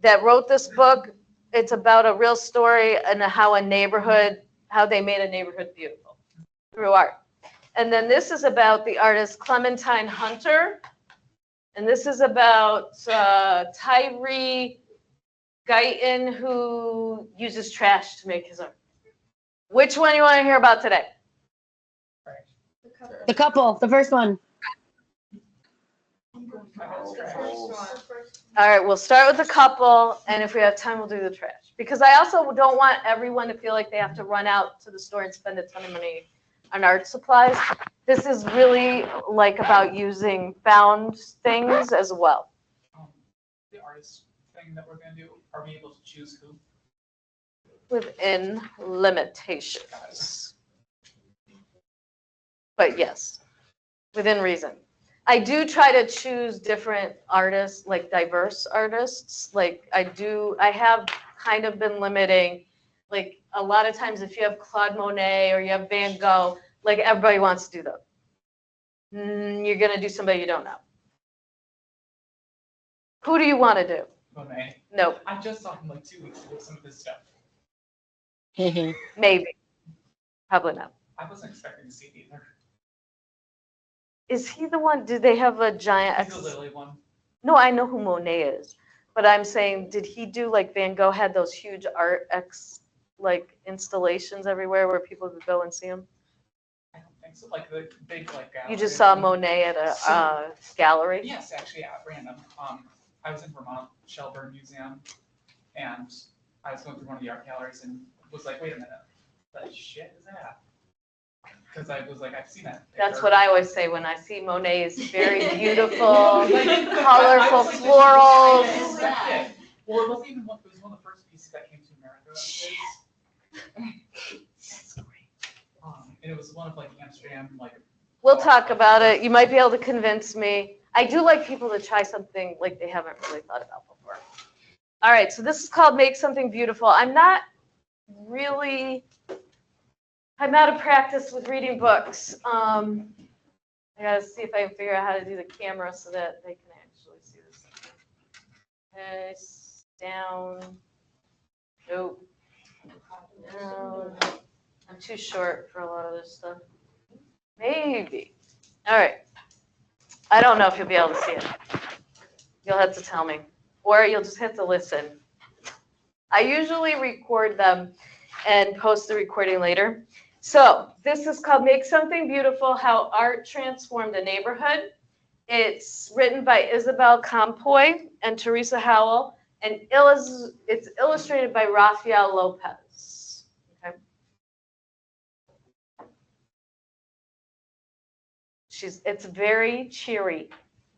that wrote this book. It's about a real story and how they made a neighborhood beautiful through art. And then this is about the artist Clementine Hunter. And this is about Tyree Guyton, who uses trash to make his art. Which one do you want to hear about today? The couple, the first one. All right, we'll start with the couple, and if we have time, we'll do the trash. Because I also don't want everyone to feel like they have to run out to the store and spend a ton of money on art supplies. This is really like about using found things as well. The artist thing that we're gonna do, are we able to choose who? Within limitations. But yes, within reason. I do try to choose different artists, like diverse artists. Like I have kind of been limiting, like a lot of times if you have Claude Monet or you have Van Gogh, like everybody wants to do them. You're gonna do somebody you don't know. Who do you want to do? Monet. Nope. I just saw him like 2 weeks ago, some of his stuff. Maybe. Probably not. I wasn't expecting to see it either. Is he the one, did they have a giant He's the Lily one. No, I know who Monet is, but I'm saying, did he do like Van Gogh had those huge like installations everywhere where people could go and see him? I don't think so. Like the big like gallery. You just saw Monet at a gallery? Yes, actually at random. I was in Vermont, Shelburne Museum, and I was going through one of the art galleries and was like, wait a minute, what the shit is that? Because I was like, I've seen that picture. That's what I always say when I see Monet's very beautiful, colorful florals. Well, it wasn't even one, it was one of the first pieces that came to America. That's great. And it was one of like Amsterdam, like. We'll talk about it. You might be able to convince me. I do like people to try something like they haven't really thought about before. All right, so this is called Make Something Beautiful. I'm out of practice with reading books. I gotta see if I can figure out how to do the camera so that they can actually see this. Okay, down. Nope. No. I'm too short for a lot of this stuff. Maybe. All right. I don't know if you'll be able to see it. You'll have to tell me. Or you'll just have to listen. I usually record them and post the recording later. So this is called Make Something Beautiful, How Art Transformed a Neighborhood. It's written by Isabel Campoy and Teresa Howell, and it's illustrated by Rafael Lopez. Okay. It's very cheery.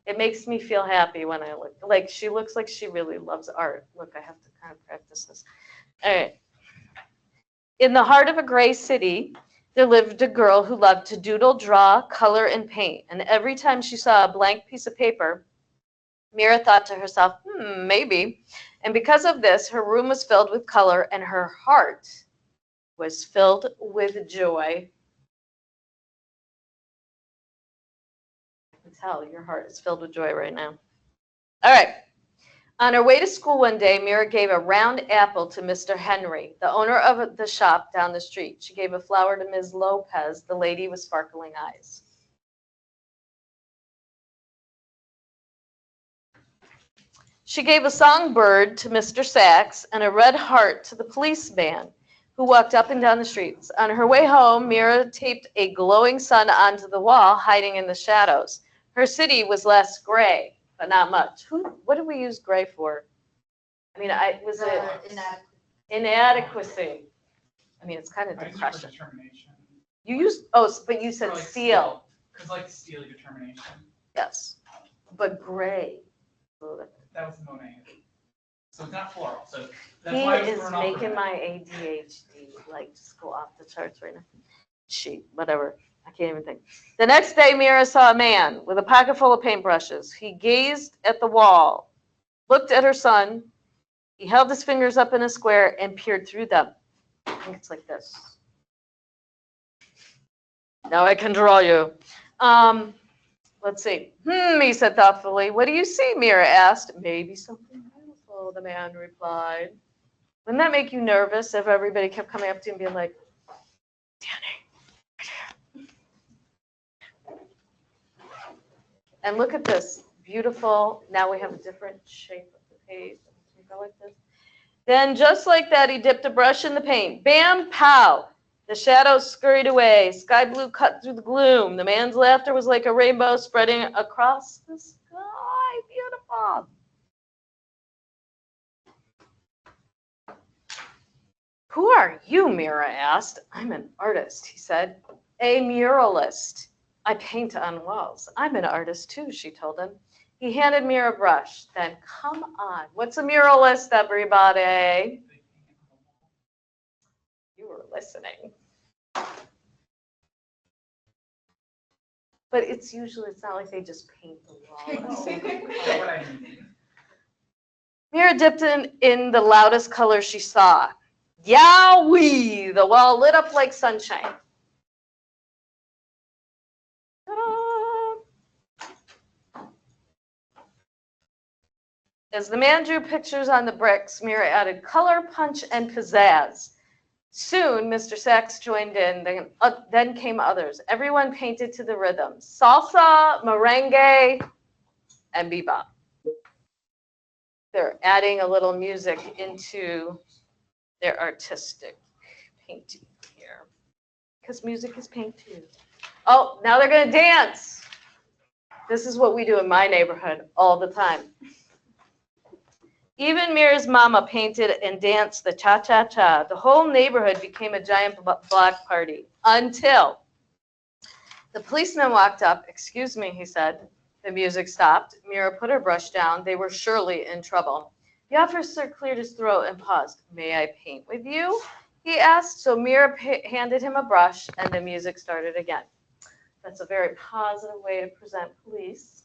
It makes me feel happy when I look. Like she looks like she really loves art. Look, I have to kind of practice this. All right. In the heart of a gray city, there lived a girl who loved to doodle, draw, color, and paint. And every time she saw a blank piece of paper, Mira thought to herself, maybe. And because of this, her room was filled with color and her heart was filled with joy. I can tell your heart is filled with joy right now. All right. On her way to school one day, Mira gave a round apple to Mr. Henry, the owner of the shop down the street. She gave a flower to Ms. Lopez, the lady with sparkling eyes. She gave a songbird to Mr. Sachs and a red heart to the policeman who walked up and down the streets. On her way home, Mira taped a glowing sun onto the wall, hiding in the shadows. Her city was less gray, but not much. What did we use gray for? I mean, was it inadequacy? I mean, it's kind of depression. Determination. You used, but you said Or like seal. Because like steely determination. Yes, but gray. That was Monet. So it's not floral. So that's He why I was is thrown off making from my ADHD like just go off the charts right now. Whatever. I can't even think. The next day, Mira saw a man with a pocket full of paintbrushes. He gazed at the wall, looked at her son. He held his fingers up in a square and peered through them. I think it's like this. Now I can draw you. Let's see. He said thoughtfully. What do you see? Mira asked. Maybe something beautiful, the man replied. Wouldn't that make you nervous if everybody kept coming up to you and being like, Danny, and look at this. Beautiful. Now we have a different shape of the page. We go like this. Then just like that, he dipped a brush in the paint. Bam, pow. The shadows scurried away. Sky blue cut through the gloom. The man's laughter was like a rainbow spreading across the sky. Beautiful. Who are you? Mira asked. I'm an artist, he said. A muralist. I paint on walls. I'm an artist too, she told him. He handed Mira a brush. Then, come on. What's a muralist, everybody? You were listening. But it's not like they just paint the wall. Mira dipped in the loudest color she saw. Yowee! The wall lit up like sunshine. As the man drew pictures on the bricks, Mira added color, punch, and pizzazz. Soon, Mr. Sachs joined in, then came others. Everyone painted to the rhythm. Salsa, merengue, and bebop. They're adding a little music into their artistic painting here. Because music is paint too. Oh, now they're going to dance. This is what we do in my neighborhood all the time. Even Mira's mama painted and danced the cha-cha-cha. The whole neighborhood became a giant block party until the policeman walked up. Excuse me, he said. The music stopped. Mira put her brush down. They were surely in trouble. The officer cleared his throat and paused. May I paint with you? He asked. So Mira handed him a brush and the music started again. That's a very positive way to present police.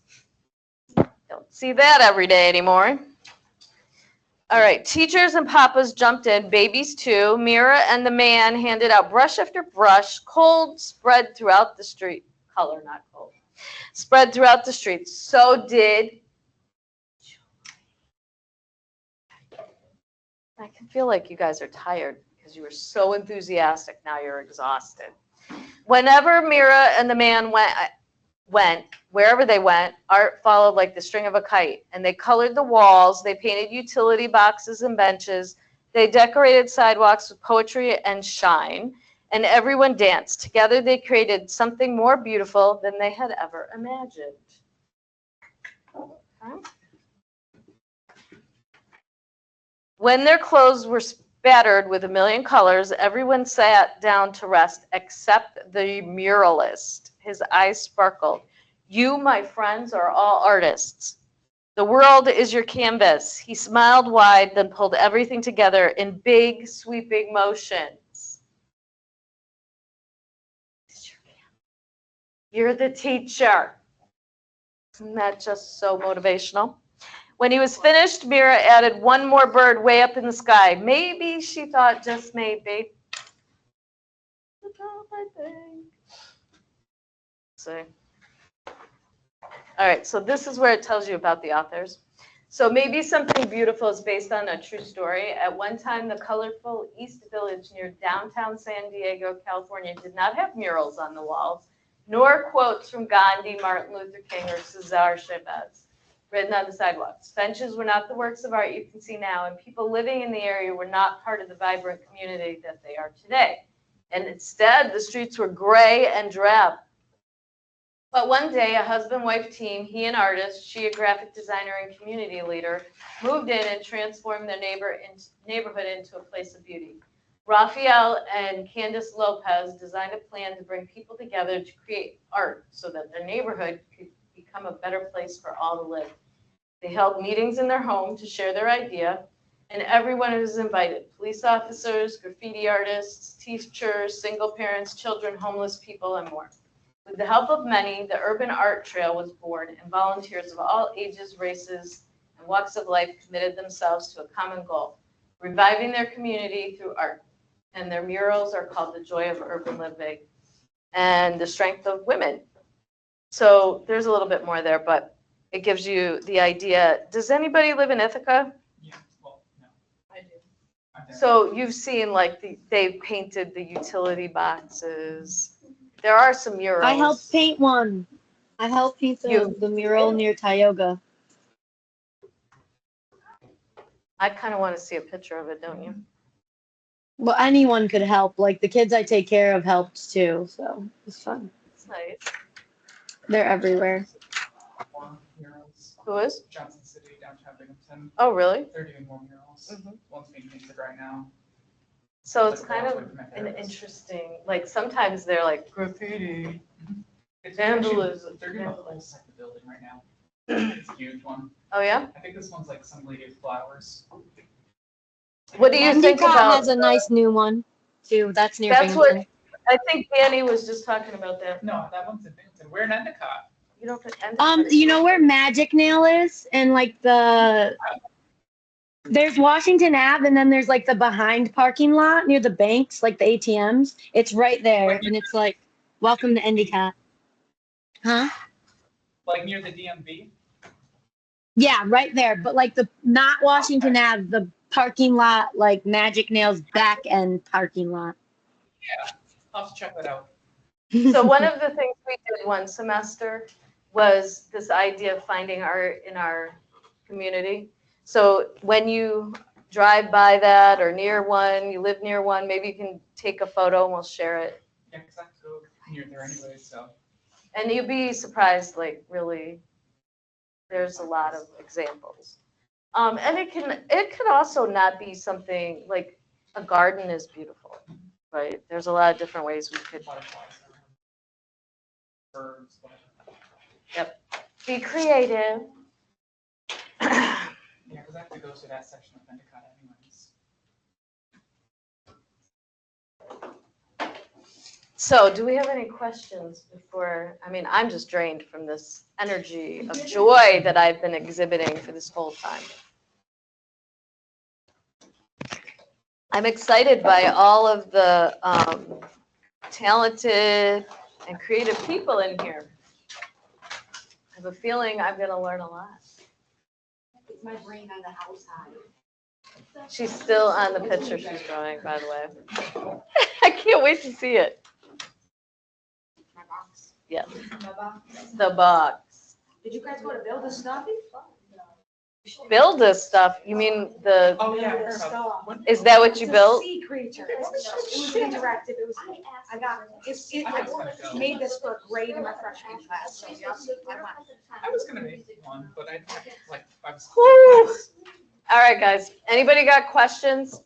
Don't see that every day anymore. All right, teachers and papas jumped in, babies too. Mira and the man handed out brush after brush, cold spread throughout the street. Color, not cold. Spread throughout the street. So did I can feel like you guys are tired because you were so enthusiastic. Now you're exhausted. Whenever Mira and the man went, wherever they went, art followed like the string of a kite. And they colored the walls. They painted utility boxes and benches. They decorated sidewalks with poetry and shine. And everyone danced. Together they created something more beautiful than they had ever imagined. Okay. When their clothes were spattered with a million colors, everyone sat down to rest except the muralist. His eyes sparkled. You, my friends, are all artists. The world is your canvas. He smiled wide, then pulled everything together in big, sweeping motions. You're the teacher. Isn't that just so motivational? When he was finished, Mira added one more bird way up in the sky. Maybe, she thought, just maybe. The top, I think. See. All right, so this is where it tells you about the authors. So maybe something beautiful is based on a true story. At one time, the colorful East Village near downtown San Diego, California, did not have murals on the walls, nor quotes from Gandhi, Martin Luther King, or Cesar Chavez written on the sidewalks. Benches were not the works of art you can see now, and people living in the area were not part of the vibrant community that they are today. And instead, the streets were gray and drab. But one day, a husband-wife team, he an artist, she a graphic designer and community leader, moved in and transformed their neighborhood into a place of beauty. Raphael and Candice Lopez designed a plan to bring people together to create art so that their neighborhood could become a better place for all to live. They held meetings in their home to share their idea, and everyone was invited. Police officers, graffiti artists, teachers, single parents, children, homeless people, and more. With the help of many, the Urban Art Trail was born, and volunteers of all ages, races, and walks of life committed themselves to a common goal, reviving their community through art. And their murals are called the Joy of Urban Living. and the strength of women. So there's a little bit more there, but it gives you the idea. Does anybody live in Ithaca? Yeah, well, no. I do. I'm there. So you've seen like they painted the utility boxes. There are some murals. I helped paint one. I helped paint the mural near Tioga. I kind of want to see a picture of it, don't you? Well, anyone could help. Like the kids I take care of helped too, so it's fun. It's nice. They're everywhere. More murals. Who is? Johnson City, downtown Binghamton. Oh, really? They're doing more murals. Mhm. One's being painted right now. So it's Like, kind walk of away from my an parents. interesting, like sometimes they're like graffiti. It's Vandalism. actually- They're doing a whole second building right now. It's a huge one. Oh, yeah? I think this one's like some lady of flowers. What do you think Endicott about? has a nice new one too. That's near That's what, Binghamton. I think Danny was just talking about that. No, that one's in Binghamton. We're in Endicott. You don't think You know where Magic Nail is? And like there's Washington Ave, and then there's like the behind parking lot near the banks, like the ATMs. It's right there, and it's like, welcome to Endicott. Huh? Like near the DMV. Yeah, right there. But like not Washington Ave, the parking lot, like Magic Nail's back end parking lot. Yeah, I'll have to check that out. So one of the things we did one semester was this idea of finding art in our community. So when you drive by that or near one, you live near one, maybe you can take a photo and we'll share it. Yeah, because I have to go near there anyway, so. And you'd be surprised, like really, there's a lot of examples. And it can also not be something like a garden is beautiful, right? There's a lot of different ways we could Butterflies. Birds, whatever. be creative. Yeah, because I have to go to that section of Endicott anyways. So do we have any questions before, I mean, I'm just drained from this energy of joy that I've been exhibiting for this whole time. I'm excited by all of the talented and creative people in here. I have a feeling I'm going to learn a lot. It's my brain on the outside. She's still on the picture she's drawing, by the way. I can't wait to see it. My box. Yes, My box. the box. Did you guys go to build a stuff? Build this stuff, you mean the, Oh, yeah. I Build heard a about stuff. is that what you It's a built? sea creature. It was interactive. It was, I made this for a grade in my freshman class. So yes, I went. I was gonna make one, but I like I was. Whew. All right, guys, anybody got questions?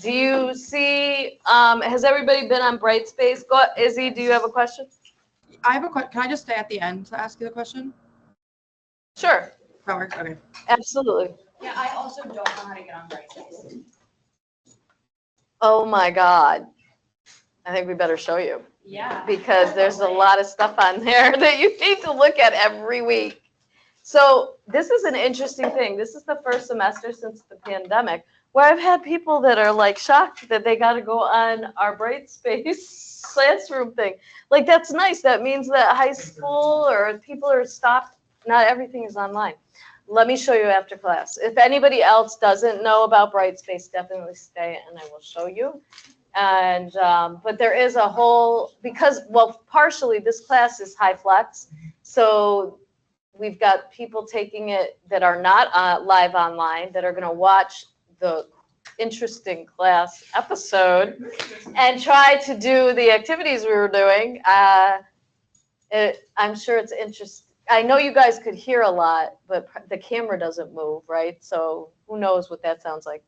Do you see, has everybody been on Brightspace? Go, Izzy, do you have a question? I have a question. Can I just stay at the end to ask you the question? Sure, That works. Okay. absolutely. Yeah, I also don't know how to get on Brightspace. Oh my God. I think we better show you Yeah. because there's a lot of stuff on there that you need to look at every week. So this is an interesting thing. This is the first semester since the pandemic where I've had people that are like shocked that they got to go on our Brightspace classroom thing. Like that's nice. That means that high school or people are stopped. Not everything is online. Let me show you after class. If anybody else doesn't know about Brightspace, definitely stay and I will show you. And but there is a whole, because, well, partially this class is high flex. So we've got people taking it that are not live online that are going to watch the interesting class episode and try to do the activities we were doing. I'm sure it's interesting. I know you guys could hear a lot, but the camera doesn't move, right? So who knows what that sounds like.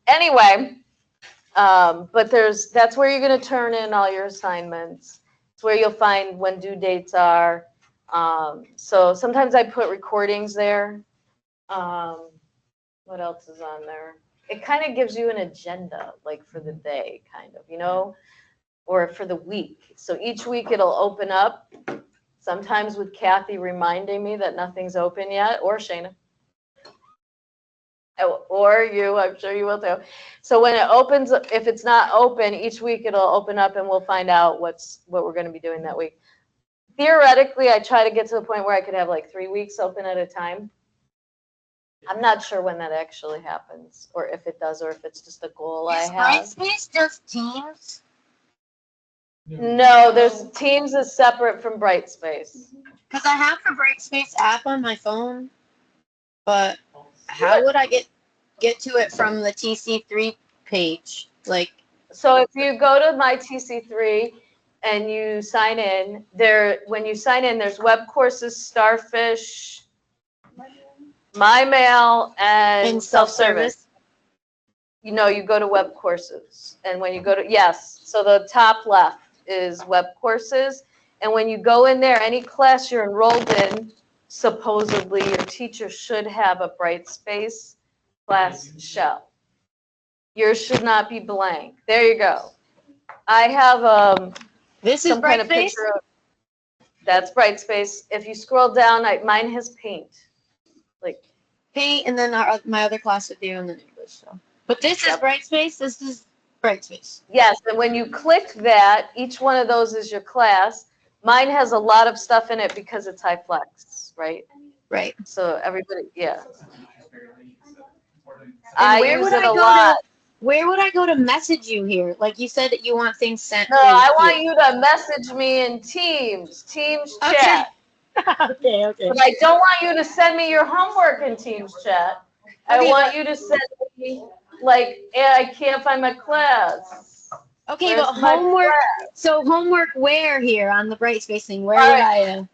Anyway, but that's where you're going to turn in all your assignments. It's where you'll find when due dates are. So sometimes I put recordings there. What else is on there? It kind of gives you an agenda, like for the day, kind of, you know, or for the week. So each week it'll open up, sometimes with Kathy reminding me that nothing's open yet, or Shayna. Or you, I'm sure you will too. So when it opens, if it's not open, each week it'll open up and we'll find out what we're going to be doing that week. Theoretically, I try to get to the point where I could have like 3 weeks open at a time. I'm not sure when that actually happens, or if it does, or if it's just a goal I Is have. Brightspace just Teams? No, there's Teams is separate from Brightspace. Because I have the Brightspace app on my phone, but how would I get to it from the TC3 page? Like, So if you go to my TC3 and you sign in, when you sign in, there's web courses, Starfish, MyMail, and in self-service. You know, you go to web courses. And when you go to, yes, so the top left is web courses. And when you go in there, any class you're enrolled in, supposedly your teacher should have a Brightspace class shell. Yours should not be blank. There you go. I have this is some kind of Brightspace? picture of, that's Brightspace. If you scroll down, mine has Paint. Like Paint, and then my other class would do in the English. So, but this is Brightspace. This is Brightspace. Yes, and when you click that, each one of those is your class. Mine has a lot of stuff in it because it's HyFlex, right? Right. So everybody, yeah. And I where use would it I a go lot. Where would I go to message you here? Like you said that you want things sent. No, I want you to message me in Teams chat. Okay, okay. But I don't want you to send me your homework in Teams chat. I Okay, want you to send me, like, I can't find my class. Okay, Where's but my homework. class? So homework where here on the Brightspace thing? Where All would right. I?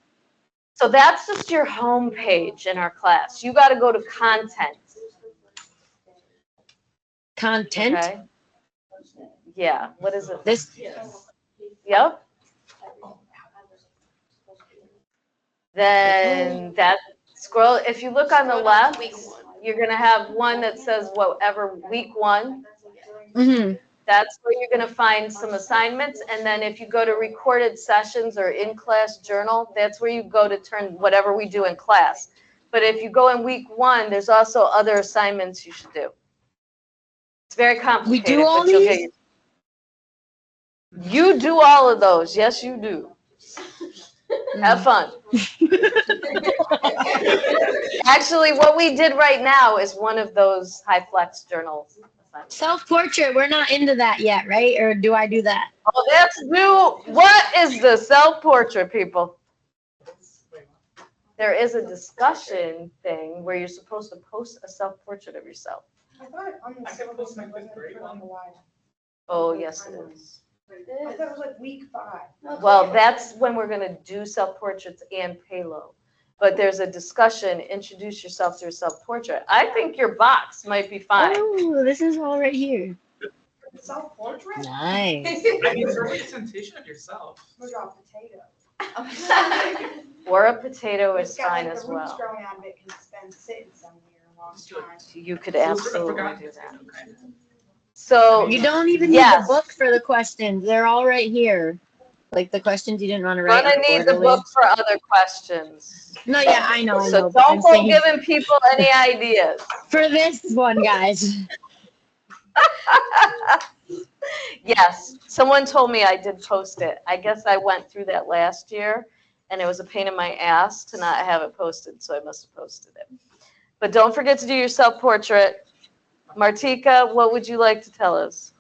So that's just your home page in our class. You got to go to content. Content. Okay. Yeah. What is it? This. Yep. Then that scroll. If you look on the left, you're gonna have one that says whatever week 1. Mm-hmm. That's where you're going to find some assignments. And then if you go to recorded sessions or in-class journal, that's where you go to turn whatever we do in class. But if you go in week 1, there's also other assignments you should do. It's very complicated. We do all but you'll these? You do all of those. Yes, you do. Have fun. Actually, what we did right now is one of those HyFlex journals. Self-portrait. We're not into that yet, right? Or do I do that? Oh, that's new. What is the self-portrait, people? There is a discussion thing where you're supposed to post a self-portrait of yourself. I thought on the I can post my fifth grade one. Oh, yes, it is. I thought it was like week 5. Well, that's when we're going to do self-portraits and payload. But there's a discussion, introduce yourself through a self-portrait. I think your box might be fine. Oh, this is all right here. Self-portrait? Nice. I mean, it's a representation of yourself. We'll draw a potato. Or a potato is It's got, fine like, as the roots well. growing out of it, can spend sitting somewhere a long time. You could So I absolutely forgot. do that. So, You don't even need yes. the book for the questions. They're all right here. Like the questions you didn't want to write. Gonna need the quarterly. book for other questions. No, yeah, I know. So but I'm don't go saying giving people any ideas. for this one, guys. Yes, someone told me I did post it. I guess I went through that last year, and it was a pain in my ass to not have it posted, so I must have posted it. But don't forget to do your self-portrait. Martika, what would you like to tell us?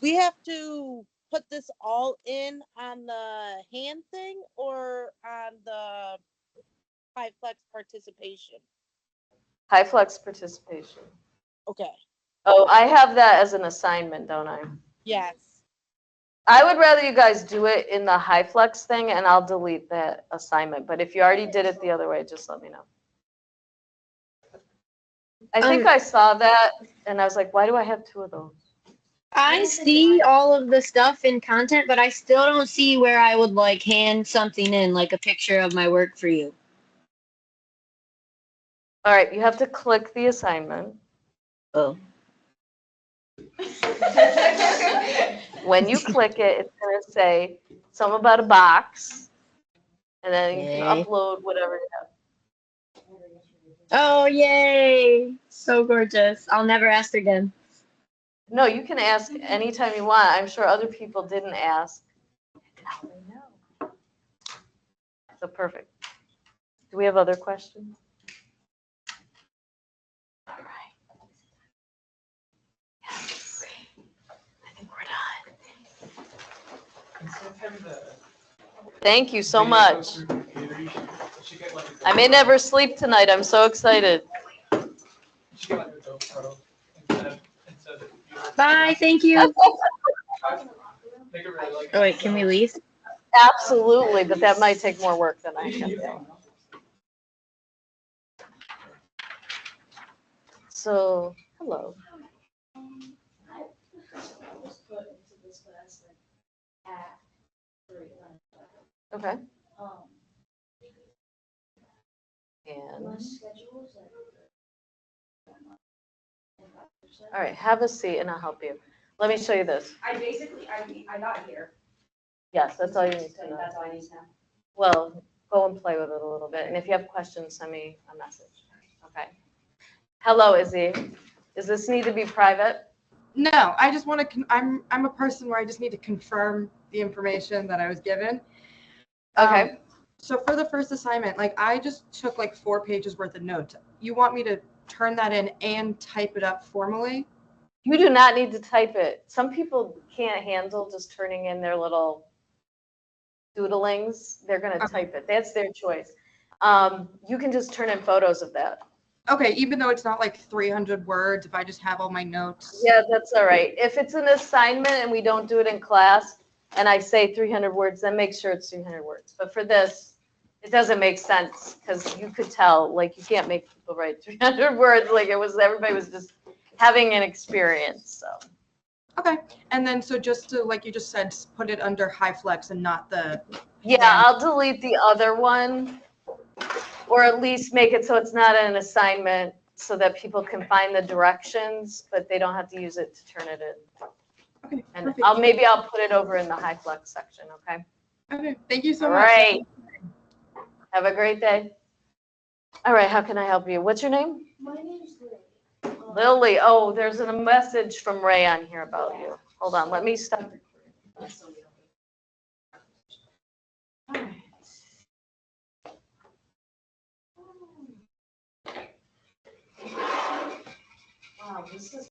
We have to put this all in on the hand thing or on the HyFlex participation? HyFlex participation. Okay. Oh, I have that as an assignment, don't I? Yes. I would rather you guys do it in the HyFlex thing, and I'll delete that assignment. But if you already did it the other way, just let me know. I think I saw that, and I was like, why do I have 2 of those? I see all of the stuff in content, but I still don't see where I would like hand something in, like a picture of my work for you. All right, you have to click the assignment. Oh. When you click it, it's going to say something about a box, and then you can Okay. upload whatever you have. Oh, yay. So gorgeous. I'll never ask again. No, you can ask anytime you want. I'm sure other people didn't ask. Now they know. So perfect. Do we have other questions? All right. Yes. I think we're done. Instead of having the Thank you so video much. go through your computer, you should get like a I may GoPro. never sleep tonight. I'm so excited. You should get like a GoPro instead of the computer. Bye. Thank you. Make it really like. Oh, wait, can we leave? Absolutely, but that might take more work than I You can can use do. it. So, hello. I was put into this class like at 3. Okay. My And, schedule is like. all right, have a seat and I'll help you. Let me show you this. I got here. Yes, that's all you need to know. That's all I need to know. Well, go and play with it a little bit. And if you have questions, send me a message. Okay. Hello, Izzy. Does this need to be private? No, I just want to, I'm a person where I just need to confirm the information that I was given. Okay. So for the first assignment, like I just took like 4 pages worth of notes. You want me to turn that in and type it up formally? You do not need to type it. Some people can't handle just turning in their little doodlings. They're going to type it. That's their choice. You can just turn in photos of that. Okay, even though it's not like 300 words, if I just have all my notes. Yeah, that's all right. If it's an assignment and we don't do it in class and I say 300 words, then make sure it's 300 words. But for this, it doesn't make sense because you could tell, like, you can't make people write 300 words. Like, everybody was just having an experience, so. Okay, and then so just to, like you just said, put it under HyFlex and not the. Yeah, I'll delete the other one, or at least make it so it's not an assignment so that people can find the directions, but they don't have to use it to turn it in. Okay, And perfect. maybe I'll put it over in the HyFlex section, okay? Okay, thank you so All much. right. Have a great day. All right, how can I help you? What's your name? My name's Lily. Lily. Oh, there's a message from Ray on here about you. Hold on, let me stop. All right. Wow, this is